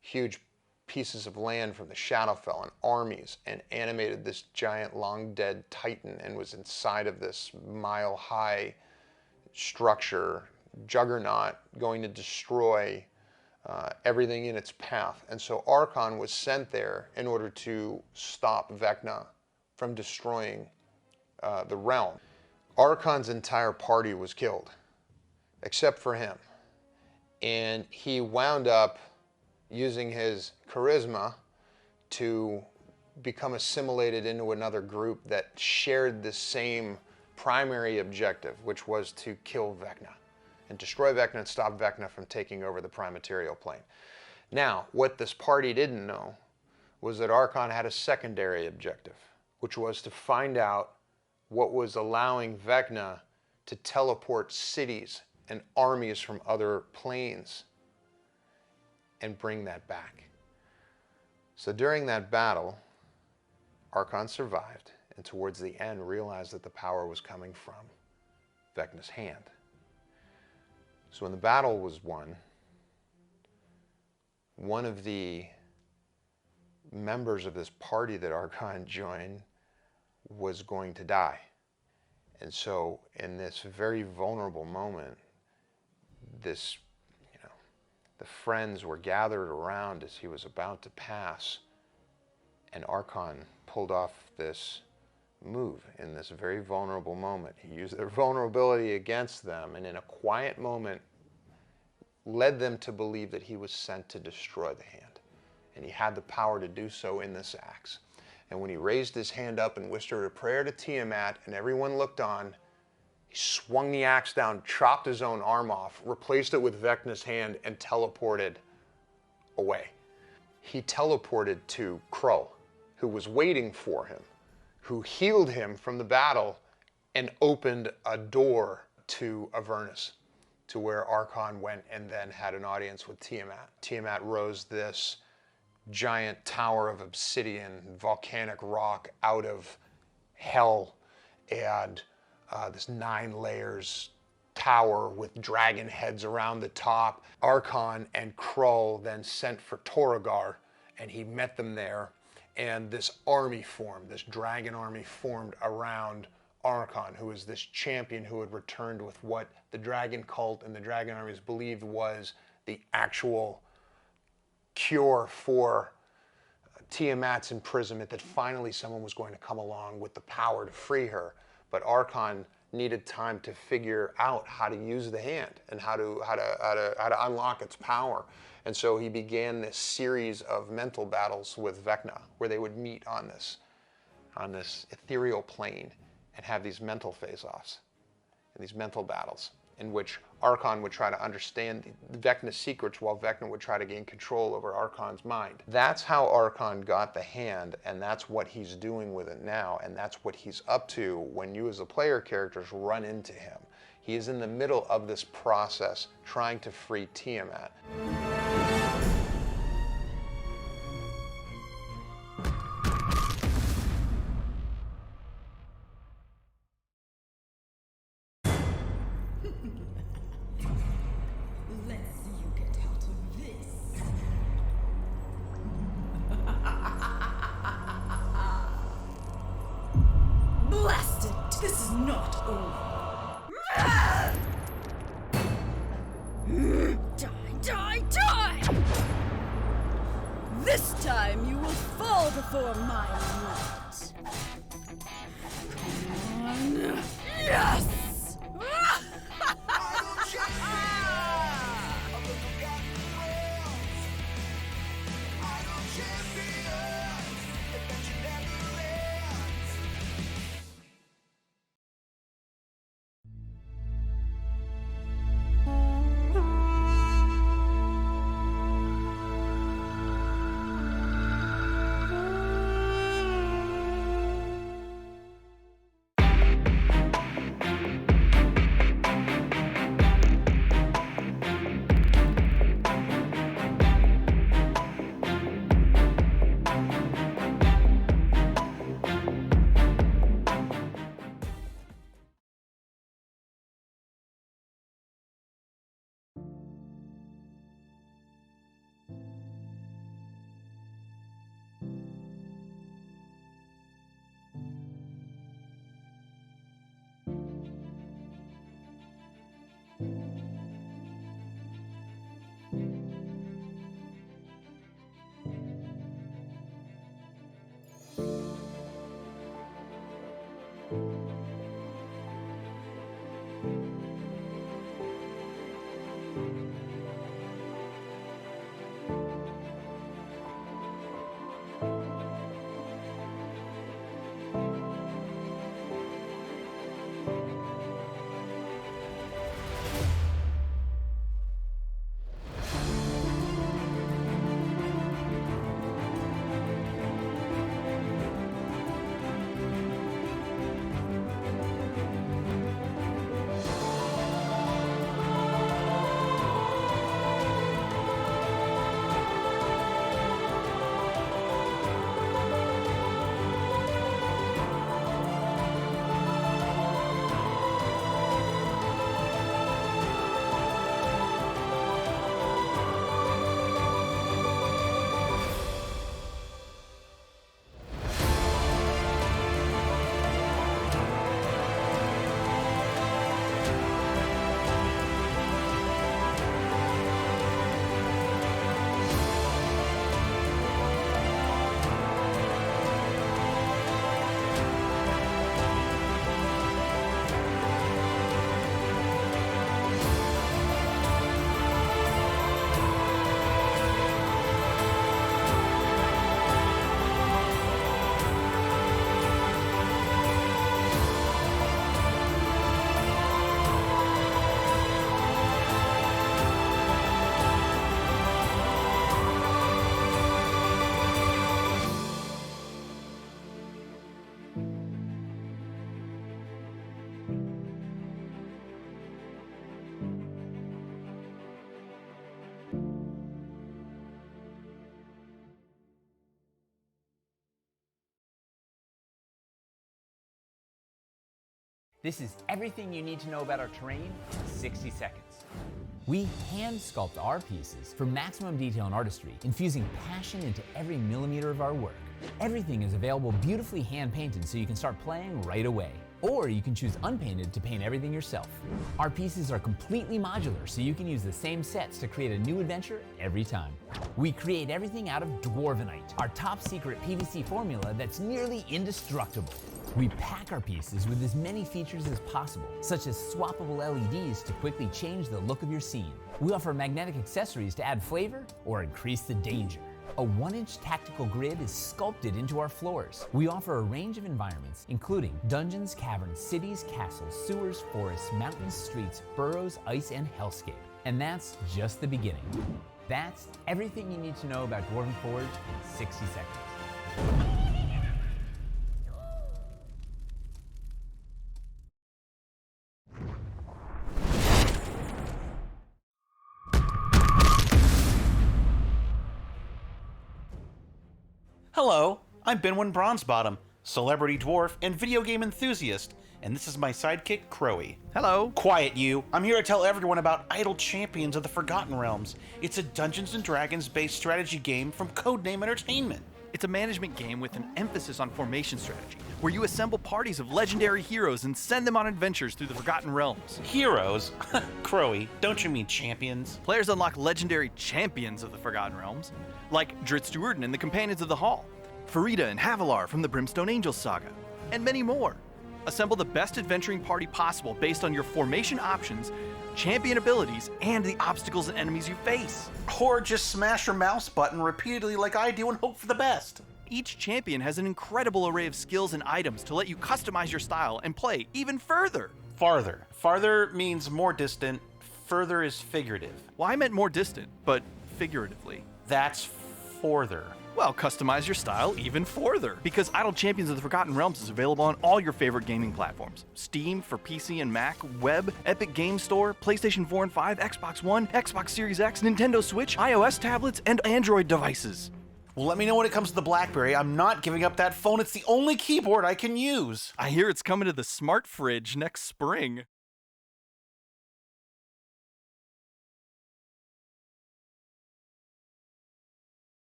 huge pieces of land from the Shadowfell and armies and animated this giant long dead titan and was inside of this mile-high structure, juggernaut, going to destroy everything in its path. And so Archon was sent there in order to stop Vecna from destroying the realm. Archon's entire party was killed, except for him. And he wound up using his charisma to become assimilated into another group that shared the same primary objective, which was to kill Vecna and destroy Vecna and stop Vecna from taking over the prime material plane. Now, what this party didn't know was that Archon had a secondary objective, which was to find out what was allowing Vecna to teleport cities and armies from other planes and bring that back. So during that battle, Archon survived, and towards the end realized that the power was coming from Vecna's hand. So when the battle was won, one of the members of this party that Archon joined was going to die. And so in this very vulnerable moment, this, the friends were gathered around as he was about to pass, and Archon pulled off this move in this very vulnerable moment. He used their vulnerability against them, and in a quiet moment led them to believe that he was sent to destroy the hand. And he had the power to do so in this axe. And when he raised his hand up and whispered a prayer to Tiamat, and everyone looked on, he swung the axe down, chopped his own arm off, replaced it with Vecna's hand, and teleported away. He teleported to Krull, who was waiting for him, who healed him from the battle and opened a door to Avernus, to where Archon went and then had an audience with Tiamat. Tiamat rose this giant tower of obsidian, volcanic rock out of hell, and this 9 layers tower with dragon heads around the top. Archon and Krull then sent for Toragar, and he met them there, and this army formed, this dragon army formed around Archon, who was this champion who had returned with what the dragon cult and the dragon armies believed was the actual cure for Tiamat's imprisonment, that finally someone was going to come along with the power to free her. But Archon needed time to figure out how to use the hand and how to unlock its power. And so he began this series of mental battles with Vecna, where they would meet on this ethereal plane and have these mental face-offs and these mental battles, in which Archon would try to understand Vecna's secrets while Vecna would try to gain control over Archon's mind. That's how Archon got the hand, and that's what he's doing with it now, and that's what he's up to when you as the player characters run into him. He is in the middle of this process trying to free Tiamat. Blasted! This is not over. Die, die! This time you will fall before my might. Come on. Yes! This is everything you need to know about our terrain in 60 seconds. We hand sculpt our pieces for maximum detail and artistry, infusing passion into every millimeter of our work. Everything is available beautifully hand painted so you can start playing right away. Or you can choose unpainted to paint everything yourself. Our pieces are completely modular, so you can use the same sets to create a new adventure every time. We create everything out of Dwarvenite, our top secret PVC formula that's nearly indestructible. We pack our pieces with as many features as possible, such as swappable LEDs to quickly change the look of your scene. We offer magnetic accessories to add flavor or increase the danger. A 1-inch tactical grid is sculpted into our floors. We offer a range of environments, including dungeons, caverns, cities, castles, sewers, forests, mountains, streets, burrows, ice, and hellscape. And that's just the beginning. That's everything you need to know about Dwarven Forge in 60 seconds. Hello, I'm Benwin Bronzebottom, celebrity dwarf and video game enthusiast, and this is my sidekick, Crowy. Hello. Quiet, you. I'm here to tell everyone about Idle Champions of the Forgotten Realms. It's a Dungeons & Dragons-based strategy game from Codename Entertainment. It's a management game with an emphasis on formation strategy, where you assemble parties of legendary heroes and send them on adventures through the Forgotten Realms. Heroes? Crowy, don't you mean champions? Players unlock legendary champions of the Forgotten Realms, like Dritz Duerden and the Companions of the Hall, Farida and Havilar from the Brimstone Angels saga, and many more. Assemble the best adventuring party possible based on your formation options, champion abilities, and the obstacles and enemies you face. Or just smash your mouse button repeatedly like I do and hope for the best. Each champion has an incredible array of skills and items to let you customize your style and play even further. Farther. Farther means more distant, further is figurative. Well, I meant more distant, but figuratively. That's further. Well, customize your style even further, because Idle Champions of the Forgotten Realms is available on all your favorite gaming platforms. Steam for PC and Mac, Web, Epic Game Store, PlayStation 4 and 5, Xbox One, Xbox Series X, Nintendo Switch, iOS tablets, and Android devices. Well, let me know when it comes to the BlackBerry. I'm not giving up that phone. It's the only keyboard I can use. I hear it's coming to the smart fridge next spring.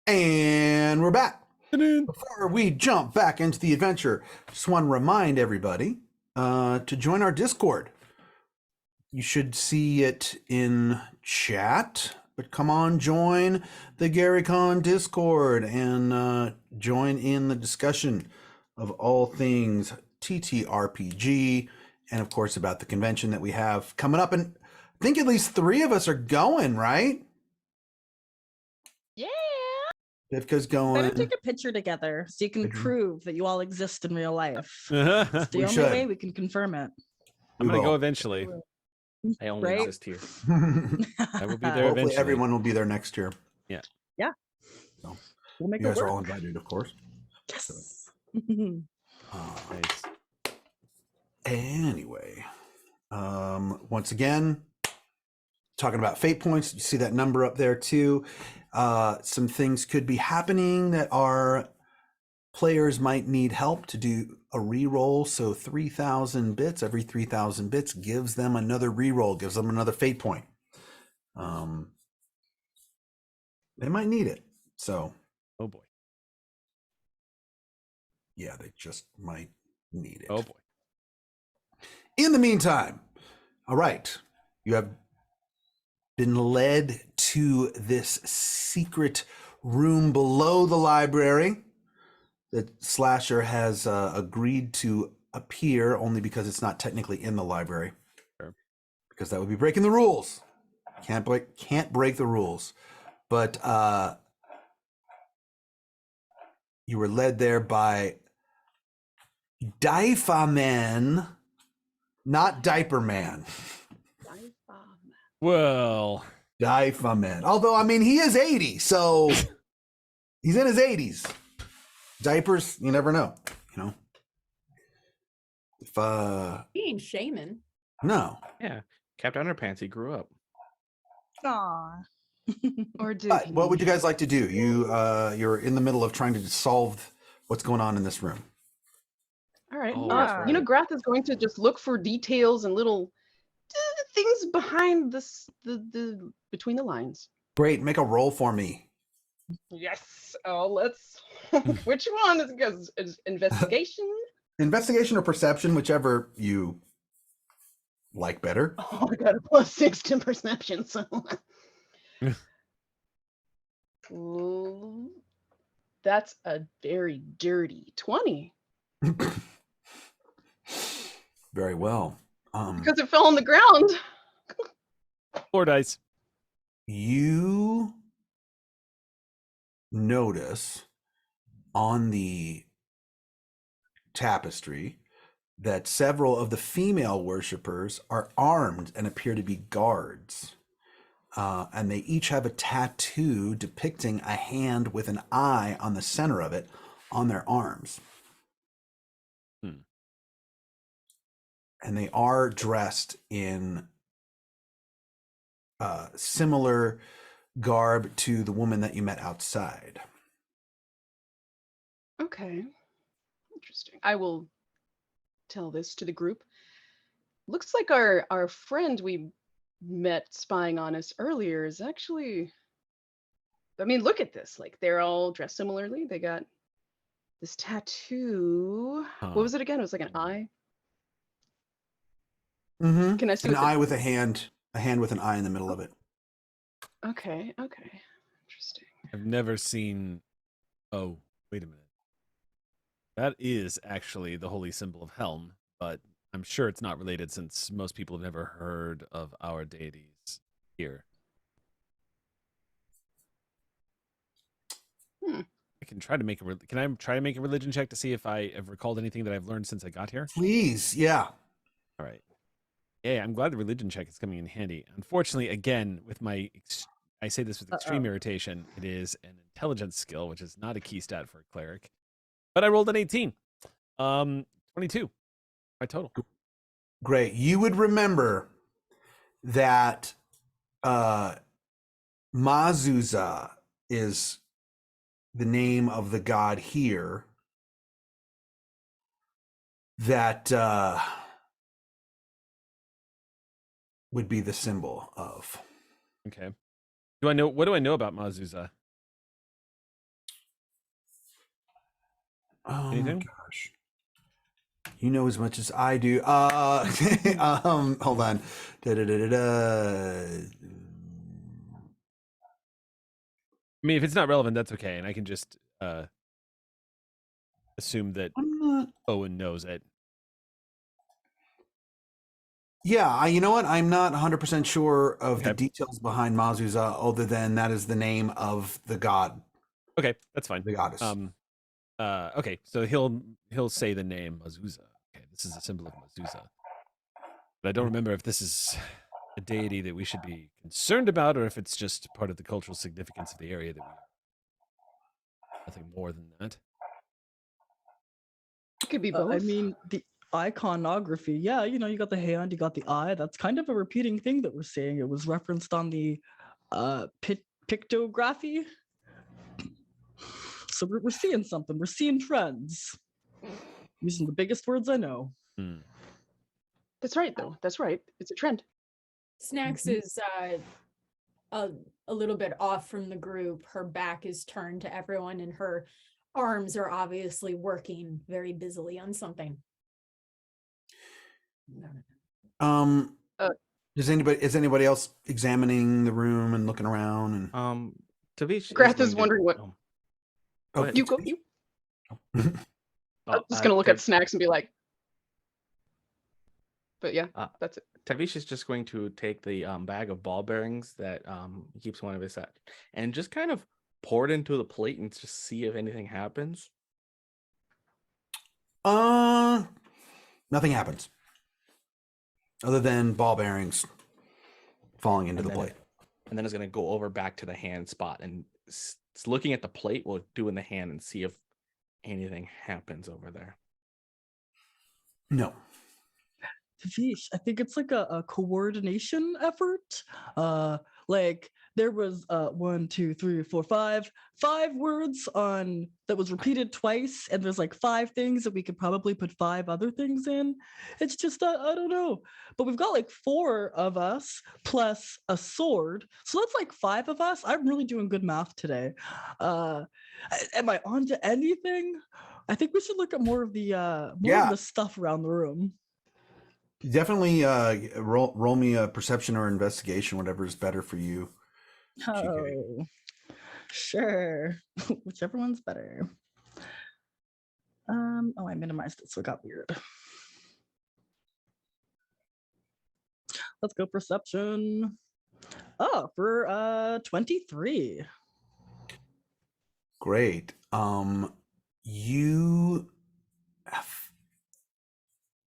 And we're back. Before we jump back into the adventure, just want to remind everybody to join our Discord. You should see it in chat, but come on, join the GaryCon Discord and join in the discussion of all things TTRPG and, of course, about the convention that we have coming up. And I think at least 3 of us are going, right? Yeah. Vivka's going. Better take a picture together so you can prove that you all exist in real life. I'm It's the only way we can confirm it. gonna go eventually. I only Right? exist here. I will be there Hopefully eventually. everyone will be there next year. Yeah. Yeah. So, We'll make you it guys are work. all invited, of course. Yes. Nice. Anyway, once again, talking about fate points, you see that number up there too. Some things could be happening that our players might need help to do a re-roll. So 3,000 bits, every 3,000 bits gives them another re-roll, gives them another fate point. They might need it. So, oh boy. Yeah, they just might need it. Oh boy. In the meantime, all right, you have been led to this secret room below the library that Slasher has agreed to appear only because it's not technically in the library. Sure. Because that would be breaking the rules. Can't break the rules. But You were led there by Diaper Man, not Diaper Man. Well, Diaper Man. Although, I mean, he is 80, so he's in his 80s. Diapers, you never know, you know. If He ain't shaman. no. Yeah. Captain Underpants, he grew up. Aw. Or did But he? what would you guys like to do? You're in the middle of trying to solve what's going on in this room. All right. Oh, that's You know, right. Grath is going to just look for details and little things behind this, the between the lines. Great, make a roll for me. Yes. Oh, let's. Which one is because is investigation? Investigation or perception, whichever you like better. Oh, I got a +6 to perception, so. Ooh, that's a very dirty 20 Very well. because it fell on the ground. 4 dice. You notice on the tapestry that several of the female worshippers are armed and appear to be guards. And they each have a tattoo depicting a hand with an eye on the center of it on their arms. And they are dressed in similar garb to the woman that you met outside. Okay. Interesting. I will tell this to the group. Looks like our friend we met spying on us earlier is actually, I mean, look at this. Like, they're all dressed similarly. They got this tattoo. What was it again? It was like an eye. Mm-hmm. Can I see An what the- eye with a hand with an eye in the middle of it. Okay. Interesting. I've never seen. Oh, wait a minute. That is actually the holy symbol of Helm, but I'm sure it's not related since most people have never heard of our deities here. I can try to make a. Can I try to make a religion check to see if I have recalled anything that I've learned since I got here? Please, yeah. All right. Yeah, I'm glad the religion check is coming in handy. Unfortunately, again, with my, I say this with extreme irritation, it is an intelligence skill, which is not a key stat for a cleric. But I rolled an 18. 22. My total. Great. You would remember that Mazuza is the name of the god here that would be the symbol of. Okay. Do I know, what do I know about Mazuza? Oh Anything? my gosh. You know as much as I do. Hold on. I mean, if it's not relevant, that's okay. And I can just assume that Owen knows it. Yeah, you know what? I'm not 100% sure of the details behind Mazuza, other than that is the name of the god. Okay, that's fine. The goddess. Okay, so he'll say the name Mazuza. Okay, this is a symbol of Mazuza. But I don't remember if this is a deity that we should be concerned about, or if it's just part of the cultural significance of the area that we are. Nothing more than that. It could be both. I mean, the iconography, yeah, you know, you got the hand, you got the eye. That's kind of a repeating thing that we're seeing. It was referenced on the pictography. So we're seeing something. We're seeing trends. Using the biggest words I know. That's right, though. That's right. It's a trend. Snacks is a little bit off from the group. Her back is turned to everyone, and her arms are obviously working very busily on something. Is anybody else examining the room and looking around? And Tavish Grath is wondering what. Oh, You go. You. I'm just gonna look at Snacks and be like. But yeah, that's it. Tavish is just going to take the bag of ball bearings that he keeps one of his at, and just kind of pour it into the plate and just see if anything happens. Nothing happens other than ball bearings falling into the plate. And then it's gonna go over back to the hand spot and looking at the plate while doing the hand and see if anything happens over there. No. Sheesh, I think it's like a coordination effort. Like there was 1, 2, 3, 4, 5 words on that was repeated twice, and there's like 5 things that we could probably put 5 other things in. It's just I don't know, but we've got like 4 of us plus a sword, so that's like 5 of us. I'm really doing good math today. Am I on to anything? I think we should look at more of the of the stuff around the room. Definitely roll me a perception or investigation, whatever is better for you. Oh, sure. Whichever one's better. Oh, I minimized it, so it got weird. Let's go perception. Oh, for 23. Great.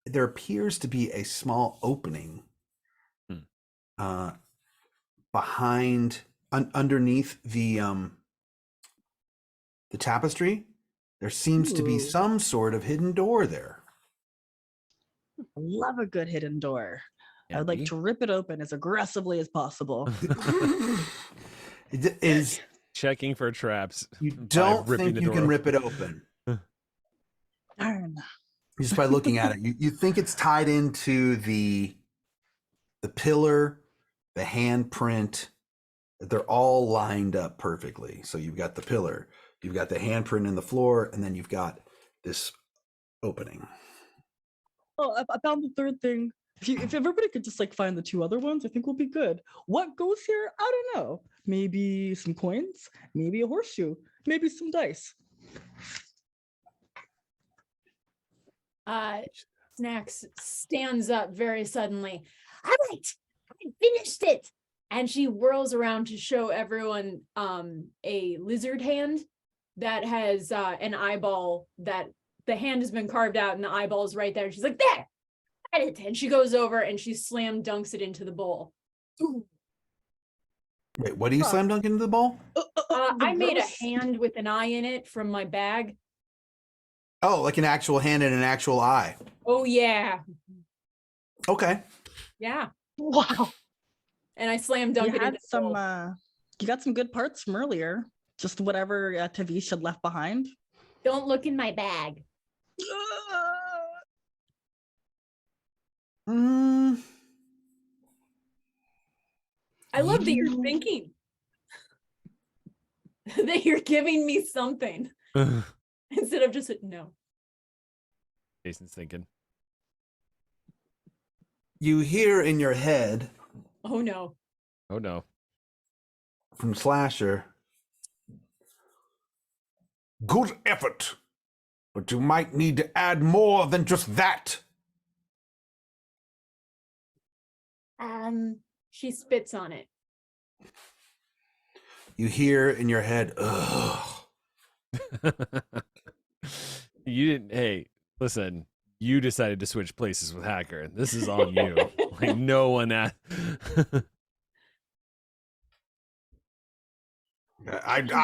There appears to be a small opening behind underneath the tapestry. There seems to be some sort of hidden door there. Love a good hidden door. I would like to rip it open as aggressively as possible. It is checking for traps. You don't think you can rip it open. Darn. Just by looking at it, you think it's tied into the pillar, the handprint. They're all lined up perfectly. So you've got the pillar, you've got the handprint in the floor, and then you've got this opening. Oh, I found the third thing. If everybody could just like find the 2 other ones, I think we'll be good. What goes here? I don't know. Maybe some coins, maybe a horseshoe, maybe some dice. Snacks stands up very suddenly. All right, I finished it. And she whirls around to show everyone a lizard hand that has an eyeball, that the hand has been carved out and the eyeball is right there. And she's like, there, got it. And she goes over and she slam dunks it into the bowl. Ooh. Wait, what do you slam dunk into the bowl? I made a hand with an eye in it from my bag. Oh, like an actual hand and an actual eye. Oh, yeah. Okay. Yeah. Wow. And I slam dunk it into the bowl. You got some good parts from earlier. Just whatever Tavish had left behind. Don't look in my bag. I love that you're thinking. That you're giving me something. Instead of just no. Jason's thinking. You hear in your head. Oh no. Oh no. From Slasher. Good effort. But you might need to add more than just that. She spits on it. You hear in your head, ugh. You didn't. Hey, listen. You decided to switch places with Hacker. This is on you. Like no one. I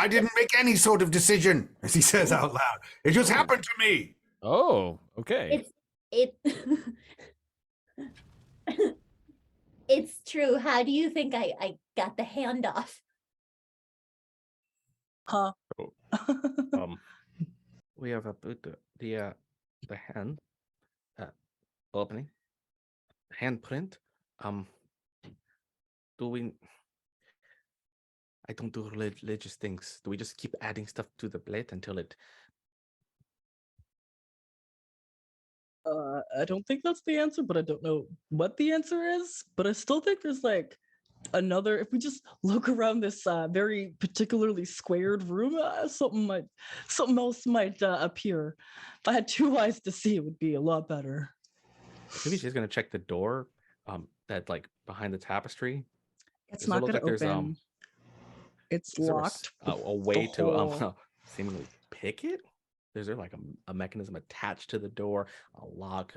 didn't make any sort of decision, as he says out loud. It just happened to me. Oh, okay. It's true. How do you think I got the hand off? Huh? We have about the hand opening, handprint. Do we? I don't do religious things. Do we just keep adding stuff to the plate until it? I don't think that's the answer, but I don't know what the answer is. But I still think there's like another. If we just look around this very particularly squared room, something else might appear. If I had 2 eyes to see, it would be a lot better. Maybe she's gonna check the door. That like behind the tapestry. It's not gonna open. It's locked. A way to seemingly pick it. is there like a mechanism attached to the door, a lock?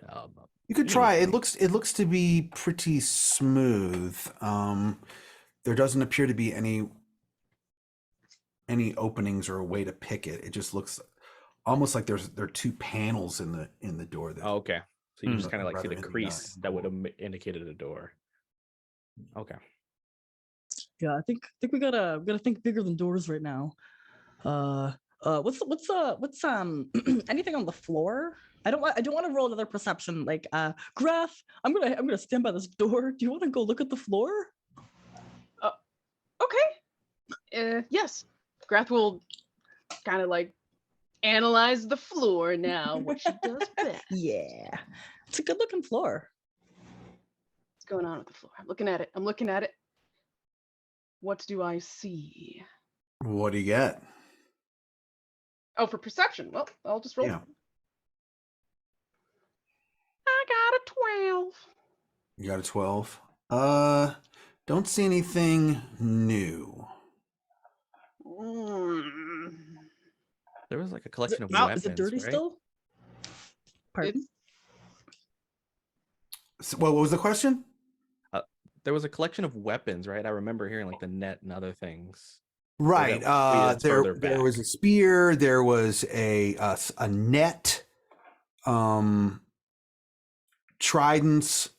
You could try. It looks to be pretty smooth. There doesn't appear to be any openings or a way to pick it. It just looks almost like there are two panels in the door. That okay, so you just kind of like see rather the than crease that would have indicated a door. Okay. Yeah, I think we gotta think bigger than doors right now. What's anything on the floor? I don't want to roll another perception. Like, Graf, I'm gonna stand by this door. Do you want to go look at the floor? Okay. Yes. Grath will kind of like analyze the floor now. What she does best. Yeah, it's a good looking floor. What's going on with the floor? I'm looking at it. What do I see? What do you get? Oh, for perception. Well, I'll just roll. Yeah. I got a 12. You got a 12. Don't see anything new. There was like a collection of Wow, weapons. is it dirty right? still? Pardon? So, what was the question? There was a collection of weapons, right? I remember hearing like the net and other things. Right. There was a spear. There was a net. Tridents.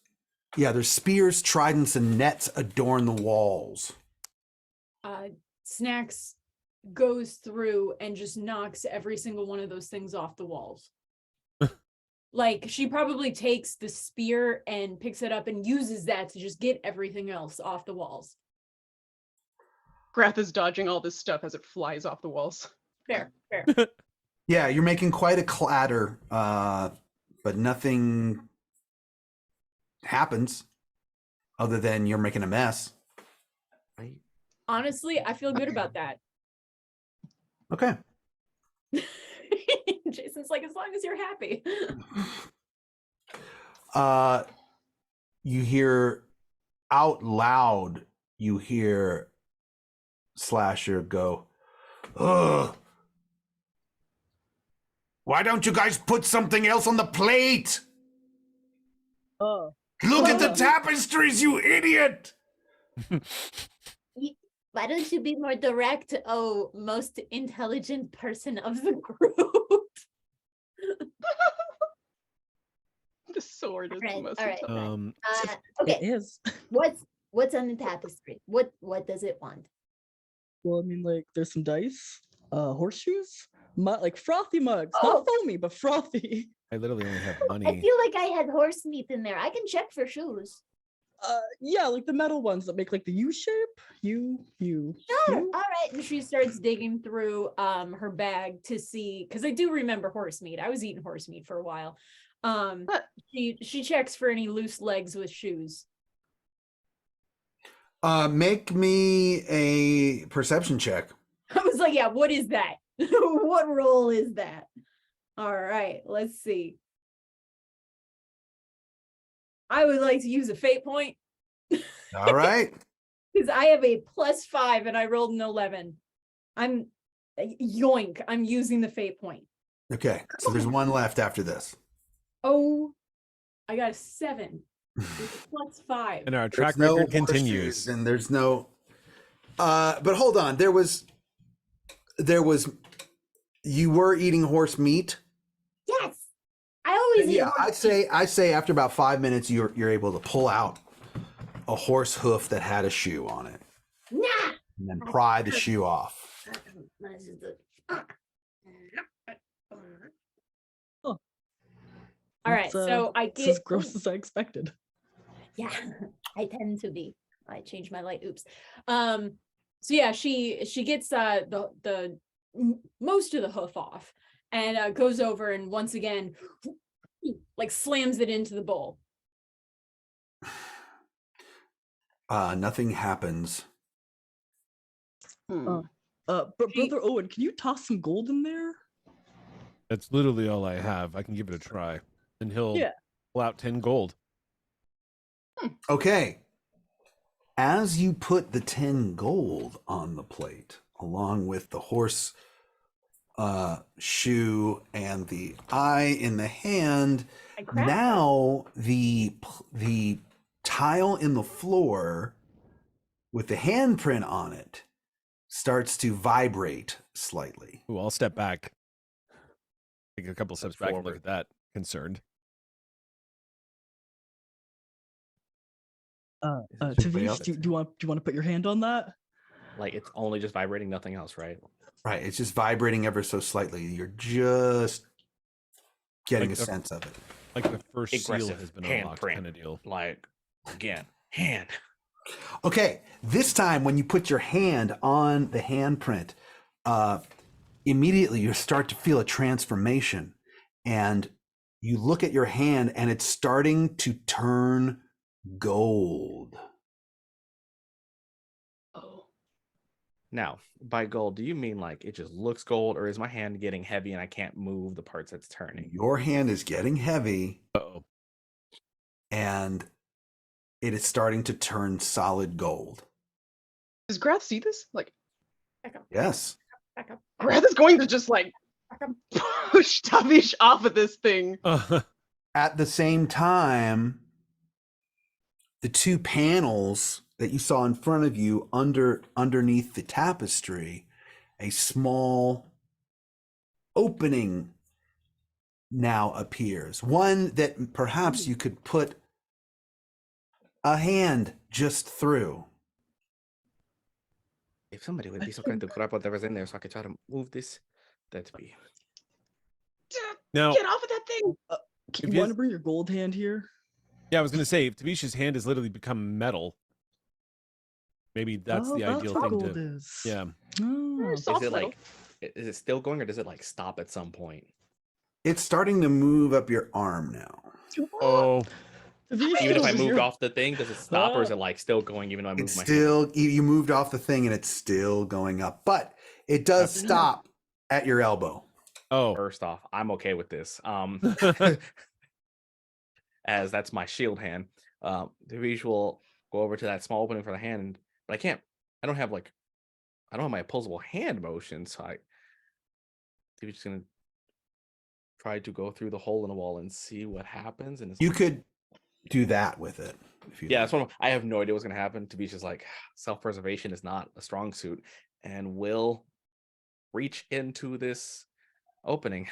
Yeah, there's spears, tridents, and nets adorn the walls. Snacks goes through and just knocks every single one of those things off the walls. Like, she probably takes the spear and picks it up and uses that to just get everything else off the walls. Grath is dodging all this stuff as it flies off the walls. Fair. Yeah, you're making quite a clatter, but nothing happens other than you're making a mess. Honestly, I feel good about that. Okay. Jason's like, as long as you're happy. You hear out loud, you hear Slasher go, ugh. Why don't you guys put something else on the plate? Oh. Look at the tapestries, you idiot! Why don't you be more direct, oh, most intelligent person of the group? The sword is the most intelligent. It Okay. is. What's on the tapestry? What does it want? Well, I mean, like, there's some dice, horseshoes, like frothy mugs, not foamy, but frothy. I literally only have I money. feel like I had horse meat in there. I can check for shoes. Yeah, like the metal ones that make like the U shape. You. Sure. All right. And she starts digging through her bag to see, because I do remember horse meat. I was eating horse meat for a while. She checks for any loose legs with shoes. Make me a perception check. I was like, yeah, what is that? What roll is that? All right, let's see. I would like to use a fate point. All right. Because I have a +5 and I rolled an 11. I'm yoink. I'm using the fate point. Okay, so there's one left after this. Oh, I got a 7. With a +5. And our track There's no record continues. horseshoes and there's no. But hold on, there was. You were eating horse meat. Yes, I always eat Yeah, horse I say after about 5 minutes, you're able to pull out a horse hoof that had a shoe on it, Nah. and then pry the shoe off. All right, so I It's get as gross as I expected. Yeah, I tend to be. I changed my light. Oops. So yeah, she gets the most of the hoof off and goes over and once again like slams it into the bowl. Nothing happens. But Brother Owen, can you toss some gold in there? That's literally all I have. I can give it a try. And he'll Yeah. pull out 10 gold. Okay. As you put the 10 gold on the plate, along with the horse shoe and the eye in the hand. I cracked it. Now the tile in the floor with the handprint on it starts to vibrate slightly. Ooh, I'll step back. Take a couple steps back and look forward. at that, concerned. Tavish, do you want to put your hand on that? Like it's only just vibrating, nothing else, right? Right, it's just vibrating ever so slightly. You're just getting Like a sense of it. Like the first seal Aggressive has been unlocked handprint. kind of deal. Like again, hand. Okay, this time when you put your hand on the handprint, immediately you start to feel a transformation, and you look at your hand and it's starting to turn gold. Oh. Now, by gold, do you mean like it just looks gold, or is my hand getting heavy and I can't move the parts that's turning? Your hand is getting heavy. Uh-oh. And it is starting to turn solid gold. Does Grath see this? Like, Back up. Yes. Back up. Grath is going to just like Back up. push Tavish off of this thing. At the same time, the two panels that you saw in front of you underneath the tapestry, a small opening now appears. One that perhaps you could put a hand just through. If somebody would be so kind to grab whatever's in there so I could try to move this, that'd be. Now, Get off of that thing! You want to bring your gold hand here? yeah, I was going to say, if Tavish's hand has literally become metal, maybe that's the ideal what thing gold to. is. Yeah. Oh. Is it like, is it still going, or does it like stop at some point? It's starting to move up your arm now. Oh. Even if I moved off the thing, does it stop, or is it like still going even though I move It's my still hand? you moved off the thing and it's still going up, but it does stop at your elbow. Oh. First off, I'm okay with this. As that's my shield hand. The visual go over to that small opening for the hand, but I don't have my opposable hand motion, so we're just gonna try to go through the hole in the wall and see what happens. And You could do that with it. If you yeah, that's one. I have no idea what's gonna happen. To be just like self-preservation is not a strong suit, and will reach into this opening.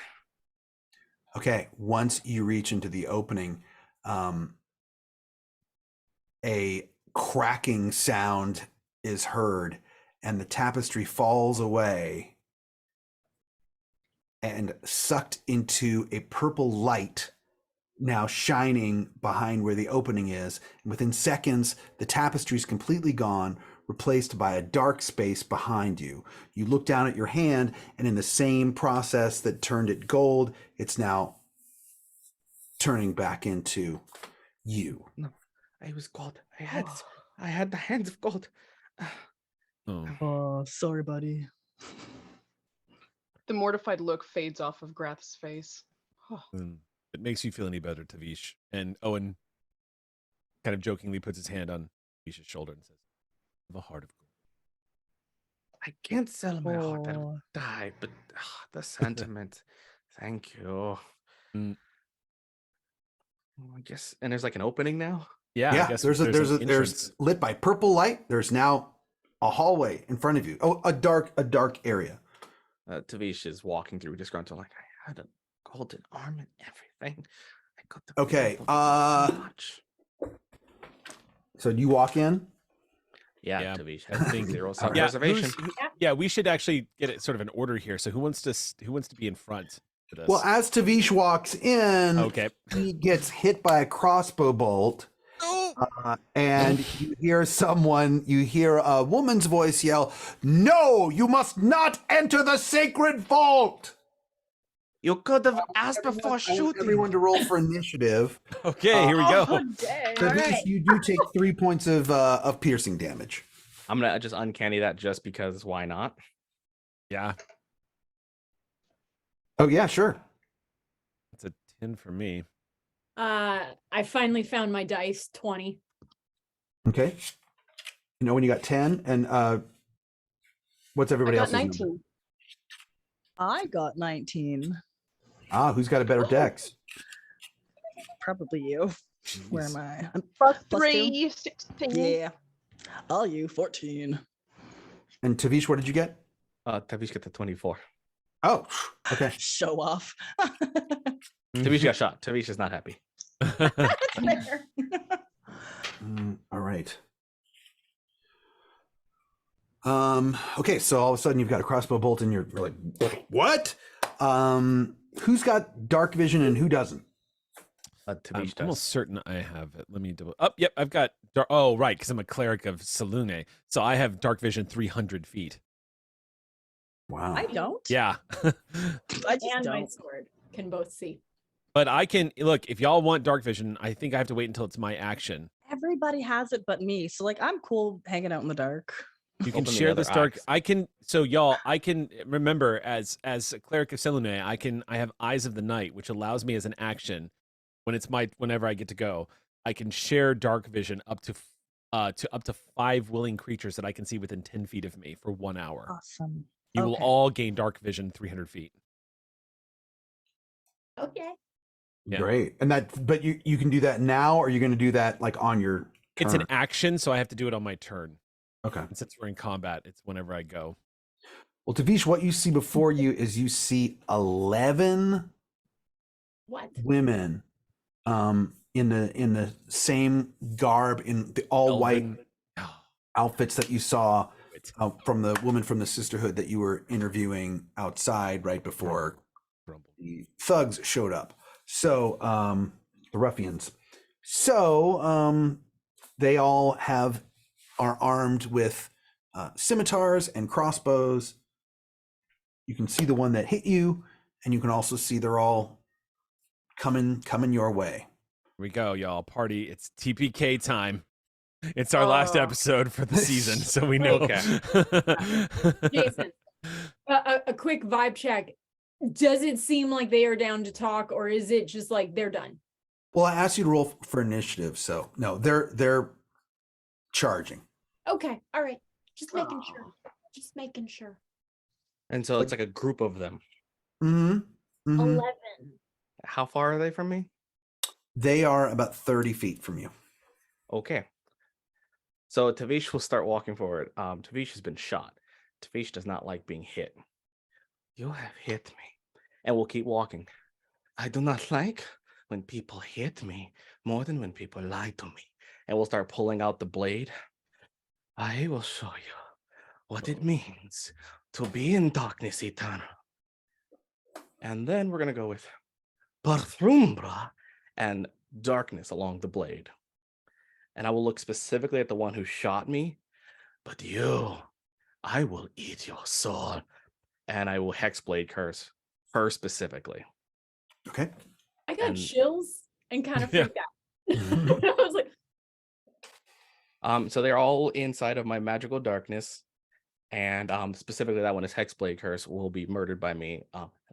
Okay, once you reach into the opening, a cracking sound is heard, and the tapestry falls away and sucked into a purple light now shining behind where the opening is. And within seconds, the tapestry is completely gone, replaced by a dark space behind you. You look down at your hand, and in the same process that turned it gold, it's now turning back into you. No, I was gold. I had the hands of gold. Oh, sorry, buddy. The mortified look fades off of Grath's face. It makes you feel any better, Tavish. And Owen kind of jokingly puts his hand on Tavish's shoulder and says, "Have a heart of gold." I can't sell my heart, I would die, but the sentiment. Thank you. I guess, and there's like an opening now. Yeah, Yeah, I guess there's an entrance. there's lit by purple light. There's now a hallway in front of you. Oh, a dark area. Tavish is walking through disgruntled, like I had a golden arm and everything. I got the Okay. so much. So do you walk in? Yeah, Tavish has zero Yeah, self-preservation. yeah, we should actually get it sort of in order here. So who wants to be in front for this? Well, as Tavish walks in, okay, he gets hit by a crossbow bolt. And you hear a woman's voice yell, "No, you must not enter the sacred vault." You could have asked before shooting. Everyone to roll for initiative. Okay, here we go. Tavish, you do take 3 points of piercing damage. I'm gonna just uncanny that just because why not? Yeah. Oh yeah, sure. It's a 10 for me. I finally found my dice. 20. Okay. You know when you got 10, and what's everybody I got else's number? 19. I got 19. Ah, who's got a better dex? Probably you. Where am Jeez. I? I'm Plus plus 3, 16. Yeah. All you 14. And Tavish, what did you get? Tavish got the 24. Oh, okay. Show off. Tavish got shot. Tavish is not happy. That's fair. All right. Okay, so all of a sudden you've got a crossbow bolt and you're like, what? Who's got dark vision and who doesn't? I'm Tavish does. almost certain I have it. Let me double. Oh, yep, I've got. Oh, right, because I'm a cleric of Salune, so I have dark vision 300 feet. Wow. I don't. Yeah, I just And my don't. sword can both see. but I can look. If y'all want dark vision, I think I have to wait until it's my action. Everybody has it but me. So like I'm cool hanging out in the dark. You can Open the share other this dark. eyes. I can. So y'all, I can remember as a cleric of Salune, I have Eyes of the Night, which allows me as an action whenever I get to go, I can share dark vision up to 5 willing creatures that I can see within 10 feet of me for 1 hour. Awesome. You will Okay. all gain dark vision 300 feet. Okay. Yeah. Great. And but you can do that now, or you're going to do that like on your turn? It's an action, so I have to do it on my turn. Okay. And since we're in combat, it's whenever I go. Well, Tavish, what you see before you is you see 11 What? women in the same garb, in the all white Elven- outfits that you saw It. from the woman from the sisterhood that you were interviewing outside right before Grumble. the thugs showed up. So the ruffians. So they all are armed with scimitars and crossbows. You can see the one that hit you, and you can also see they're all coming your way. Here we go, y'all. Party. It's TPK time. It's our last episode for the season, so we know. Jason, a quick vibe check. Does it seem like they are down to talk, or is it just like they're done? Well, I asked you to roll for initiative, so no, they're charging. Okay. All right. Just making sure. Just making sure. And so it's like a group of them. Mm-hmm. 11. How far are they from me? They are about 30 feet from you. Okay. So Tavish will start walking forward. Tavish has been shot. Tavish does not like being hit. You have hit me. And we'll keep walking. I do not like when people hit me more than when people lie to me. And we'll start pulling out the blade. I will show you what it means to be in darkness eternal. And then we're going to go with Barthrumbra and darkness along the blade. And I will look specifically at the one who shot me. But you, I will eat your soul. And I will Hexblade curse her specifically. Okay. I got And- chills and kind of Yeah. freaked out. I was like, So they're all inside of my magical darkness. And specifically that one is Hexblade curse will be murdered by me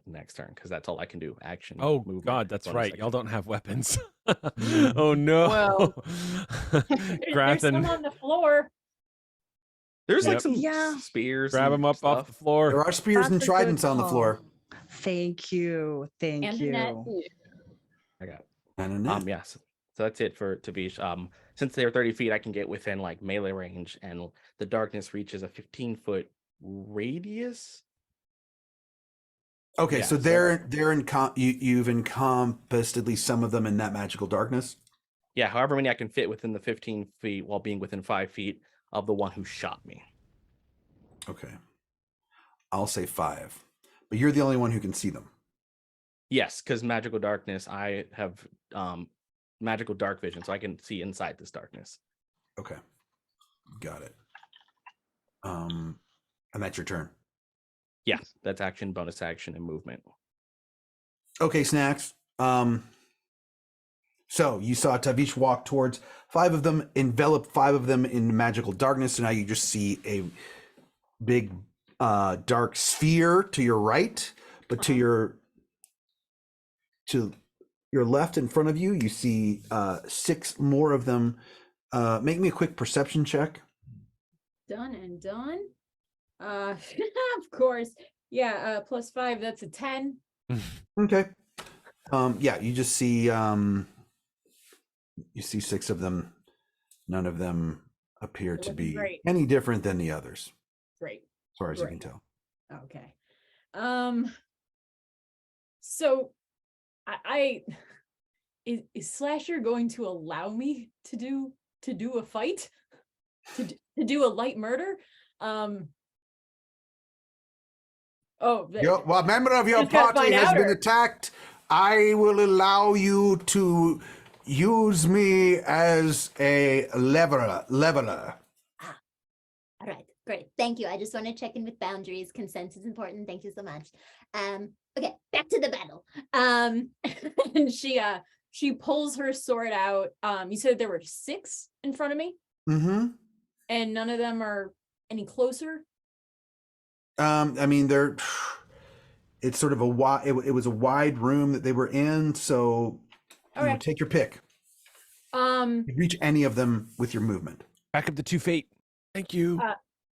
next turn, because that's all I can do. Action. Oh, movement, God, that's bonus right. action. Y'all don't have weapons. Oh, no. Well. there's some Grafton, on the floor. There's like Yep. some Yeah. spears. grab and him up off the stuff. floor. There are spears That's and a tridents good on the call. floor. Thank you. Thank Antoinette. you. I got it. And a net. Yes. So that's it for Tavish. Since they're 30 feet, I can get within like melee range, and the darkness reaches a 15-foot radius. Okay, Yeah, so so- they're you've encompassed at least some of them in that magical darkness. Yeah, however many I can fit within the 15 feet while being within 5 feet of the one who shot me. Okay. I'll say 5. But you're the only one who can see them. Yes, because magical darkness, I have magical dark vision, so I can see inside this darkness. Okay. Got it. And that's your turn. Yeah, that's action, bonus action, and movement. Okay, Snacks. So you saw Tavish walk towards 5 of them, envelop 5 of them in magical darkness. So now you just see a big dark sphere to your right, but to your left in front of you, you see 6 more of them. Make me a quick perception check. Done and done. Of course. Yeah, +5, that's a 10. Okay. Yeah, you just see you see 6 of them. None of them appear to Looking be great. any different than the others, Great. as far as you can Great. tell. Okay. So I is Slasher going to allow me to do a fight? To do a light murder? Oh, A member of your just gotta party find has out, been or- attacked. I will allow you to use me as a leveler. All right, great. Thank you. I just want to check in with boundaries. Consent is important. Thank you so much. Okay, back to the battle. and she pulls her sword out. You said there were 6 in front of me, Mm-hmm. and none of them are any closer. I mean, it's sort of a wide. It was a wide room that they were in, so Okay. take your pick. You reach any of them with your movement. Back up the 2 fate. Thank you.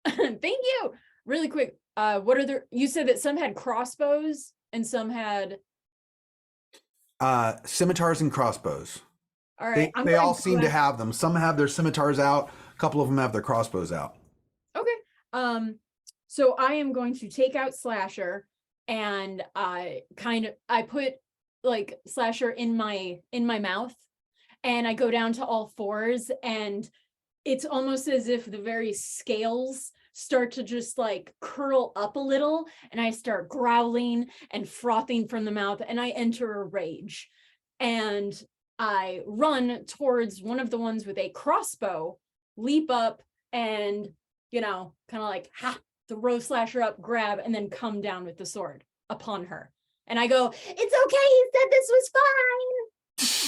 Thank you. Really quick. What are there? You said that some had crossbows and some had. Scimitars and crossbows. All right. They all seem to have them. Some have their scimitars out. A couple of them have their crossbows out. Okay. So I am going to take out Slasher, and I put like Slasher in my mouth, and I go down to all fours, and it's almost as if the very scales start to just like curl up a little, and I start growling and frothing from the mouth, and I enter a rage, and I run towards one of the ones with a crossbow, leap up, and kind of like throw Slasher up, grab, and then come down with the sword upon her. And I go, "It's okay, he said this was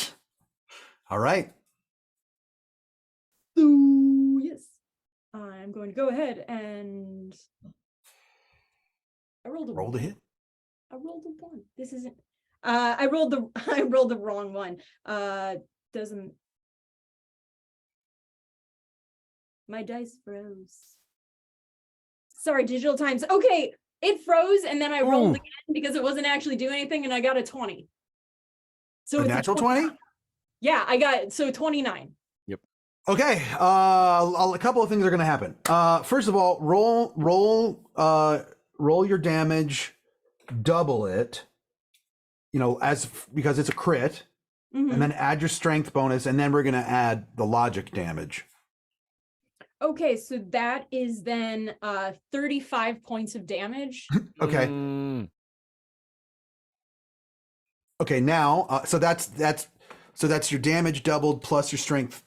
fine." All right. Ooh, yes. I'm going to go ahead and I rolled a Roll to hit. I rolled a 1. This isn't I rolled the wrong one. Doesn't my dice froze. Sorry, digital times. Okay, it froze and then I rolled again because it wasn't actually doing anything, and I got a 20. So A it's natural 20? Yeah, I got 29. Okay. A couple of things are going to happen. First of all, roll your damage, double it. Because it's a crit, and then add your strength bonus, and then we're going to add the logic damage. Okay, so that is then 35 points of damage. Okay. Okay. Now, so that's your damage doubled plus your strength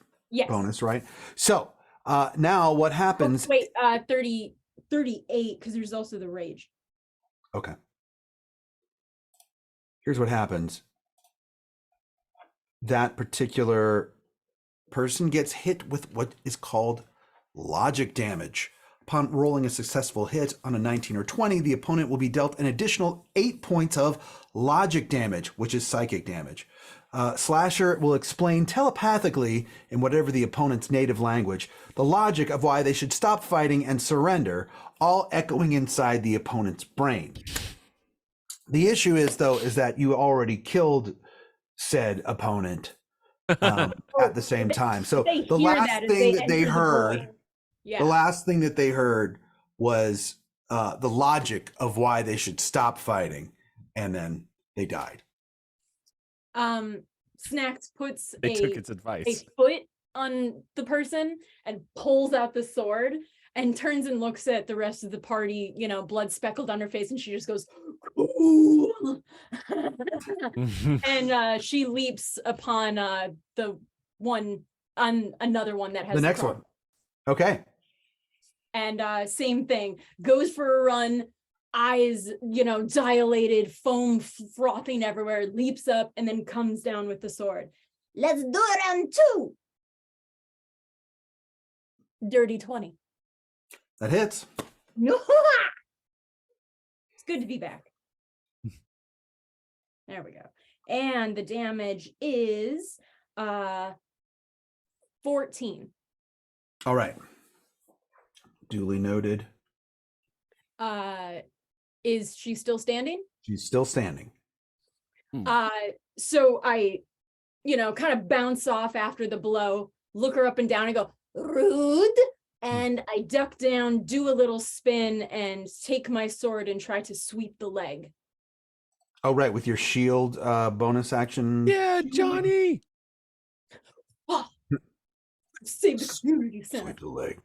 bonus, right? So now what happens? Wait, 38, because there's also the rage. Okay. Here's what happens. That particular person gets hit with what is called logic damage. Upon rolling a successful hit on a 19 or 20, the opponent will be dealt an additional 8 points of logic damage, which is psychic damage. Slasher will explain telepathically, in whatever the opponent's native language, the logic of why they should stop fighting and surrender, all echoing inside the opponent's brain. The issue is that you already killed said opponent at the same time. So the last thing that they heard, the last thing that they heard was the logic of why they should stop fighting, and then they died. Snacks puts They took its advice. a foot on the person and pulls out the sword and turns and looks at the rest of the party, blood speckled on her face, and she just goes, "Ooh." And she leaps upon the one on another one that has The next one. Okay. And same thing, goes for a run, eyes, dilated, foam frothing everywhere, leaps up, and then comes down with the sword. Let's do round 2. Dirty 20. That hits. No. It's good to be back. There we go. And the damage is 14. All right. Duly noted. Is she still standing? She's still standing. So I, kind of bounce off after the blow, look her up and down and go, rude. And I duck down, do a little spin, and take my sword and try to sweep the leg. Oh, right, with your shield bonus action. Yeah, Johnny. Save the community center. Sweep the leg.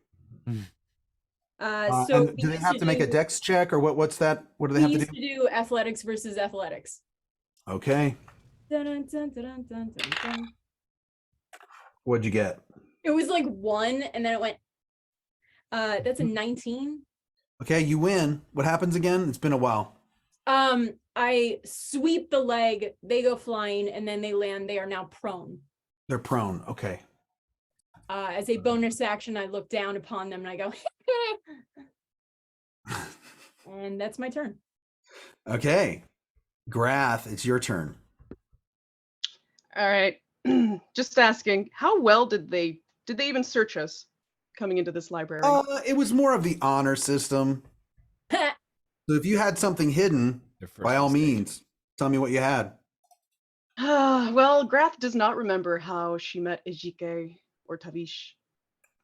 So and do they have to make a dex check, or what's that? What do they have to do? to do athletics versus athletics. Okay. Dun, dun, dun, dun, dun, dun, dun. What'd you get? It was like 1, and then it went. That's a 19. Okay, you win. What happens again? It's been a while. I sweep the leg, they go flying, and then they land. They are now prone. They're prone. Okay. As a bonus action, I look down upon them and I go, and that's my turn. Okay. Grath, it's your turn. All right. Just asking, how well did they even search us coming into this library? It was more of the honor system. So if you had something hidden, by all means, tell me what you had. Well, Grath does not remember how she met Ejike or Tavish,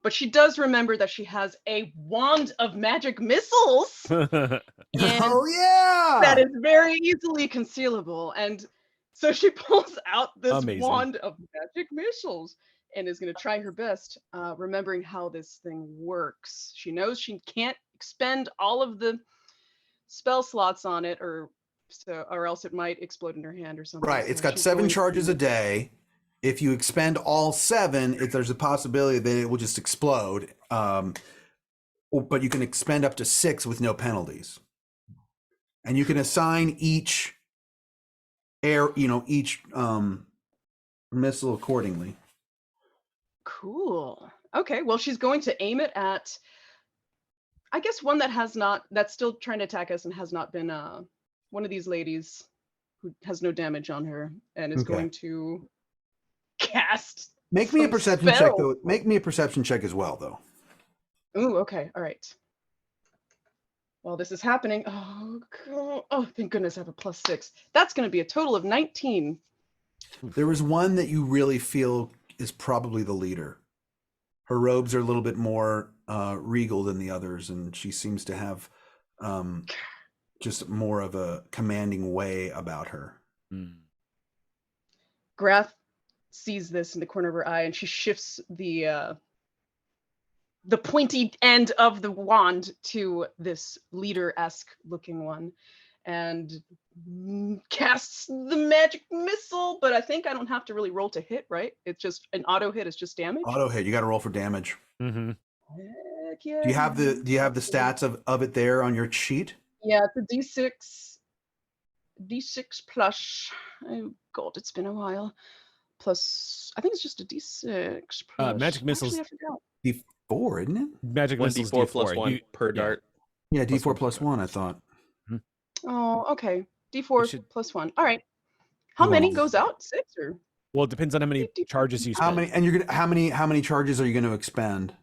but she does remember that she has a wand of magic missiles. Oh yeah, that is very easily concealable, and so she pulls out this Amazing. wand of magic missiles and is going to try her best, remembering how this thing works. She knows she can't expend all of the spell slots on it, or else it might explode in her hand or something. Right. So It's got she's 7 going charges to- a day. If you expend all 7, there's a possibility that it will just explode. But you can expend up to 6 with no penalties. And you can assign each missile accordingly. Cool. Okay. Well, she's going to aim it at, I guess, one that's still trying to attack us and has not been one of these ladies who has no damage on her and is going to cast. Make me a perception check, spell. though. Make me a perception check as well, though. Ooh, okay. All right. While this is happening, oh, thank goodness I have a +6. That's going to be a total of 19. There was one that you really feel is probably the leader. Her robes are a little bit more regal than the others, and she seems to have just more of a commanding way about her. Grath sees this in the corner of her eye, and she shifts the pointy end of the wand to this leader-esque looking one, and casts the magic missile. But I think I don't have to really roll to hit, right? It's just an auto hit. It's just damage. Auto hit. You got to roll for damage. Mm-hmm. Heck yeah. Do you have the stats of it there on your sheet? Yeah, it's a D6 plus. Oh God, it's been a while. Plus, I think it's just a D6 plus. Magic missiles. Actually, I forgot. D4, isn't it? Magic missiles 1d4 plus 1 per dart. Yeah, D4 plus 1, I thought. Oh, okay. D4 plus 1. All right. How Hold many on. goes out? 6 or? Well, it depends on how many charges you spend. How many? And you're gonna how many charges are you going to expend?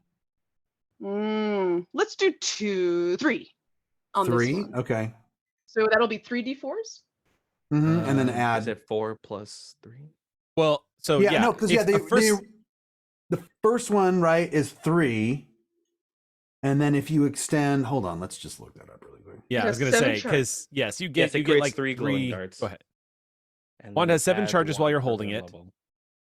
Let's do 3 on 3. this one. Okay. So that'll be 3 D4s. And then Is add. it 4 plus 3? Well, so Yeah, yeah, no, because if the first one, right, is 3, and then if you extend, hold on, let's just look that up really quick. yeah, I was gonna say because yes, you get it you get creates like 3 glowing darts. Go ahead. And Wand then has 7 add charges while 1 you're per holding it. level.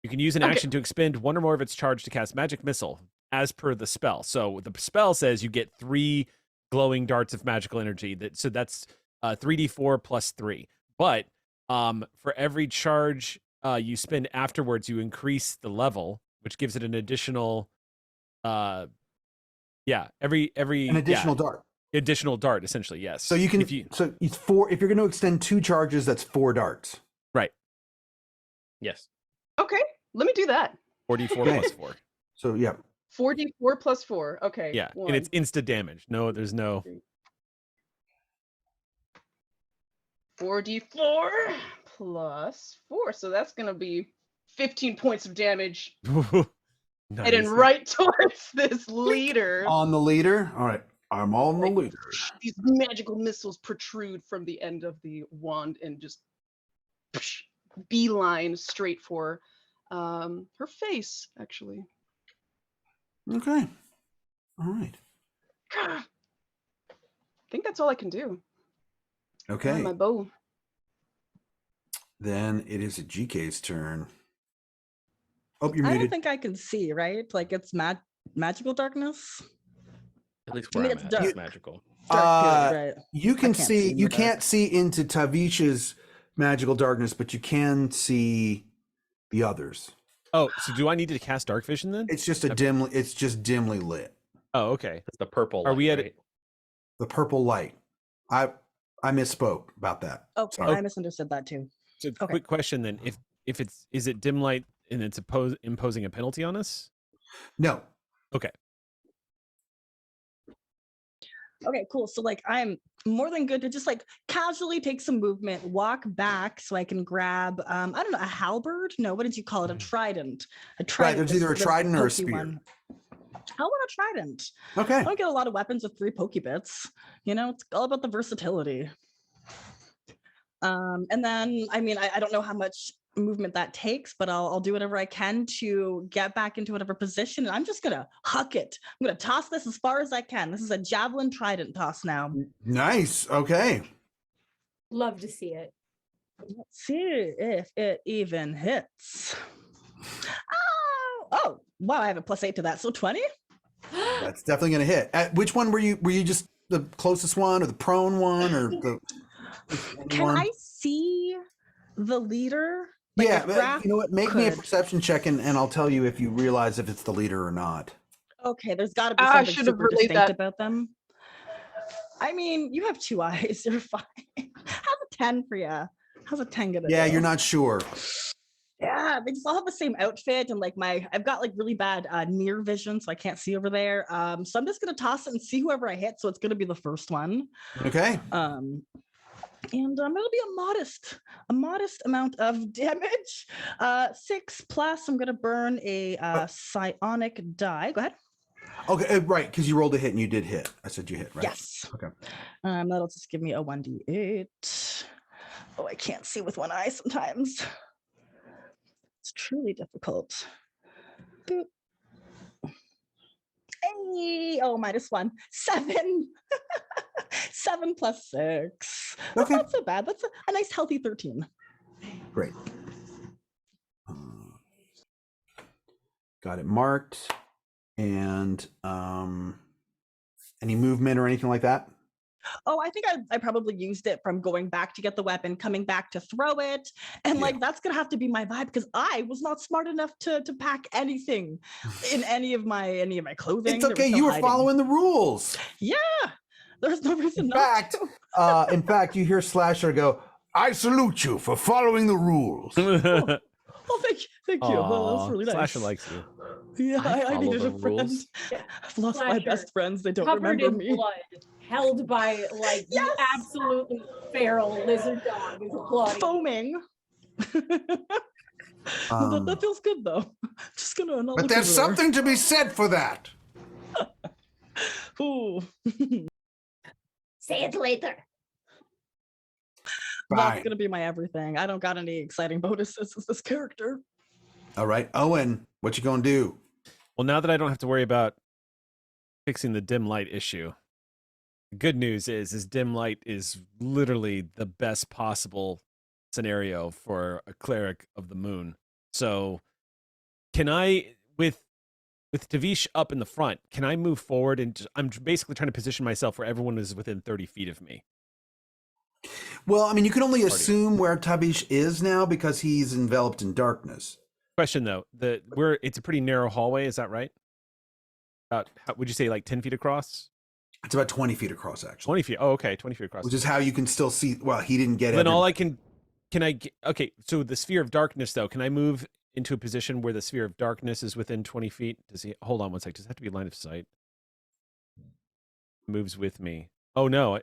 You can use an action to expend 1 or more of its charge to cast magic missile, as per the spell. So the spell says you get 3 glowing darts of magical energy. So that's 3d4 plus 3. But for every charge you spend afterwards, you increase the level, which gives it an additional every An additional dart. Additional dart, essentially, yes. So you can so it's 4. If you're going to extend 2 charges, that's 4 darts. Right. Yes. Okay, let me do that. 4d4 Okay. plus 4. So yeah. 4d4 plus 4. Okay. Yeah, one, and it's insta damage. No, there's no. 4d4 plus 4. So that's going to be 15 points of damage. Nice. Heading right towards this leader. On the leader. All right. I'm on the leader. These magical missiles protrude from the end of the wand and just beeline straight for her face, actually. Okay. All right. I think that's all I can do. Okay. My bow. Then it is GK's turn. Oh, you're I muted. don't think I can see, right? Like it's magical darkness. At least I where mean, I'm it's at, dark. it's magical. Dark period, right? You can can't see. see You in the can't see into Tavish's magical darkness, but you can see the others. Oh, so do I need to cast dark vision then? It's just It's just dimly lit. Oh, okay. It's the purple. Are light, we at right? The purple light. I misspoke about that. Okay, Sorry. I misunderstood that too. So Okay. quick question then: if is it dim light and it's imposing a penalty on us? No. Okay. Okay, cool. So like I'm more than good to just like casually take some movement, walk back so I can grab I don't know, a halberd? No, what did you call it? A trident. A trident. Right, there's either a is the trident or a pokey spear. one. How about a trident? Okay. I don't get a lot of weapons with 3 pokey bits. You know, it's all about the versatility. And then I mean I don't know how much movement that takes, but I'll do whatever I can to get back into whatever position. And I'm just gonna huck it. I'm gonna toss this as far as I can. This is a javelin trident toss now. Nice. Okay. Love to see it. Let's see if it even hits. Oh, wow, I have a +8 to that. So 20? That's definitely going to hit. Which one were you? Were you just the closest one, or the prone one, or the? Can I see the leader? Like, Yeah, if but Graf you know what? Make me a could- perception check, and I'll tell you if you realize if it's the leader or not. Okay, there's got to be I something should have super relayed distinct that. about them. I mean, you have 2 eyes. You're fine. How's a 10 for you? How's a 10 gonna Yeah, do? you're not sure. Yeah, they just all have the same outfit, and like I've got like really bad near vision, so I can't see over there. So I'm just gonna toss it and see whoever I hit. So it's gonna be the first one. Okay. And it'll be a modest amount of damage. 6 plus. I'm gonna burn a psionic die. Go ahead. Okay, right, because you rolled a hit and you did hit. I said you hit, right? Yes. Okay. That'll just give me a 1d8. Oh, I can't see with one eye sometimes. It's truly difficult. Boop. Hey, oh, -1. 7. 7 plus 6. That's Okay. not so bad. That's a nice healthy 13. Great. Got it marked. And any movement or anything like that? Oh, I think I probably used it from going back to get the weapon, coming back to throw it. And like, that's going to have to be my vibe because I was not smart enough to pack anything in any of my clothing. It's There was okay. no You were hiding. following the rules. Yeah. There's no reason In not fact, to. in fact, you hear Slasher go, "I salute you for following the rules." Oh, thank you. Well, that's really nice. Slasher likes you. Yeah, I follow needed the a friend. rules. I've lost my Slasher, best friends. They don't Covered remember in me. blood, held by like Yes! the absolutely feral lizard dog is applauding. Foaming. That feels good though. Just gonna not But look there's over there. something to be said for that. Ooh. Say it later. That's Fine. gonna be my everything. I don't got any exciting bonuses as this character. All right, Owen, what you gonna do? Well, now that I don't have to worry about fixing the dim light issue, the good news is dim light is literally the best possible scenario for a cleric of the moon. So can I, with Tavish up in the front, can I move forward and I'm basically trying to position myself where everyone is within 30 feet of me? Well, I mean, you can only assume where Tabish is now because he's enveloped in darkness. Question though, it's a pretty narrow hallway, is that right? About, would you say like 10 feet across? It's about 20 feet across, actually. 20 feet. Oh, okay, 20 feet across. Which is how you can still see. Well, he didn't get it. Then all I can I get, okay, so the sphere of darkness though, can I move into a position where the sphere of darkness is within 20 feet? Does he, hold on one sec, does it have to be line of sight? Moves with me. Oh no,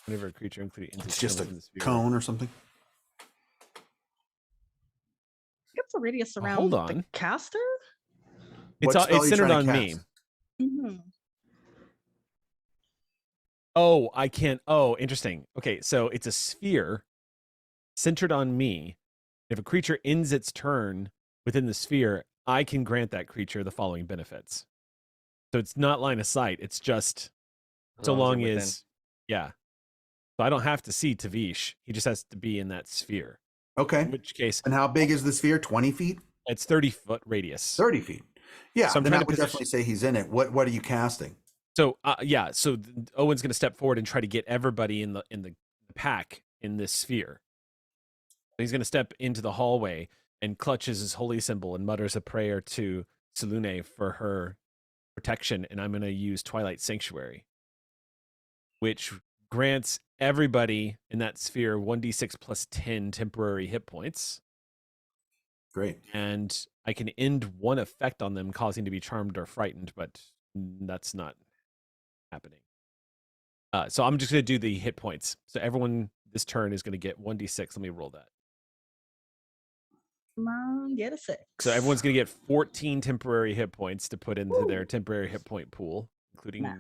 whenever a creature including it's just a cone or something. It's a radius around hold on. the caster. It's centered on me. Mm-hmm. Oh, I can't. Oh, interesting. Okay, so it's a sphere centered on me. If a creature ends its turn within the sphere, I can grant that creature the following benefits. So it's not line of sight. It's just so long you're as, yeah. So I don't have to see Tavish. He just has to be in that sphere. Okay. In which case, And how big is the sphere? 20 feet? it's 30-foot radius. 30 feet. Yeah, So I'm then trying I to would position- definitely say he's in it. What are you casting? So yeah, so Owen's going to step forward and try to get everybody in the pack in this sphere. He's going to step into the hallway and clutches his holy symbol and mutters a prayer to Selune for her protection, and I'm going to use Twilight Sanctuary, which grants everybody in that sphere 1d6 plus 10 temporary hit points. Great. And I can end one effect on them, causing to be charmed or frightened, but that's not happening. So I'm just going to do the hit points. So everyone this turn is going to get 1d6. Let me roll that. Come on, get a 6. So everyone's going to get 14 temporary hit points to put into their temporary hit point pool, including me.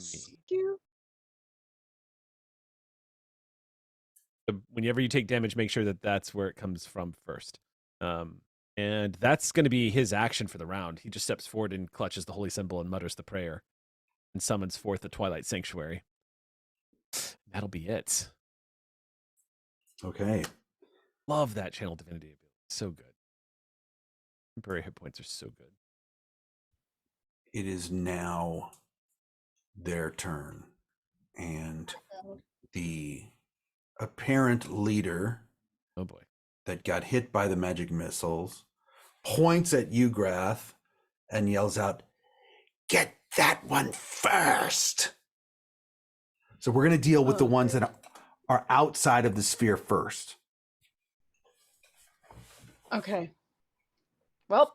So whenever you take damage, make sure that that's where it comes from first. And that's going to be his action for the round. He just steps forward and clutches the holy symbol and mutters the prayer and summons forth the Twilight Sanctuary. That'll be it. Okay. Love that Channel Divinity ability. So good. Temporary hit points are so good. It is now their turn. And the apparent leader, oh boy, that got hit by the magic missiles points at Ugrath and yells out, "Get that one first!" So we're going to deal with the ones that are outside of the sphere first. Okay. Well,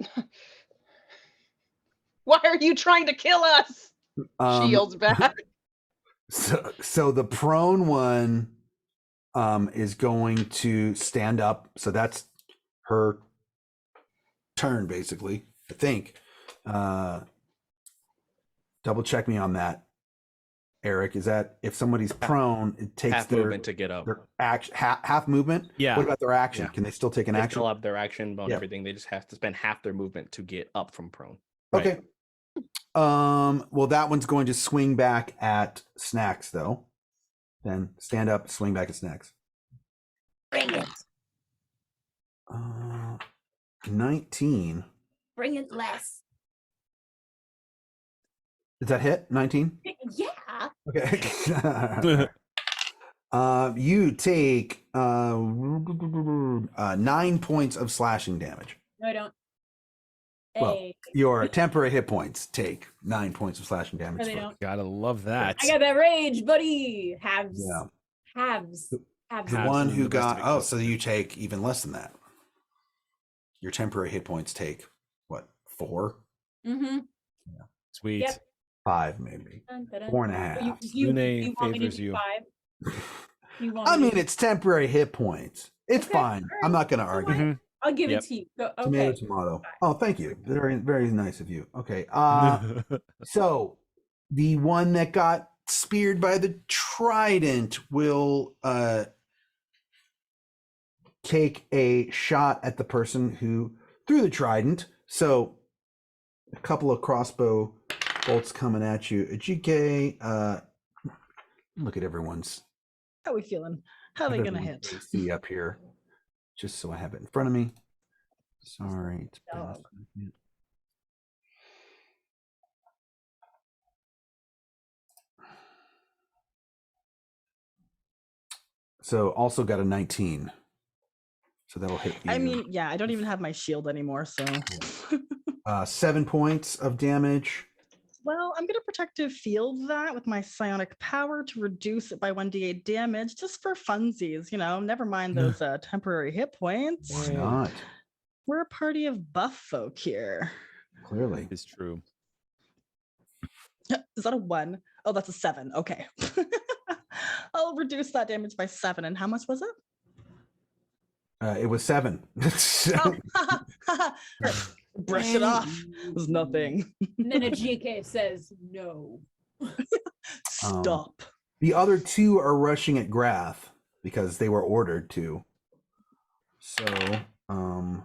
why are you trying to kill us? She yells back. So the prone one is going to stand up. So that's her turn, basically, I think. Double check me on that, Eric. Is that if somebody's prone, it takes half their movement to get up. Their action, half movement? Yeah. What about their action? Yeah. Can they still take an They action? still have their action on Yeah. everything. They just have to spend half their movement to get up from prone. Okay. Well, that one's going to swing back at Snacks, though. Then stand up, swing back at Snacks. Bring it. 19. Bring it less. Does that hit? 19? Yeah. Okay. You take 9 points of slashing damage. No, I don't. Well, Hey. your temporary hit points take 9 points of slashing damage. No, they don't. Gotta love that. I got that rage, buddy. Halves. Yeah. Halves. Halves. The Halves one and who the rest of got it goes so you take even less than that. Your temporary hit points take what? 4? Mm-hmm. Sweet. Yep. 5 maybe. Dun, dun, dun. 4.5. Lune want me to favors do you. 5? You want I me mean, to- it's temporary hit points. It's Okay, fine. all I'm right. not going to You know argue. what? I'll give Yep. it to you. Go, okay. Tomato, tomato. Oh, thank you. Very, very nice of you. Okay. So the one that got speared by the trident will take a shot at the person who threw the trident. So a couple of crossbow bolts coming at you. Ajike, look at everyone's How are we feeling? How are they gonna hit? AC up here, just so I have it in front of me. Sorry, it's been a second. So also got a 19. So that'll hit you. I mean, yeah, I don't even have my shield anymore, so. 7 points of damage. Well, I'm going to protective field that with my psionic power to reduce it by 1d8 damage, just for funsies, you know. Never mind those temporary hit points. Why not? We're a party of buff folk here. Clearly. It's true. Is that a 1? Oh, that's a 7. Okay. I'll reduce that damage by 7. And how much was it? It was 7. Brush it off. It was nothing. And then a GK says no. Stop. The other two are rushing at Grath because they were ordered to. So, the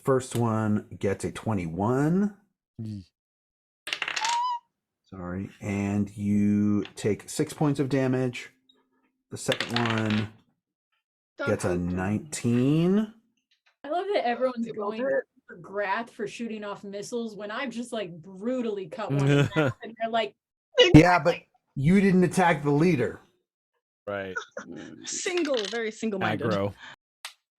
first one gets a 21. Sorry. And you take 6 points of damage. The second one gets a 19. I love that everyone's going for Grath for shooting off missiles when I've just like brutally cut one in half, and they're like, Yeah, but you didn't attack the leader. Right. Very single-minded. Aggro.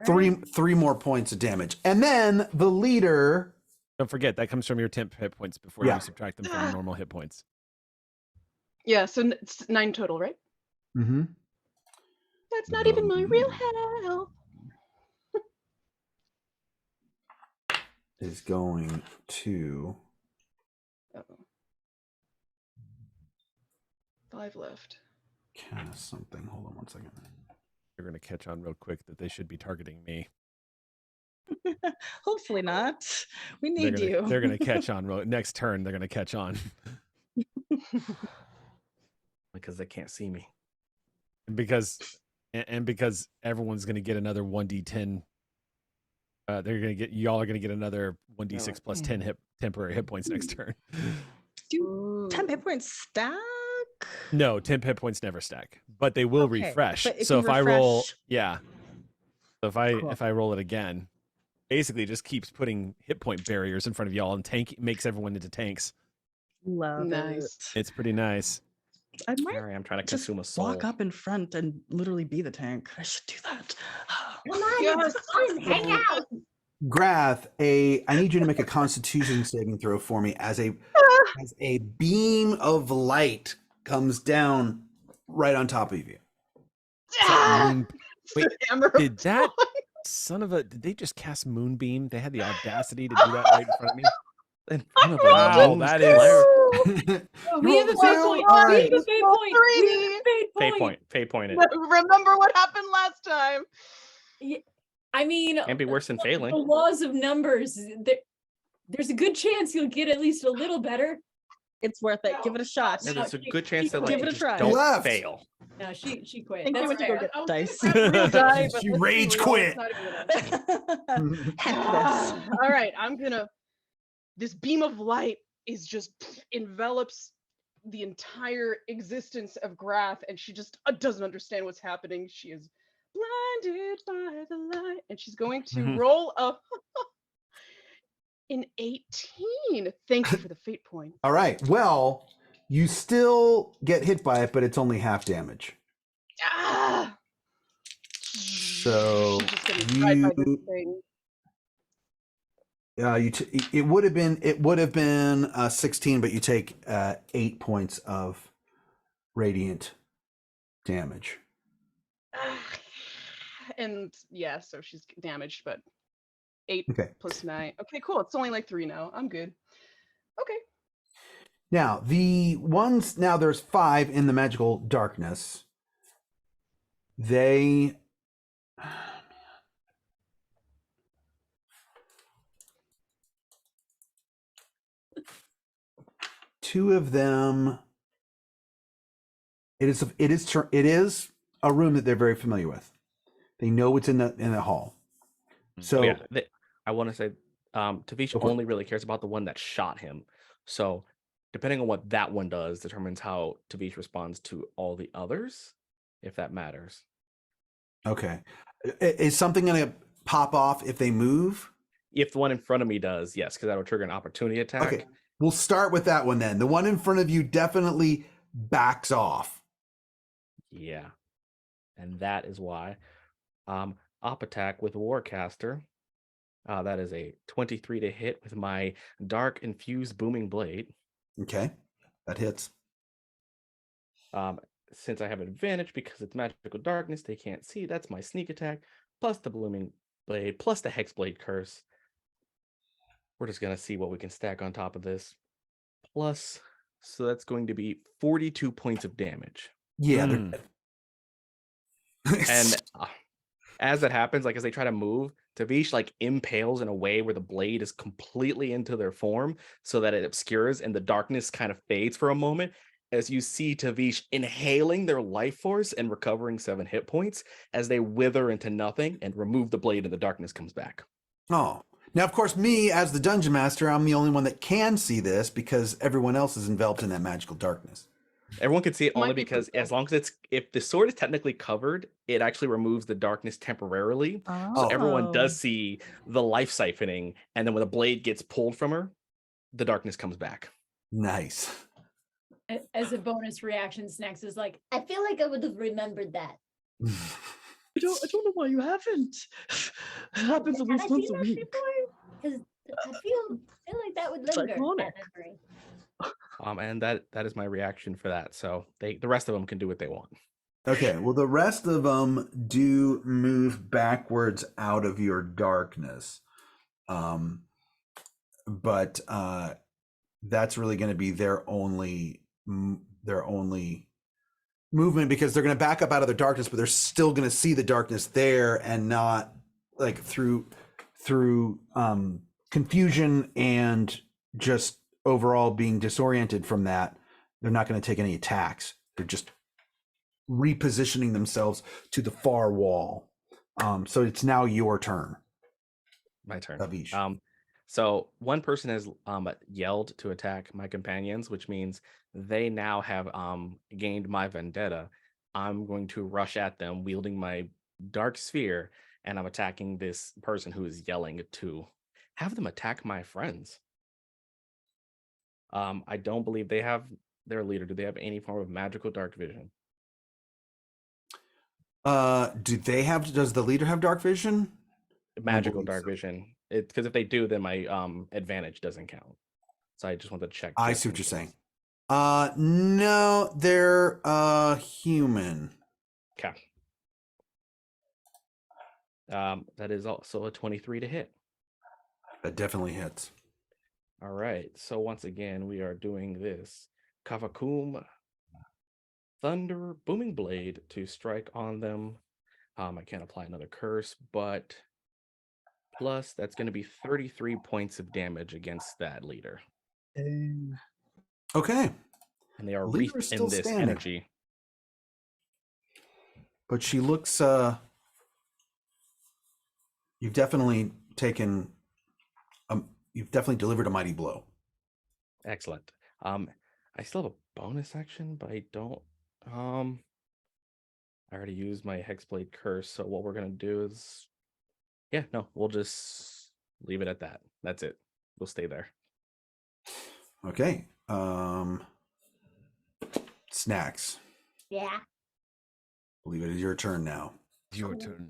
Three more points of damage. And then the leader. Don't forget, that comes from your temp hit points before you subtract them from normal hit points. Yeah, so it's 9 total, right? Mm-hmm. That's not even my real health. Is going to. Uh-oh. 5 left. Cast something. Hold on one second. You're going to catch on real quick that they should be targeting me. Hopefully not. We need you. They're going to catch on. Next turn, they're going to catch on. Because they can't see me. Because everyone's going to get another 1d10. Y'all are going to get another 1d6 plus 10 temporary hit points next turn. Do 10 hit points stack? No, 10 hit points never stack, but they will refresh. But So if I roll, refresh- So if I roll it again, basically it just keeps putting hit point barriers in front of y'all and makes everyone into tanks. Love Nice. it. It's pretty nice. I might Sorry, I'm trying to just consume a soul. walk up in front and literally be the tank. I should do that. Come on, it's fun. Hang out. Grath, I need you to make a Constitution saving throw for me as a beam of light comes down right on top of you. Wait, did they just cast Moonbeam? They had the audacity to do that right in front of me. Wow, that is. we have a fate point. We have a fate point. We have a fate point. Fate point it. Remember what happened last time. Yeah, I mean, Can't be worse than failing. The laws of numbers. There's a good chance you'll get at least a little better. It's worth it. Give it a shot. Yeah, there's a good chance that give it a just try. don't fail. No, she quit. I think I That's went to go fair. get dice. She rage quit. Heck this. All right, this beam of light is just envelops the entire existence of Grath, and she just doesn't understand what's happening. She is blinded by the light, and she's going to roll an 18. Thank you for the fate point. All right. Well, you still get hit by it, but it's only half damage. Ah! So She's just getting fried by this thing. it would have been 16, but you take 8 points of radiant damage. And yeah, so she's damaged, but 8 Okay. plus 9. Okay, cool. It's only like 3 now. I'm good. Okay. Now there's 5 in the magical darkness. They two of them. It is a room that they're very familiar with. They know what's in the hall. So yeah, I want to say Tavisha only really cares about the one that shot him. So depending on what that one does determines how Tavisha responds to all the others, if that matters. Okay. Is something going to pop off if they move? If the one in front of me does, yes, because that'll trigger an opportunity attack. Okay. We'll start with that one then. The one in front of you definitely backs off. Yeah. And that is why. Op attack with Warcaster. That is a 23 to hit with my dark infused booming blade. Okay. That hits. Since I have advantage because it's magical darkness, they can't see. That's my sneak attack, plus the blooming blade, plus the hexblade curse. We're just gonna see what we can stack on top of this. Plus, so that's going to be 42 points of damage. Yeah. And as that happens, like as they try to move, Tavish like impales in a way where the blade is completely into their form so that it obscures and the darkness kind of fades for a moment. as you see Tavish inhaling their life force and recovering 7 hit points as they wither into nothing and remove the blade and the darkness comes back. Oh. Now, of course, me as the dungeon master, I'm the only one that can see this because everyone else is enveloped in that magical darkness. Everyone can see it Might only be because pretty as long as if the sword is technically covered, it actually removes the darkness temporarily. So everyone does see the life siphoning, and then when the blade gets pulled from her, the darkness comes back. Nice. As a bonus reaction, Snacks is like, I feel like I would have remembered that. I don't know why you haven't. It happens at Have least I once seen a that week. before? Because I feel like that would It's linger. iconic. That memory. And that is my reaction for that. So the rest of them can do what they want. Okay, well, the rest of them do move backwards out of your darkness. But that's really going to be their only movement because they're going to back up out of the darkness, but they're still going to see the darkness there and not like through confusion and just overall being disoriented from that. They're not going to take any attacks. They're just repositioning themselves to the far wall. So it's now your turn. My turn. Tavish. So one person has yelled to attack my companions, which means they now have gained my vendetta. I'm going to rush at them wielding my dark sphere, and I'm attacking this person who is yelling to have them attack my friends. I don't believe they have their leader. Do they have any form of magical dark vision? Does the leader have dark vision? Magical dark vision. Because if they do, then my advantage doesn't count. So I just wanted to check. I see what you're saying. No, they're human. Okay. That is also a 23 to hit. That definitely hits. All right. So once again, we are doing this Kavakum Thunder Booming Blade to strike on them. I can't apply another curse, but plus that's going to be 33 points of damage against that leader. Okay. And they are Leader wreathed is still in this standing. energy. But she looks you've definitely delivered a mighty blow. Excellent. I still have a bonus action, but I don't I already used my Hexblade curse, so what we're gonna do is we'll just leave it at that. That's it. We'll stay there. Okay. Snacks. Yeah. I believe it is your turn now. Your turn.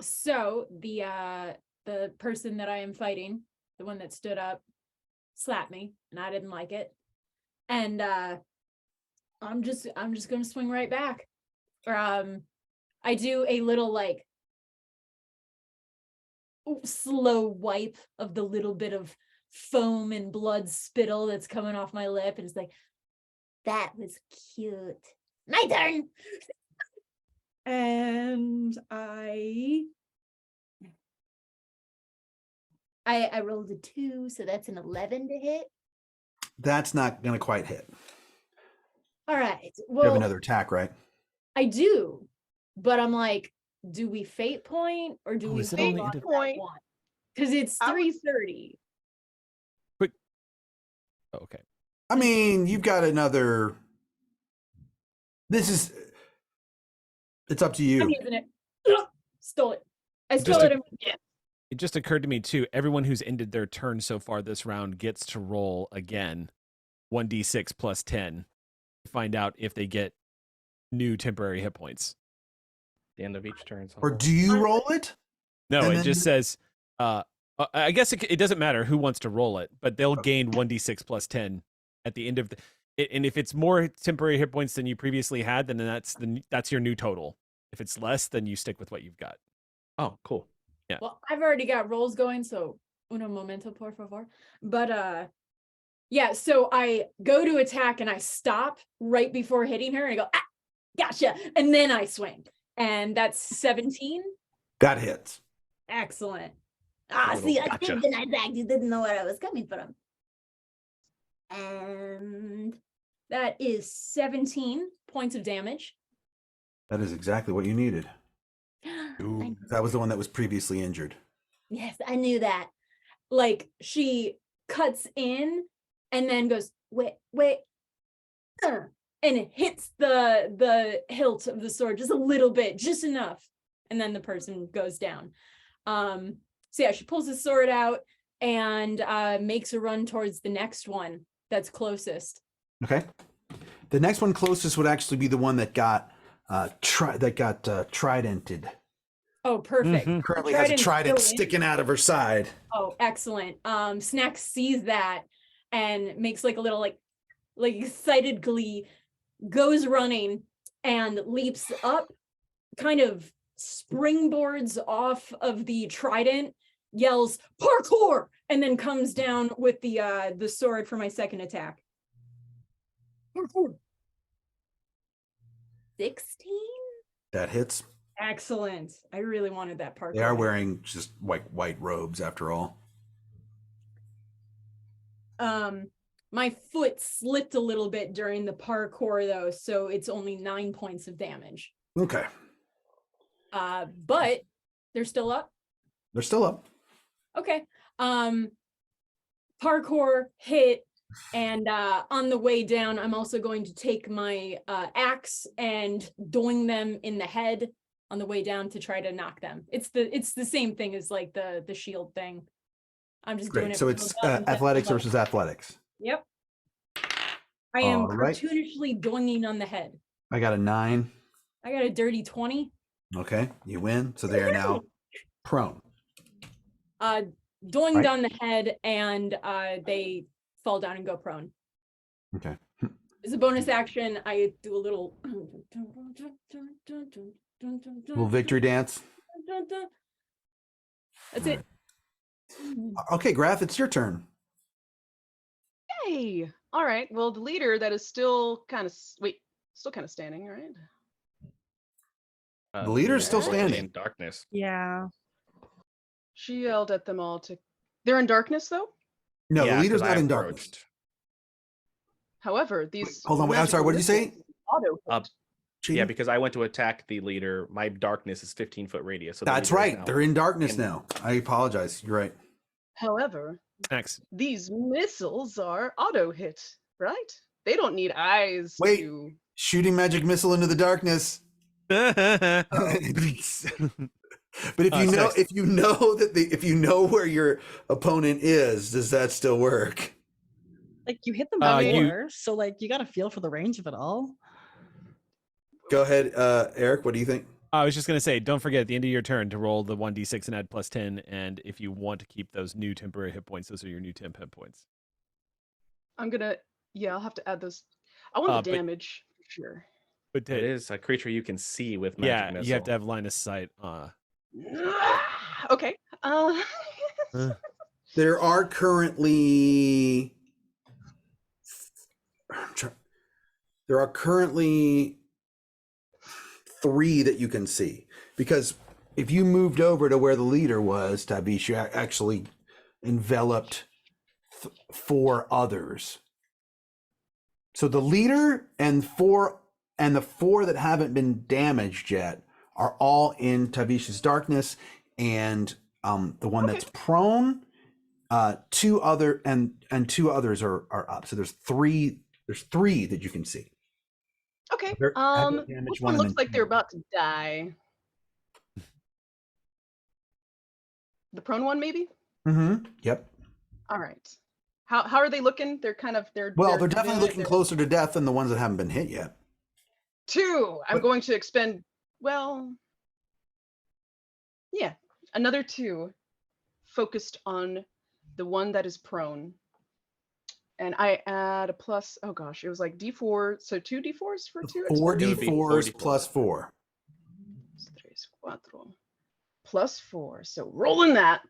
So the person that I am fighting, the one that stood up, slapped me, and I didn't like it. And I'm just gonna swing right back. I do a little like slow wipe of the little bit of foam and blood spittle that's coming off my lip, and it's like, that was cute. My turn. And I rolled a 2, so that's an 11 to hit. That's not going to quite hit. All right. You have another attack, right? I do, but I'm like, do we fate point or do we is it fate only on into- that one? Because it's 3:30. Quick. Oh, okay. I mean, you've got another. It's up to you. I'm using it. Stole it. I Just stole a- it. Yeah. It just occurred to me too. Everyone who's ended their turn so far this round gets to roll again, 1d6 plus 10, to find out if they get new temporary hit points. The end of each turn. Or do you roll it? No, And it then- just says. I guess it doesn't matter who wants to roll it, but they'll gain 1d6 plus 10 at the end of and if it's more temporary hit points than you previously had, then that's your new total. If it's less, then you stick with what you've got. Oh, cool. Yeah. Well, I've already got rolls going, so uno momento, por favor. But yeah, so I go to attack and I stop right before hitting her and I go, ah, gotcha. And then I swing. And that's 17. That hits. Excellent. See, I gotcha. did deny that. You didn't know where I was coming from. And that is 17 points of damage. That is exactly what you needed. I- That was the one that was previously injured. yes, I knew that. Like she cuts in and then goes, wait, and it hits the hilt of the sword just a little bit, just enough. And then the person goes down. So yeah, she pulls the sword out and makes a run towards the next one that's closest. Okay. The next one closest would actually be the one that got tridented. Oh, perfect. Mm-hmm. Currently has a trident sticking out of her side. Oh, excellent. Snack sees that and makes like a little like excited glee, goes running and leaps up, kind of springboards off of the trident, yells parkour, and then comes down with the sword for my second attack. Parkour. 16? That hits. Excellent. I really wanted that parkour. They are wearing just white robes after all. My foot slipped a little bit during the parkour though, so it's only 9 points of damage. Okay. But they're still up. They're still up. Okay. Parkour hit, and on the way down, I'm also going to take my axe and doing them in the head on the way down to try to knock them. It's the same thing as like the shield thing. I'm just doing Great. it. So it's athletics versus athletics. Yep. I am All right. cartoonishly doinging on the head. I got a 9. I got a dirty 20. Okay, you win. So they are now prone. Doinged Right. on the head, and they fall down and go prone. Okay. As a bonus action, I do a little Little victory dance. That's it. Okay, Graf, it's your turn. Yay! All right. Well, the leader that is still kind of standing, right? The leader's still standing. in darkness. Yeah. She yelled at them all to. They're in darkness, though. No, Yeah, the leader's 'cause not I in darkness. approached. However, these. Hold on, wait, I'm sorry, what did you say? Auto. Yeah, Cheating? because I went to attack the leader. My darkness is 15-foot radius. So the That's leader is right. now They're in darkness in- now. I apologize. You're right. However, Next. these missiles are auto hit, right? They don't need eyes Wait. to. Shooting magic missile into the darkness. But if you know, Next. if you know that if you know where your opponent is, does that still work? Like you hit them you- before, so like you got to feel for the range of it all. Go ahead, Eric. What do you think? I was just going to say, don't forget at the end of your turn to roll the 1d6 and add +10. And if you want to keep those new temporary hit points, those are your new temp hit points. I'm gonna. Yeah, I'll have to add those. I want the but- damage for sure. But It is a creature you can see with magic yeah, missile. you have to have line of sight. Okay. There are currently there are currently 3 that you can see, because if you moved over to where the leader was, Tabish, you actually enveloped 4 others. So the leader and the 4 that haven't been damaged yet are all in Tavish's darkness, and the one that's prone, 2 other and 2 others are up. So there's 3 that you can see. Okay. They're- damage Which one one and looks then like they're 2. about to die? The prone one, maybe. Mm-hmm. Yep. All right. How are they looking? They're kind of They're definitely looking closer to death than the ones that haven't been hit yet. 2. I'm But- going to expend. Well. Yeah, another 2, focused on the one that is prone. And I add a plus. Oh gosh, it was like D4. So 2 D4s for 2. 4 It would be D4s 4d4. plus 4. 3, 4. Plus 4. So rolling that.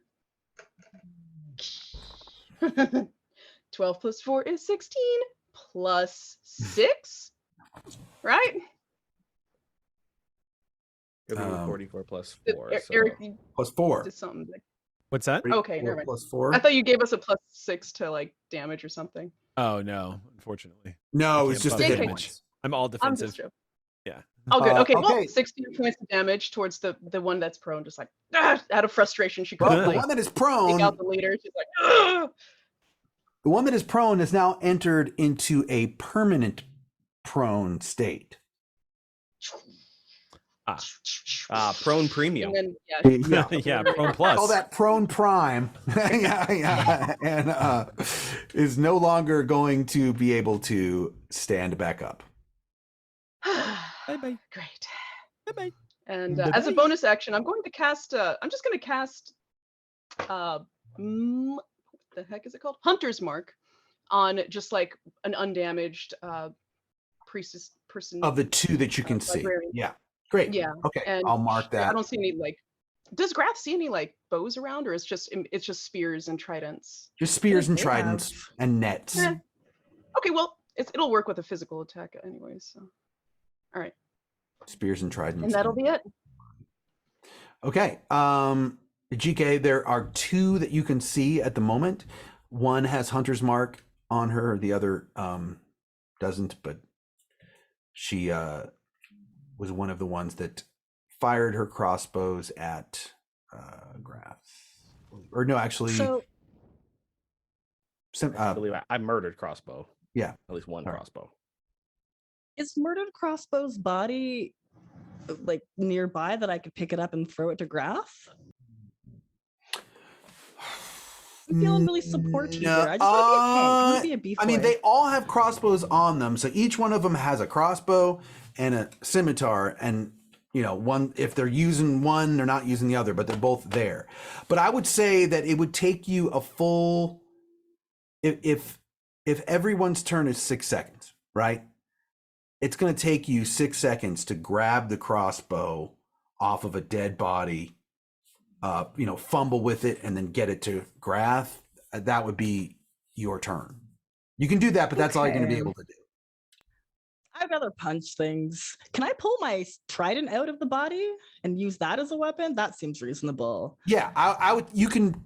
12 plus 4 is 16. Plus 6. Right? It'll be Um, 44 plus Did 4. So. Eric, you Plus 4. did something. What's that? Okay, 4 never mind. plus 4. I thought you gave us a plus 6 to like damage or something. Oh no, unfortunately. No, I it's can't just a bump hit JK. points. damage. I'm all I'm defensive. just joking. Yeah. Oh, good. Okay, well, okay. 16 points of damage towards the one that's prone, just like, out of frustration, she Well, couldn't, the like, one that is take prone, out the leader. She's like, "Ugh!" the one that is prone has now entered into a permanent prone state. Prone premium. And then, Yeah, Yeah, prone plus. Call that prone prime. Yeah. And is no longer going to be able to stand back up. Bye bye. Great. Bye bye. And as a bonus action, I'm going to cast. I'm just going to cast. What the heck is it called? Hunter's Mark, on just like an undamaged priestess person. Of the two that you can see. librarian. Yeah. Great. Yeah. Okay. And I'll mark that. I don't see any like. Does Grath see any like bows around, or it's just spears and tridents? Just spears and They tridents have- and nets. Eh. Okay, well, it'll work with a physical attack anyways. So, all right, Spears and tridents. and that'll be it. Okay. GK, there are two that you can see at the moment. One has Hunter's Mark on her, the other doesn't, but she was one of the ones that fired her crossbows at Grath. Or no, actually, So I believe I murdered crossbow. Yeah. At least one All right. crossbow. is murdered crossbow's body like nearby that I could pick it up and throw it to Graf? I'm feeling really supportive here. I just want to be a tank. I want to be a beef I mean, boy. they all have crossbows on them, so each one of them has a crossbow and a scimitar, and one, if they're using one, they're not using the other, but they're both there. But I would say that it would take you a full, if everyone's turn is 6 seconds, right? It's going to take you 6 seconds to grab the crossbow off of a dead body, fumble with it, and then get it to Grath. That would be your turn. You can do that, but that's all you're going to be Okay. able to do. I'd rather punch things. Can I pull my trident out of the body and use that as a weapon? That seems reasonable. Yeah, I would. You could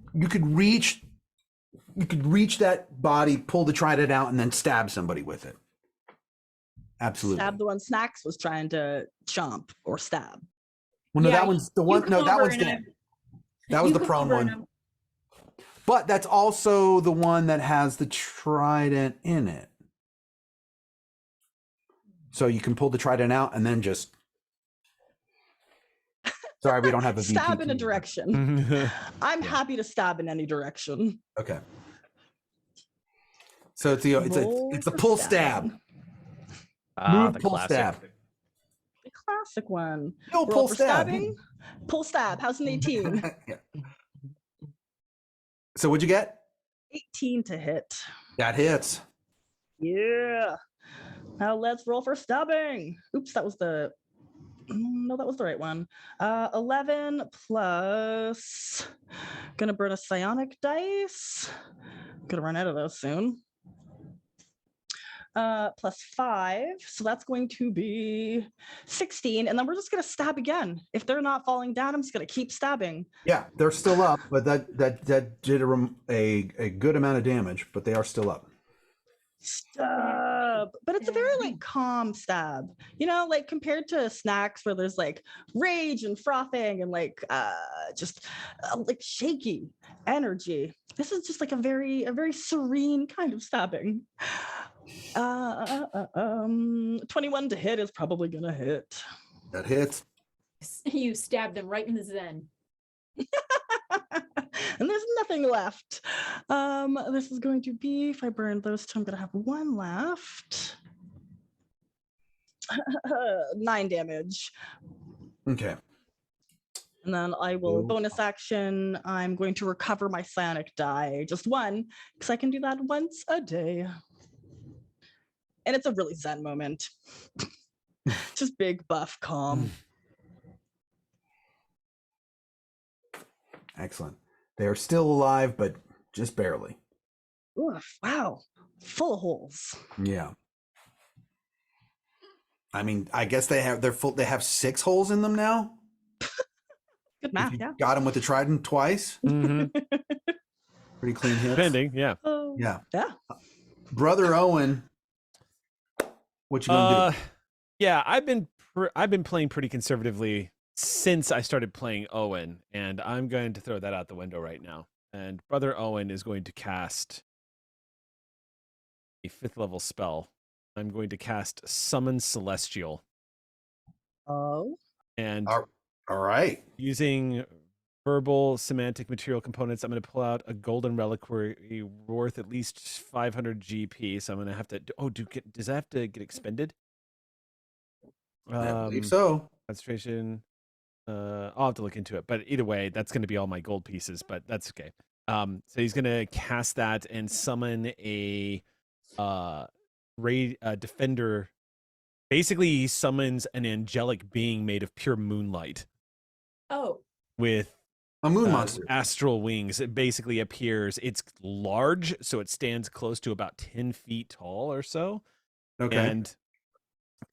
reach that body, pull the trident out, and then stab somebody with it. Absolutely. Stab the one Snacks was trying to chomp or stab. Well, no, Yeah, that one's the you one. come No, that over one's and dead. That was You the come prone over and one. But that's also the one that has the trident in it. So you can pull the trident out and then just. Sorry, we don't have a VP. Stab in a team. direction. I'm happy to stab in any direction. Okay. So it's a Roll pull for stab. Ah, the pull classic. stab. The classic one. No, Roll pull for stab. stabbing. Pull stab. How's an 18? Yeah. So what'd you get? 18 to hit. That hits. Yeah. Now let's roll for stabbing. Oops, that was the. No, that was the right one. 11 plus. Gonna burn a psionic dice. Gonna run out of those soon. Plus 5. So that's going to be 16. And then we're just gonna stab again. If they're not falling down, I'm just gonna keep stabbing. Yeah, they're still up, but that did a good amount of damage, but they are still up. Stab. But it's a very like calm stab. Like compared to Snacks where there's like rage and frothing and like just like shaky energy. This is just like a very serene kind of stabbing. 21 to hit is probably gonna hit. That hits. You stabbed them right in the zen. And there's nothing left. This is going to be, if I burn those two, I'm gonna have one left. 9 damage. Okay. And then I will bonus action. I'm going to recover my psionic die, just one, because I can do that once a day. And it's a really zen moment. Just big, buff, calm. Excellent. They are still alive, but just barely. Oof, wow. Full of holes. Yeah. I mean, I guess they have 6 holes in them now. Good math, yeah. Got them with the trident twice. Mhm. Pretty clean hits. Depending, yeah. Oh, Yeah. yeah. Brother Owen, what you gonna do? Yeah, I've been playing pretty conservatively since I started playing Owen, and I'm going to throw that out the window right now. And Brother Owen is going to cast a 5th level spell. I'm going to cast Summon Celestial. Oh. And All right. using verbal semantic material components, I'm going to pull out a golden reliquary worth at least 500 GP. So I'm going to have to. Does that have to get expended? I believe so. Concentration. I'll have to look into it, but either way, that's going to be all my gold pieces. But that's okay. So he's going to cast that and summon a defender. Basically, he summons an angelic being made of pure moonlight. Oh. With a moon monster. Astral wings. It basically appears. It's large, so it stands close to about 10 feet tall or so. Okay. And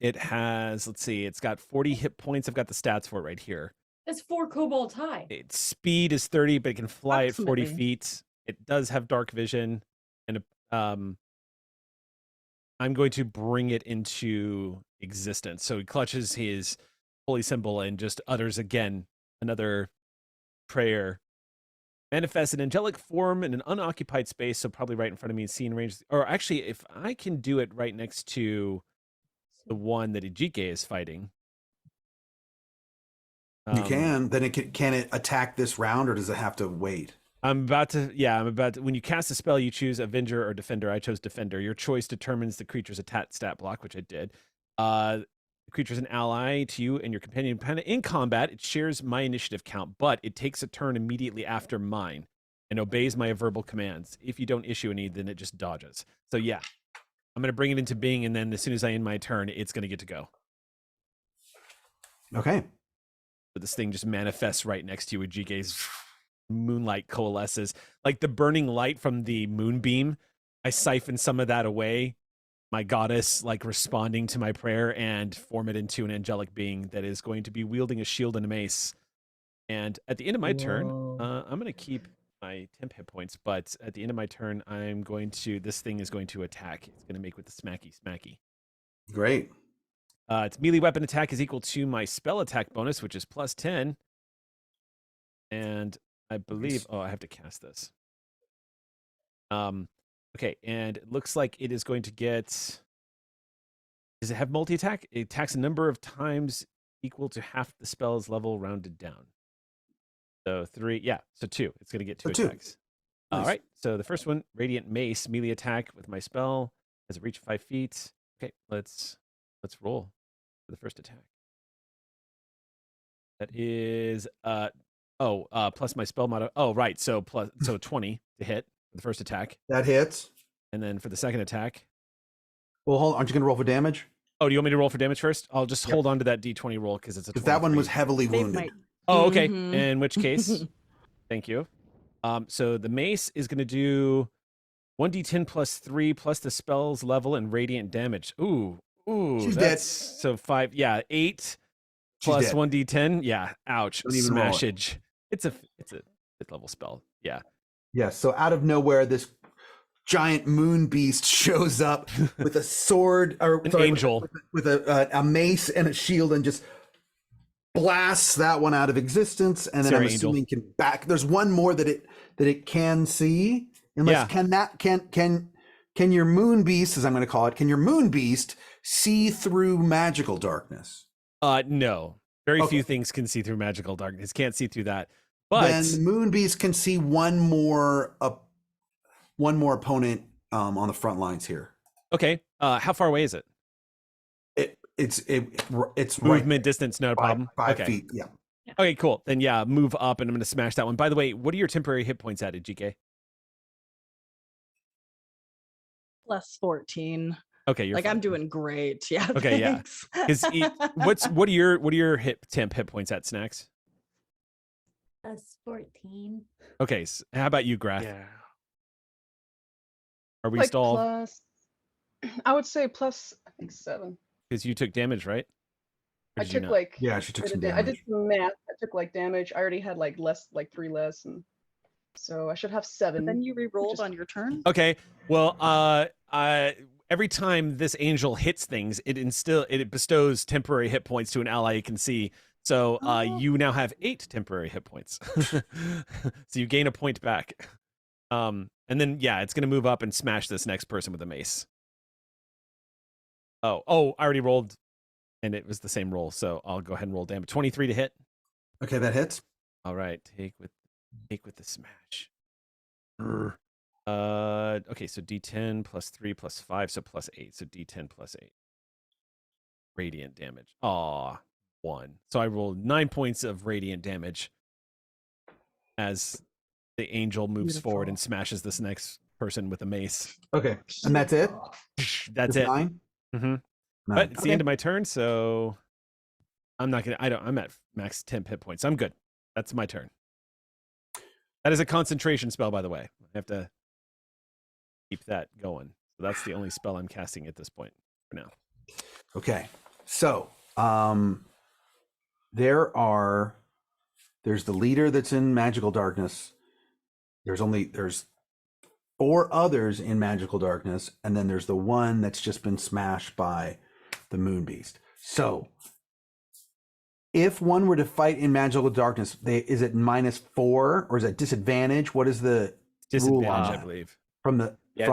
it has, let's see, it's got 40 hit points. I've got the stats for it right here. That's 4 kobolds high. Its speed is 30, but it can fly at 40 Approximately. feet. It does have dark vision. And I'm going to bring it into existence. So he clutches his holy symbol and just utters again another prayer. Manifest an angelic form in an unoccupied space, so probably right in front of me and seeing range. Or actually, if I can do it right next to the one that Ijike is fighting. You can. Then can it attack this round, or does it have to wait? I'm about to. When you cast a spell, you choose Avenger or Defender. I chose Defender. Your choice determines the creature's attack stat block, which I did. The creature's an ally to you and your companion. In combat, it shares my initiative count, but it takes a turn immediately after mine and obeys my verbal commands. If you don't issue any, then it just dodges. So yeah, I'm going to bring it into being, and then as soon as I end my turn, it's going to get to go. Okay. But this thing just manifests right next to you. Ijike's moonlight coalesces. Like the burning light from the moonbeam, I siphon some of that away. My goddess, like responding to my prayer, and form it into an angelic being that is going to be wielding a shield and a mace. And at the end of my turn, I'm going to keep my temp hit points, but at the end of my turn, this thing is going to attack. It's going to make with the smacky. Great. Its melee weapon attack is equal to my spell attack bonus, which is plus 10. And I believe, I have to cast this. Okay, and it looks like it is going to get. Does it have multi-attack? It attacks a number of times equal to half the spell's level rounded down. So 3, so 2. It's going to get 2 attacks. Nice. All right, so the first one, Radiant Mace, melee attack with my spell. Has a reach of 5 feet. Okay, let's roll for the first attack. That is plus my spell mod. Oh, right. So 20 to hit for the first attack. That hits. And then for the second attack. Well, hold on. Aren't you going to roll for damage? Oh, do you want me to roll for damage first? I'll just hold on to that D20 roll because it's a 23. That one was heavily wounded. Oh, okay. In which case, thank you. So the mace is going to do 1d10 plus 3 plus the spell's level and radiant damage. Ooh, She's that's dead. So 5, 8 plus 1d10. Yeah, ouch. Don't even roll it. Smashage. It's a 5th level spell. Yeah. Yeah. So out of nowhere, this giant moon beast shows up with a sword, or angel with a mace and a shield, and just blasts that one out of existence. And then I'm assuming can back. There's one more that it can see. Unless can your moon beast, as I'm going to call it, can your moon beast see through magical darkness? No. Very few things can see through magical darkness. Can't see through that. But then the moon beast can see one more opponent on the front lines here. Okay. How far away is it? It's movement right distance, not a problem. 5 feet. Yeah. Okay, cool. Then move up, and I'm going to smash that one. By the way, what are your temporary hit points at, GK? Plus 14. Okay, you're fine. I'm doing great. Yeah. Okay, thanks. yeah. What are your temp hit points at, Snacks? Plus 14. Okay, so how about you, Graf? Yeah. Are we stalled? I would say plus, I think 7. Because you took damage, right? I took she took some damage. I did some math. I took damage. I already had 3 less, and so I should have 7. But then you re-rolled on your turn. Okay. Well, every time this angel hits things, it bestows temporary hit points to an ally you can see. So you now have 8 temporary hit points. So you gain a point back. And then it's gonna move up and smash this next person with a mace. Oh, I already rolled, and it was the same roll, so I'll go ahead and roll damage. 23 to hit. Okay, that hits. All right, take with the smash. Okay, so D10 plus 3 plus 5, so plus 8. So D10 plus 8. Radiant damage. Aw, 1. So I rolled 9 points of radiant damage as the angel moves forward and smashes this next person with a mace. Okay, and that's it. That's Just it. 9. Mm-hmm. But it's the end of my turn, so I'm not gonna. I'm at max 10 hit points. I'm good. That's my turn. That is a concentration spell, by the way. I have to keep that going. So that's the only spell I'm casting at this point for now. Okay, so there's the leader that's in magical darkness. There's 4 others in magical darkness, and then there's the one that's just been smashed by the moon beast. So if one were to fight in magical darkness, is it -4 or is it disadvantage? What is the disadvantage? Rule on I that? believe. I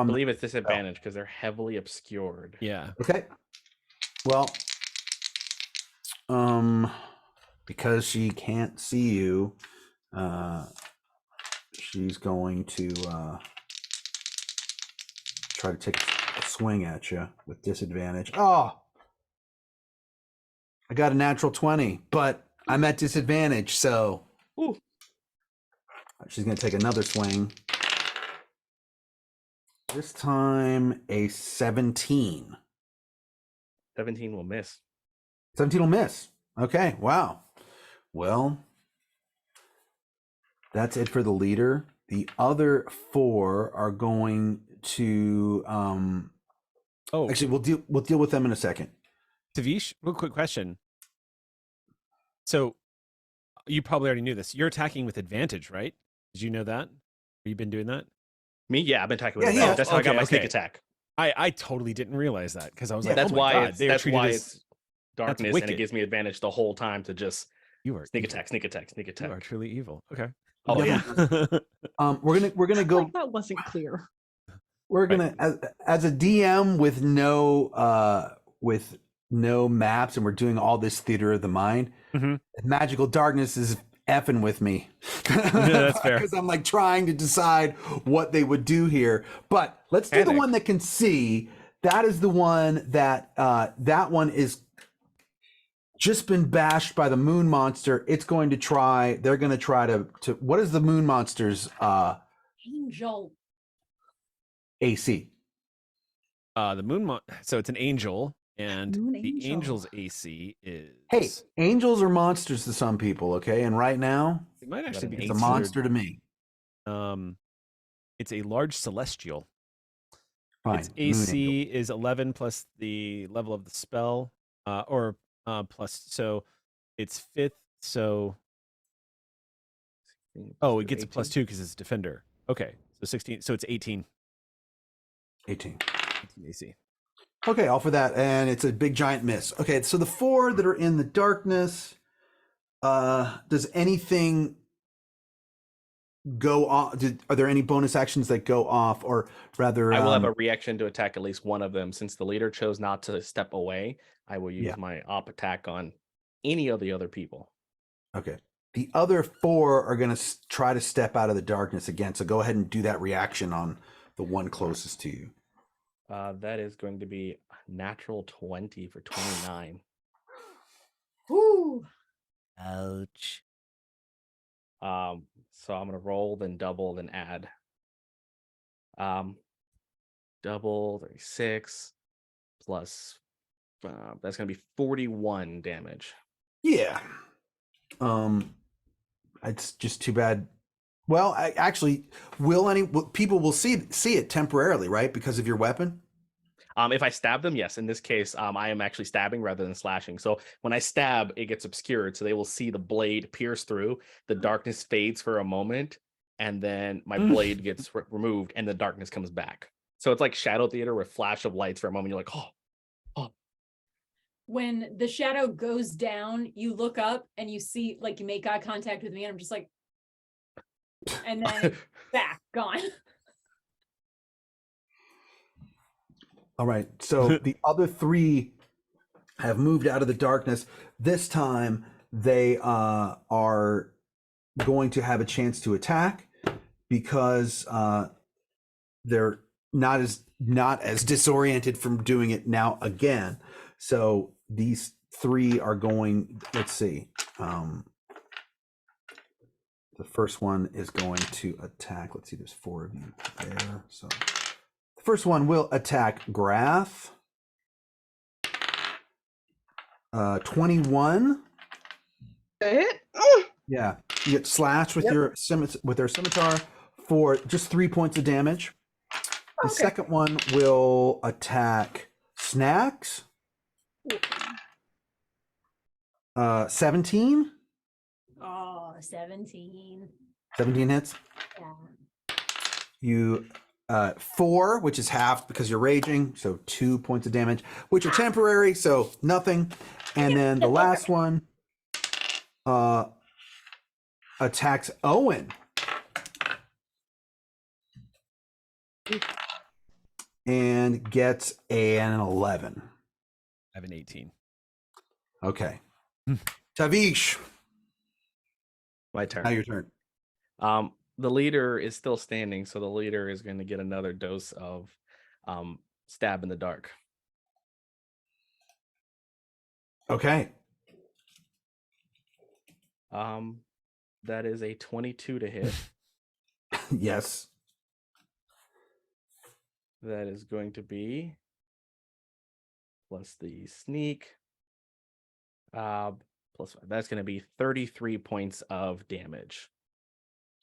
believe it's disadvantage because they're heavily obscured. Yeah. Okay. Well, because she can't see you, she's going to try to take a swing at you with disadvantage. Oh, I got a natural 20, but I'm at disadvantage, so she's going to take another swing. This time a 17. 17 will miss. 17 will miss. Okay, wow. Well, that's it for the leader. The other 4 are going to actually we'll deal with them in a second. Tavish, real quick question. So you probably already knew this. You're attacking with advantage, right? Did you know that? Have you been doing that? Me? Yeah, I've been attacking with advantage. That's how I got my sneak attack. I totally didn't realize that because I was like, that's oh my why God, that's why it's darkness and it wicked. gives me advantage the whole time to just sneak attack. You are truly evil. Okay. Oh yeah. We're gonna go. That wasn't clear. We're gonna as a DM with no maps, and we're doing all this theater of the mind. Magical darkness is effing with me. Yeah, that's fair. Because I'm like trying to decide what they would do here. But let's do the one that can see. That is the one that that one is just been bashed by the moon monster. It's going to try. They're going to try to. What is the moon monster's Angel AC? The moon. So it's an angel, and the angel's AC is. Hey, angels are monsters to some people. Okay, and right now it might actually be it's a monster to me. It's a large celestial. Fine. Its AC is 11 plus the level of the spell, plus, so it's 5th. So, it gets 18? A +2 because it's defender. Okay, so 16. So it's 18. 18 AC. Okay, all for that, and it's a big giant miss. Okay, so the 4 that are in the darkness. Does anything go off? Are there any bonus actions that go off, or rather? I will have a reaction to attack at least one of them. Since the leader chose not to step away, I will use my op attack on any of the other people. Okay. The other 4 are going to try to step out of the darkness again. So go ahead and do that reaction on the one closest to you. That is going to be a natural 20 for 29. Ooh. Ouch. So I'm gonna roll, then double, then add. Double 36 plus that's gonna be 41 damage. Yeah. It's just too bad. Well, people will see it temporarily, right? Because of your weapon. If I stab them, yes. In this case, I am actually stabbing rather than slashing. So when I stab, it gets obscured. So they will see the blade pierce through. The darkness fades for a moment, and then my blade gets removed, and the darkness comes back. So it's like Shadow Theater with flash of lights for a moment. You're like, oh. When the shadow goes down, you look up and you see, like, you make eye contact with me, and I'm just like, and then it's back, gone. All right. So the other three have moved out of the darkness. This time they are going to have a chance to attack because they're not as disoriented from doing it now again. So these three are going. Let's see. The first one is going to attack. Let's see. There's 4 of you there. So the first one will attack Grath. 21. Hit. Yeah, you get slashed with their scimitar for just 3 points of damage. The second one will attack Snacks. 17. Oh, 17. 17 hits. Yeah. You 4, which is half because you're raging, so 2 points of damage, which are temporary, so nothing. And then the last one attacks Owen. And gets an 11. I have an 18. Okay. Tavish. My turn. Now your turn. The leader is still standing, so the leader is going to get another dose of stab in the dark. Okay. That is a 22 to hit. Yes. That is going to be plus the sneak. Plus 5. That's going to be 33 points of damage.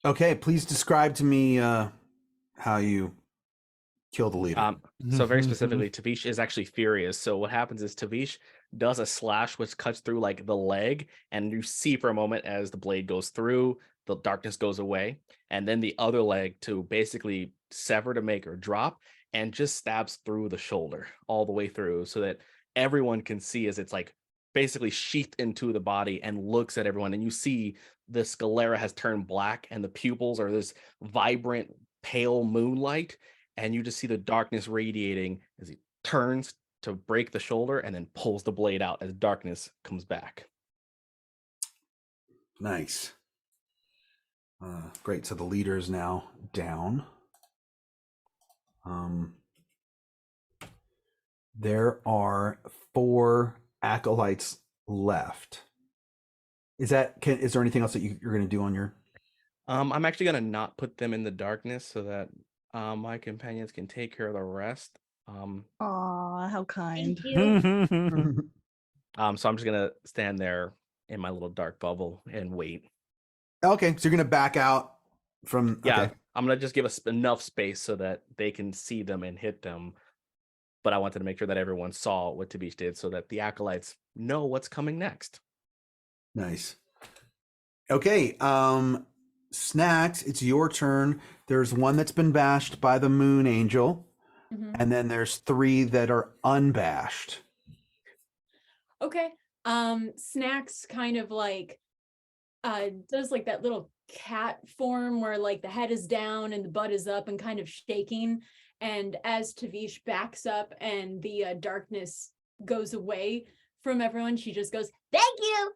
Okay, please describe to me how you kill the leader. So very specifically, Tavish is actually furious. So what happens is Tavish does a slash which cuts through like the leg, and you see for a moment as the blade goes through, the darkness goes away, and then the other leg to basically sever to make her drop, and just stabs through the shoulder all the way through, so that everyone can see as it's like basically sheathed into the body and looks at everyone, and you see the sclera has turned black and the pupils are this vibrant pale moonlight, and you just see the darkness radiating as he turns to break the shoulder and then pulls the blade out as darkness comes back. Nice. Great. So the leader is now down. There are 4 acolytes left. Is there anything else that you're going to do on your? I'm actually going to not put them in the darkness so that my companions can take care of the rest. Aw, how kind. Thank you. So I'm just going to stand there in my little dark bubble and wait. Okay, so you're going to back out from. Yeah, Okay. I'm going to just give us enough space so that they can see them and hit them. But I wanted to make sure that everyone saw what Tabish did so that the acolytes know what's coming next. Nice. Okay, Snacks, it's your turn. There's one that's been bashed by the Moon Angel, and then there's 3 that are unbashed. Okay. Snacks kind of like does like that little cat form where like the head is down and the butt is up and kind of shaking. And as Tavish backs up and the darkness goes away from everyone, she just goes, "Thank you,"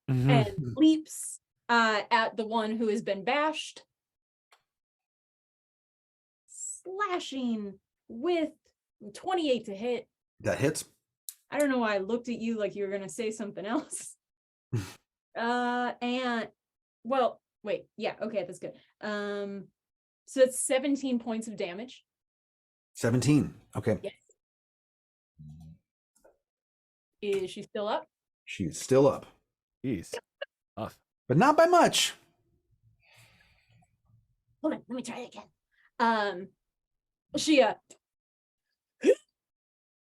and leaps at the one who has been bashed, slashing with 28 to hit. That hits. I don't know why I looked at you like you were gonna say something else. And well, wait, yeah, okay, that's good. So it's 17 points of damage. 17. Okay. Yes. Is she still up? She's still up. Jeez. Tough. But not by much. Hold on, let me try it again. She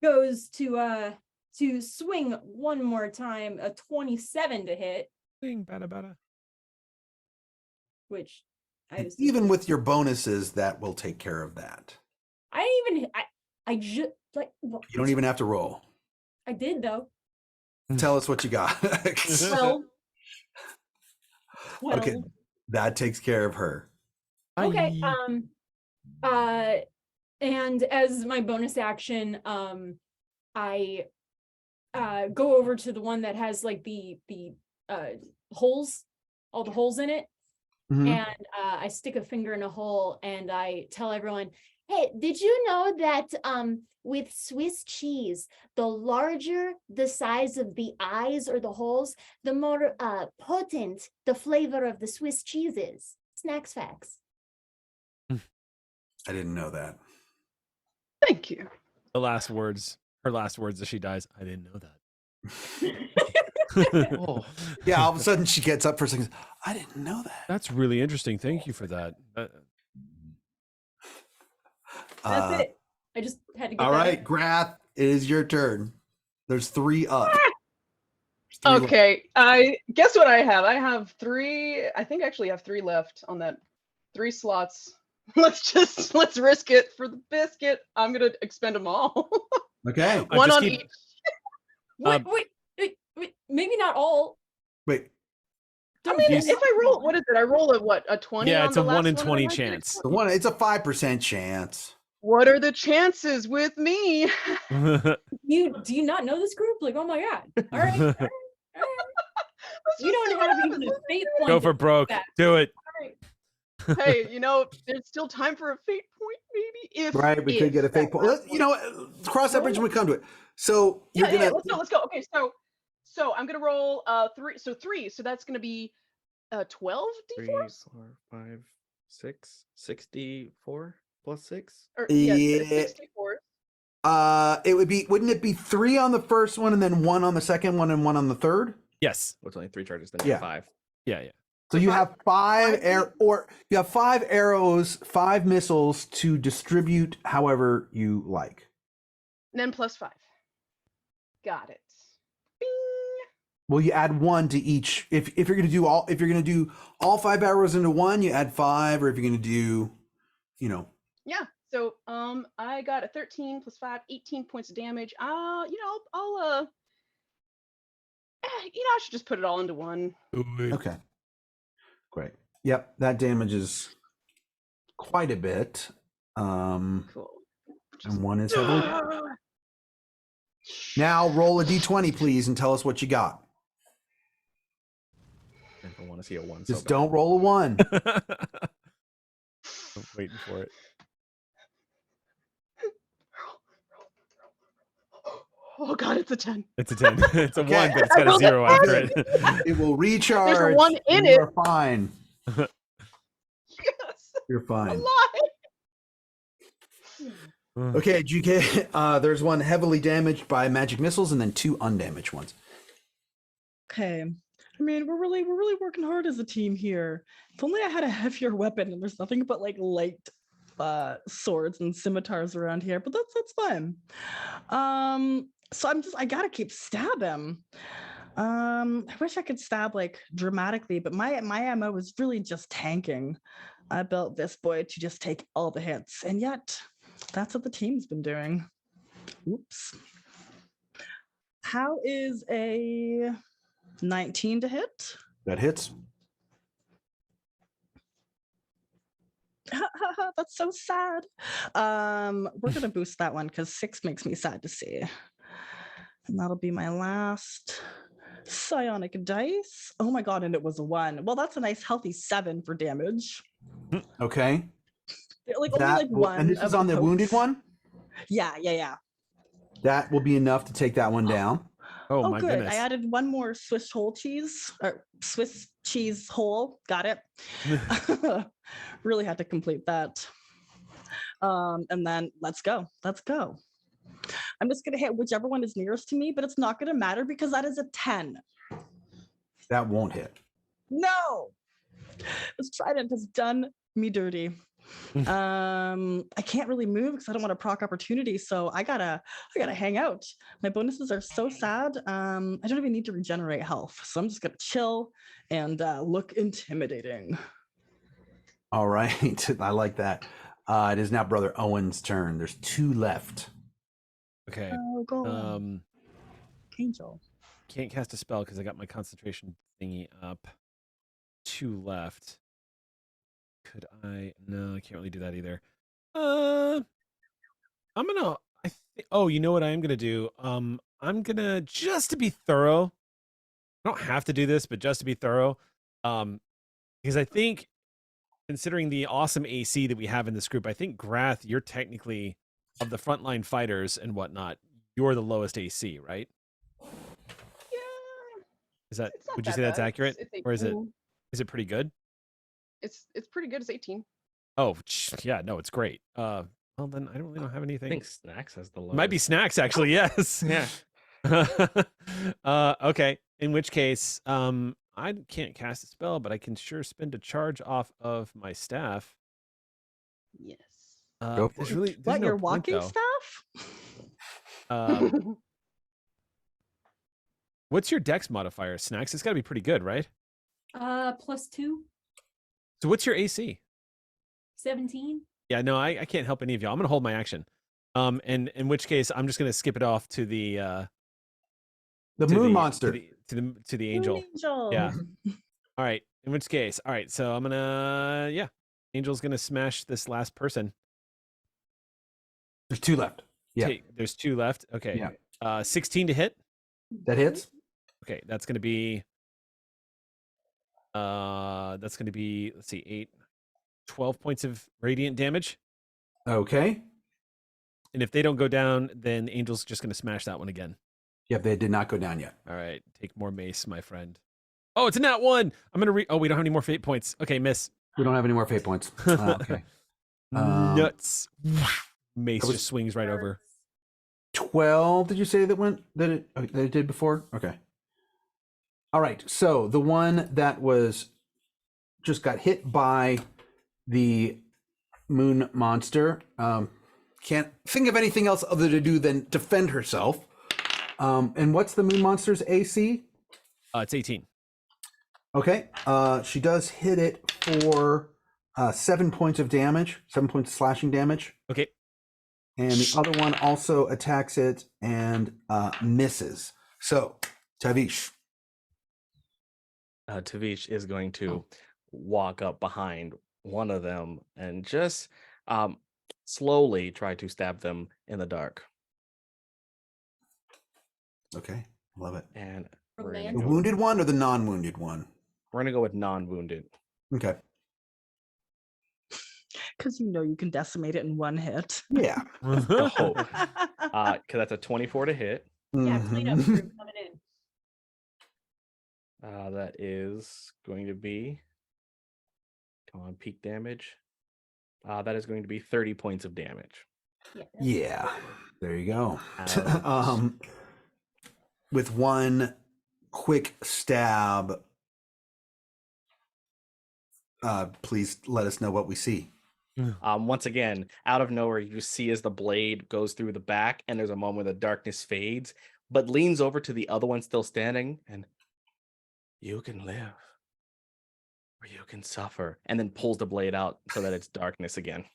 goes to swing one more time, a 27 to hit, Swing, bada. which I And was even with your bonuses, that will take care of that. I didn't even. I just like. You don't even have to roll. I did though. Tell us what you got. 12. Okay, that takes care of her. Okay. And as my bonus action, I go over to the one that has like the holes, all the holes in it, and I stick a finger in a hole and I tell everyone, Hey, did you know that with Swiss cheese, the larger the size of the eyes or the holes, the more potent the flavor of the Swiss cheese is? Snacks facts. I didn't know that. Thank you. Her last words as she dies, I didn't know that. Oh. Yeah, all of a sudden she gets up for a second. I didn't know that. That's really interesting. Thank you for that. that's it. I just had to get All that right, in. Grath, it is your turn. There's 3 up. There's 3 left. Okay, I guess what I have. I have 3. I think I actually have 3 left on that 3 slots. Let's risk it for the biscuit. I'm gonna expend them all. Okay. One on each. Wait, maybe not all. Wait. I mean, if I roll, what is it? I roll a 20. Yeah, on it's the a last 1 in one 20 and I get chance. It's a 5% chance. What are the chances with me? Do you not know this group? Like, oh my god! All right, all right. We don't have even a fate point. Go for broke. Do it. Hey, there's still time for a fate point, maybe. If We could get a fate point. Cross that bridge when we come to it. So you're yeah, gonna let's go. Okay, so I'm gonna roll 3. So 3. So that's gonna be 12 3, d4s. 4, 5, 6, 64 plus 6. Or yes, 64s. wouldn't it be 3 on the first one and then 1 on the second one and 1 on the third? Yes. What's only 3 charges? Then you have 5. Yeah. So you have 5 arrows, 5 missiles to distribute however you like. And then plus 5. Got it. Bing. Well, you add 1 to each. If you're gonna do all 5 arrows into 1, you add 5. Or if you're gonna do, Yeah. So I got a 13 plus 5, 18 points of damage. I should just put it all into 1. Okay. Great. Yep, that damages quite a bit. Cool. And 1 is heavily. Now roll a d20, please, and tell us what you got. I want to see a 1. Just don't roll a 1. I'm waiting for it. Oh god, it's a 10. It's a 10. It's a 1, but it's got a 0 after it. It will recharge. There's a 1 in it. You're fine. Yes. You're fine. Alive. Okay, GK. There's 1 heavily damaged by magic missiles, and then 2 undamaged ones. Okay. I mean, we're really working hard as a team here. If only I had a heavier weapon, and there's nothing but like light swords and scimitars around here, but that's fine. So I gotta keep stabbing. I wish I could stab like dramatically, but my ammo is really just tanking. I built this boy to just take all the hits, and yet that's what the team's been doing. Oops. How is a 19 to hit? That hits. That's so sad. We're gonna boost that one because 6 makes me sad to see. And that'll be my last psionic dice. Oh my god, and it was a 1. Well, that's a nice healthy 7 for damage. Okay. Only like 1. And this is on the wounded one? Yeah. That will be enough to take that one down. Oh my good. goodness. I added 1 more Swiss cheese hole. Got it. Really had to complete that. And then let's go. I'm just gonna hit whichever one is nearest to me, but it's not gonna matter because that is a 10. That won't hit. No. This trident has done me dirty. I can't really move because I don't want to proc opportunity, so I gotta hang out. My bonuses are so sad. I don't even need to regenerate health, so I'm just gonna chill and look intimidating. All right. I like that. It is now Brother Owen's turn. There's 2 left. Okay. Oh, go on. Angel. Can't cast a spell because I got my concentration thingy up. 2 left. Could I? No, I can't really do that either. I'm gonna. Oh, you know what I am gonna do? I'm gonna, just to be thorough. I don't have to do this, but just to be thorough, because I think, considering the awesome AC that we have in this group, I think Grath, you're technically, of the frontline fighters and whatnot, you're the lowest AC, right? Yeah. Is that? It's not Would you that say that's bad. accurate, It's or is it? 18. Is it pretty good? It's pretty good. It's 18. Oh, yeah, no, it's great. Well, then I don't really don't have I anything. think Snacks has the lowest. It might be Snacks, actually. Yes. Yeah. Okay. In which case, I can't cast a spell, but I can sure spend a charge off of my staff. Yes. Go for There's it. really, there's What, no your point, walking though. staff? What's your dex modifier, Snacks? It's got to be pretty good, right? +2, So what's your AC? 17. Yeah, no, I can't help any of y'all. I'm gonna hold my action. And in which case, I'm just gonna skip it off to the moon monster. to the angel. Angel. Yeah. All right. In which case, all right. So I'm gonna, Angel's gonna smash this last person. There's 2 left. Yeah. Okay, there's 2 left. Okay. Yeah. 16 to hit. That hits. Okay, that's gonna be let's see, 8, 12 points of radiant damage. Okay. And if they don't go down, then Angel's just gonna smash that one again. Yep, they did not go down yet. All right, take more mace, my friend. Oh, it's a nat 1. I'm gonna oh, we don't have any more fate points. Okay, miss. We don't have any more fate points. Okay. Nuts. Mace just swings right over. 12, did you say that it did before? Okay. All right. So the one that was just got hit by the moon monster can't think of anything else other to do than defend herself. And what's the moon monster's AC? It's 18. Okay. She does hit it for 7 points of damage, 7 points of slashing damage. Okay. And the other one also attacks it and misses. So, Tavish. Tavish is going to walk up behind one of them and just slowly try to stab them in the dark. Okay, love it. And The wounded one or the non-wounded one? We're going to go with non-wounded. Okay. Because you can decimate it in 1 hit. Yeah. The hope. Because that's a 24 to hit. Yeah, clean up group coming in. That is going to be, come on, peak damage. That is going to be 30 points of damage. Yeah, there you go. With one quick stab, please let us know what we see. Once again, out of nowhere, you see as the blade goes through the back, and there's a moment where the darkness fades, but leans over to the other one still standing, and you can live, or you can suffer, and then pulls the blade out so that it's darkness again.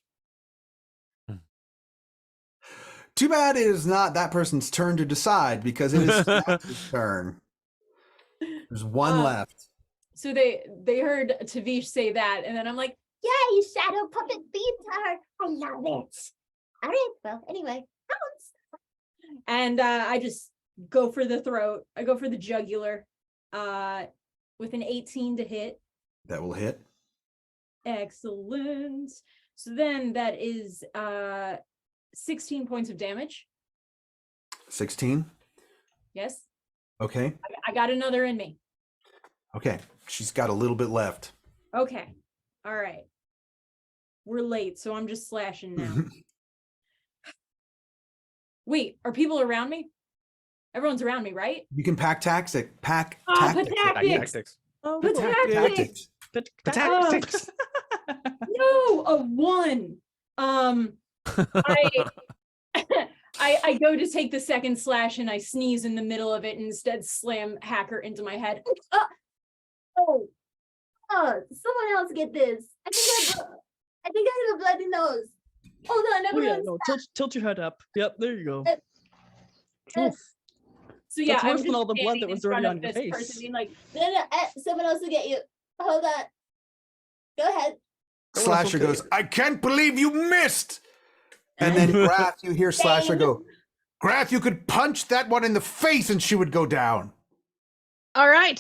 Too bad it is not that person's turn to decide, because it is Snaps' turn. There's one left. So they heard Tavish say that, and then I'm like, Yay, shadow puppet beater. I love it. All right, well, anyway, bounce. and I just go for the throat. I go for the jugular with an 18 to hit. That will hit. Excellent. So then that is 16 points of damage. 16. Yes. Okay. I got another in me. Okay. She's got a little bit left. Okay. All right. We're late, so I'm just slashing now. Wait, are people around me? Everyone's around me, right? You can pack tactics. Pack tactics. Tactics. Oh, tactics. Tactics. No, a 1. I go to take the second slash and I sneeze in the middle of it and instead slam Hacker into my head. Oh, someone else get this. I think I have a bloody nose. Hold on, Oh yeah, everyone. no, tilt your head up. Yep, there you go. Uh, Oof. So yeah, That's I'm worse than just all the blood that standing was in front already of on your this person face. being like, no, someone else will get you. Hold on. Go ahead. Slasher okay. goes, I can't believe you missed. And then Grath, you hear Slasher go, Grath, you could punch that one in the face and she would go down. All right,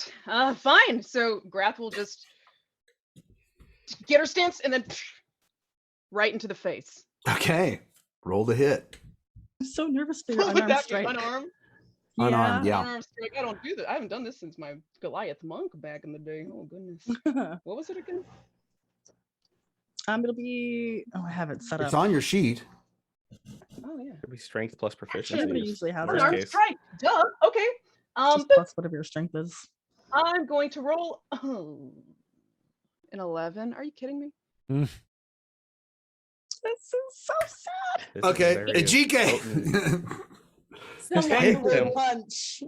fine. So Grath will just get her stance and then right into the face. Okay, roll the hit. I'm so nervous for your Would unarmed that be strike. unarmed? Unarmed, yeah. Unarmed strike. I don't do that. I haven't done this since my Goliath monk back in the day. Oh goodness. What was it again? It'll be. Oh, I have it set It's up. on your sheet. Oh yeah. It'd be strength plus proficiency. Everybody usually has Worst it. Unarmed case. strike. Duh. Okay. Just plus whatever your strength is. I'm going to roll an 11. Are you kidding me? This is so sad. This is Okay, very GK. potent. someone Hey, Roll Tim. punch.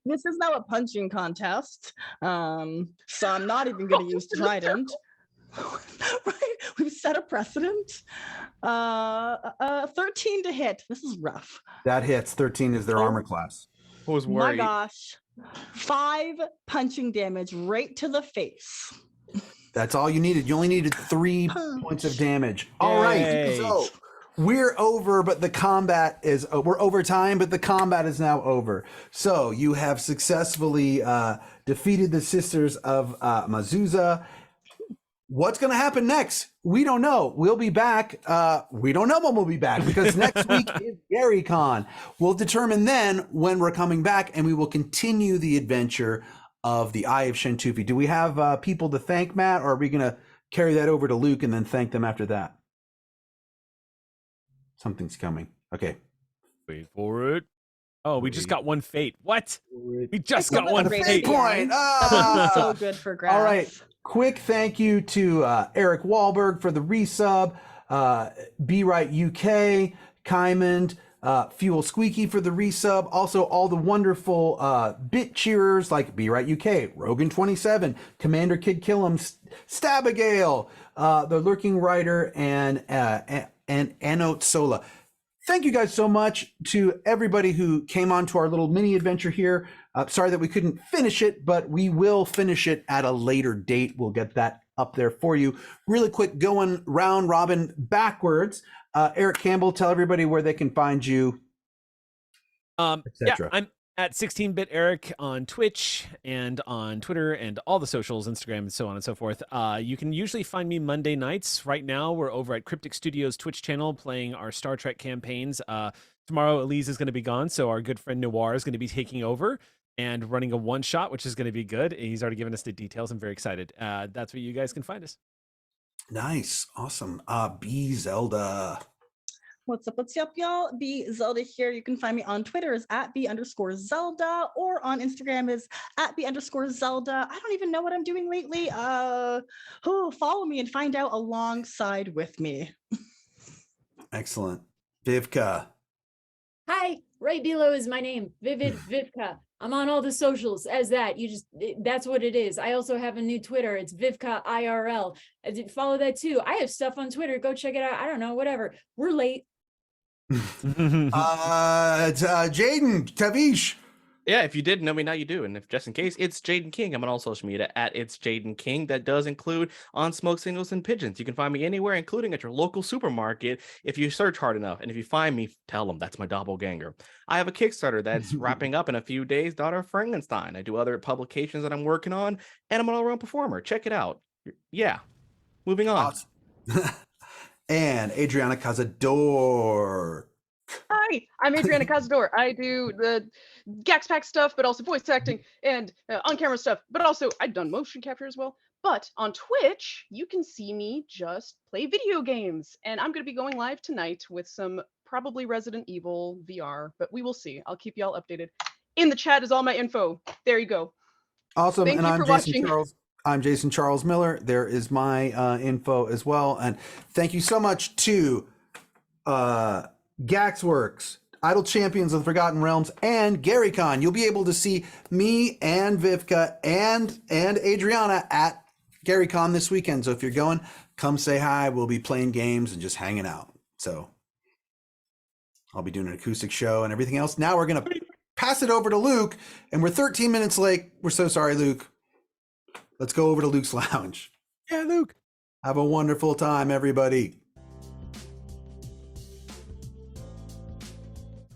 This is now a punching contest. So I'm not even going to use trident. Right? We've set a precedent. 13 to hit. This is rough. That hits. 13 is their armor class. I was My worried. gosh. 5 punching damage right to the face. That's all you needed. You only needed 3 points of damage. All right. Yay. So we're over, but the combat is we're over time, but the combat is now over. So you have successfully defeated the Sisters of Mazuza. What's going to happen next? We don't know. We'll be back. We don't know when we'll be back because next week is GaryCon. We'll determine then when we're coming back, and we will continue the adventure of the Eye of Shentufi. Do we have people to thank, Matt, or are we going to carry that over to Luke and then thank them after that? Something's coming. Okay. Wait for it. Oh, we just got one fate. What? We just Got got one great fate. idea. Point. That's so good for Grass. All right. Quick thank you to Eric Wahlberg for the resub, Be Right UK, Kymond, Fuel Squeaky for the resub. Also, all the wonderful bit cheerers like Be Right UK, Rogan27, Commander Kid Killam, Stabagale, the Lurking Writer, and Anot Sola. Thank you guys so much to everybody who came on to our little mini adventure here. Sorry that we couldn't finish it, but we will finish it at a later date. We'll get that up there for you. Really quick, going round robin backwards. Eric Campbell, tell everybody where they can find you, Yeah, etc. I'm at 16-bit Eric on Twitch and on Twitter and all the socials, Instagram, and so on and so forth. You can usually find me Monday nights. Right now, we're over at Cryptic Studios Twitch channel playing our Star Trek campaigns. Tomorrow, Elise is going to be gone, so our good friend Noir is going to be taking over and running a one-shot, which is going to be good. He's already given us the details. I'm very excited. That's where you guys can find us. Nice. Awesome. B Zelda. What's up, y'all? B Zelda here. You can find me on Twitter as at B_Zelda or on Instagram is at B_Zelda. I don't even know what I'm doing lately. Follow me and find out alongside with me. Excellent. Vivka. Hi, right below is my name, Vivid Vivka. I'm on all the socials as that. That's what it is. I also have a new Twitter. It's Vivka IRL. Follow that too. I have stuff on Twitter. Go check it out. I don't know, whatever. We're late. Jaden, Tavish. Yeah, if you didn't know me, now you do. And if just in case, it's Jaden King. I'm on all social media at It's Jaden King. That does include on Smoke Signals and Pigeons. You can find me anywhere, including at your local supermarket, if you search hard enough. And if you find me, tell them that's my doppelganger. I have a Kickstarter that's wrapping up in a few days, Daughter of Frankenstein. I do other publications that I'm working on, and I'm an all-around performer. Check it out. Yeah. Moving on. Awesome. And Adriana Cazador. Hi, I'm Adriana Cazador. I do the Gaxx Pack stuff, but also voice acting and on-camera stuff, but also I've done motion capture as well. But on Twitch, you can see me just play video games. And I'm going to be going live tonight with some probably Resident Evil VR, but we will see. I'll keep y'all updated. In the chat is all my info. There you go. Awesome. Thank And you I'm for Jason watching. Charles. I'm Jason Charles Miller. There is my info as well. And thank you so much to Gaxx Works, Idle Champions of the Forgotten Realms, and GaryCon. You'll be able to see me and Vivka and Adriana at GaryCon this weekend. So if you're going, come say hi. We'll be playing games and just hanging out. So I'll be doing an acoustic show and everything else. Now we're going to pass it over to Luke, and we're 13 minutes late. We're so sorry, Luke. Let's go over to Luke's lounge. Yeah, Luke. Have a wonderful time, everybody.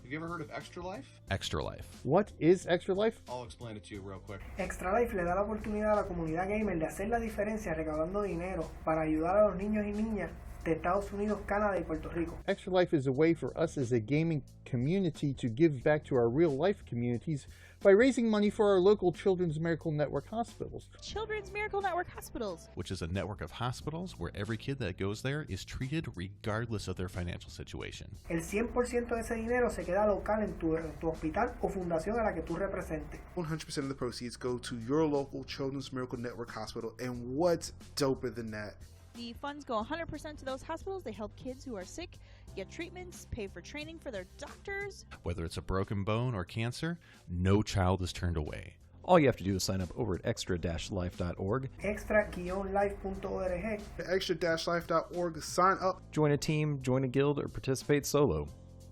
Have you ever heard of Extra Life? Extra Life. What is Extra Life? I'll explain it to you real quick. Extra Life le da la oportunidad a la comunidad gamer de hacer la diferencia recaudando dinero para ayudar a los niños y niñas de Estados Unidos, Canadá y Puerto Rico. Extra Life is a way for us as a gaming community to give back to our real life communities by raising money for our local Children's Miracle Network hospitals. Children's Miracle Network Hospitals, which is a network of hospitals where every kid that goes there is treated regardless of their financial situation. El 100% de ese dinero se queda local en tu hospital o fundación a la que tú representes. 100% of the proceeds go to your local Children's Miracle Network hospital, and what's doper than that? the funds go 100% to those hospitals. They help kids who are sick get treatments, pay for training for their doctors. Whether it's a broken bone or cancer, no child is turned away. All you have to do is sign up over at extra-life.org. Extra-life.org. Extra-life.org. Sign up. Join a team, join a guild, or participate solo.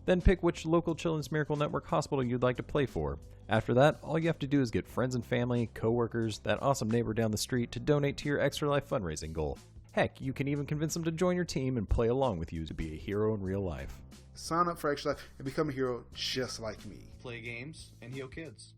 Then pick which local Children's Miracle Network hospital you'd like to play for. After that, all you have to do is get friends and family, coworkers, that awesome neighbor down the street to donate to your Extra Life fundraising goal. Heck, you can even convince them to join your team and play along with you to be a hero in real life. Sign up for Extra Life and become a hero just like me. Play games and heal kids.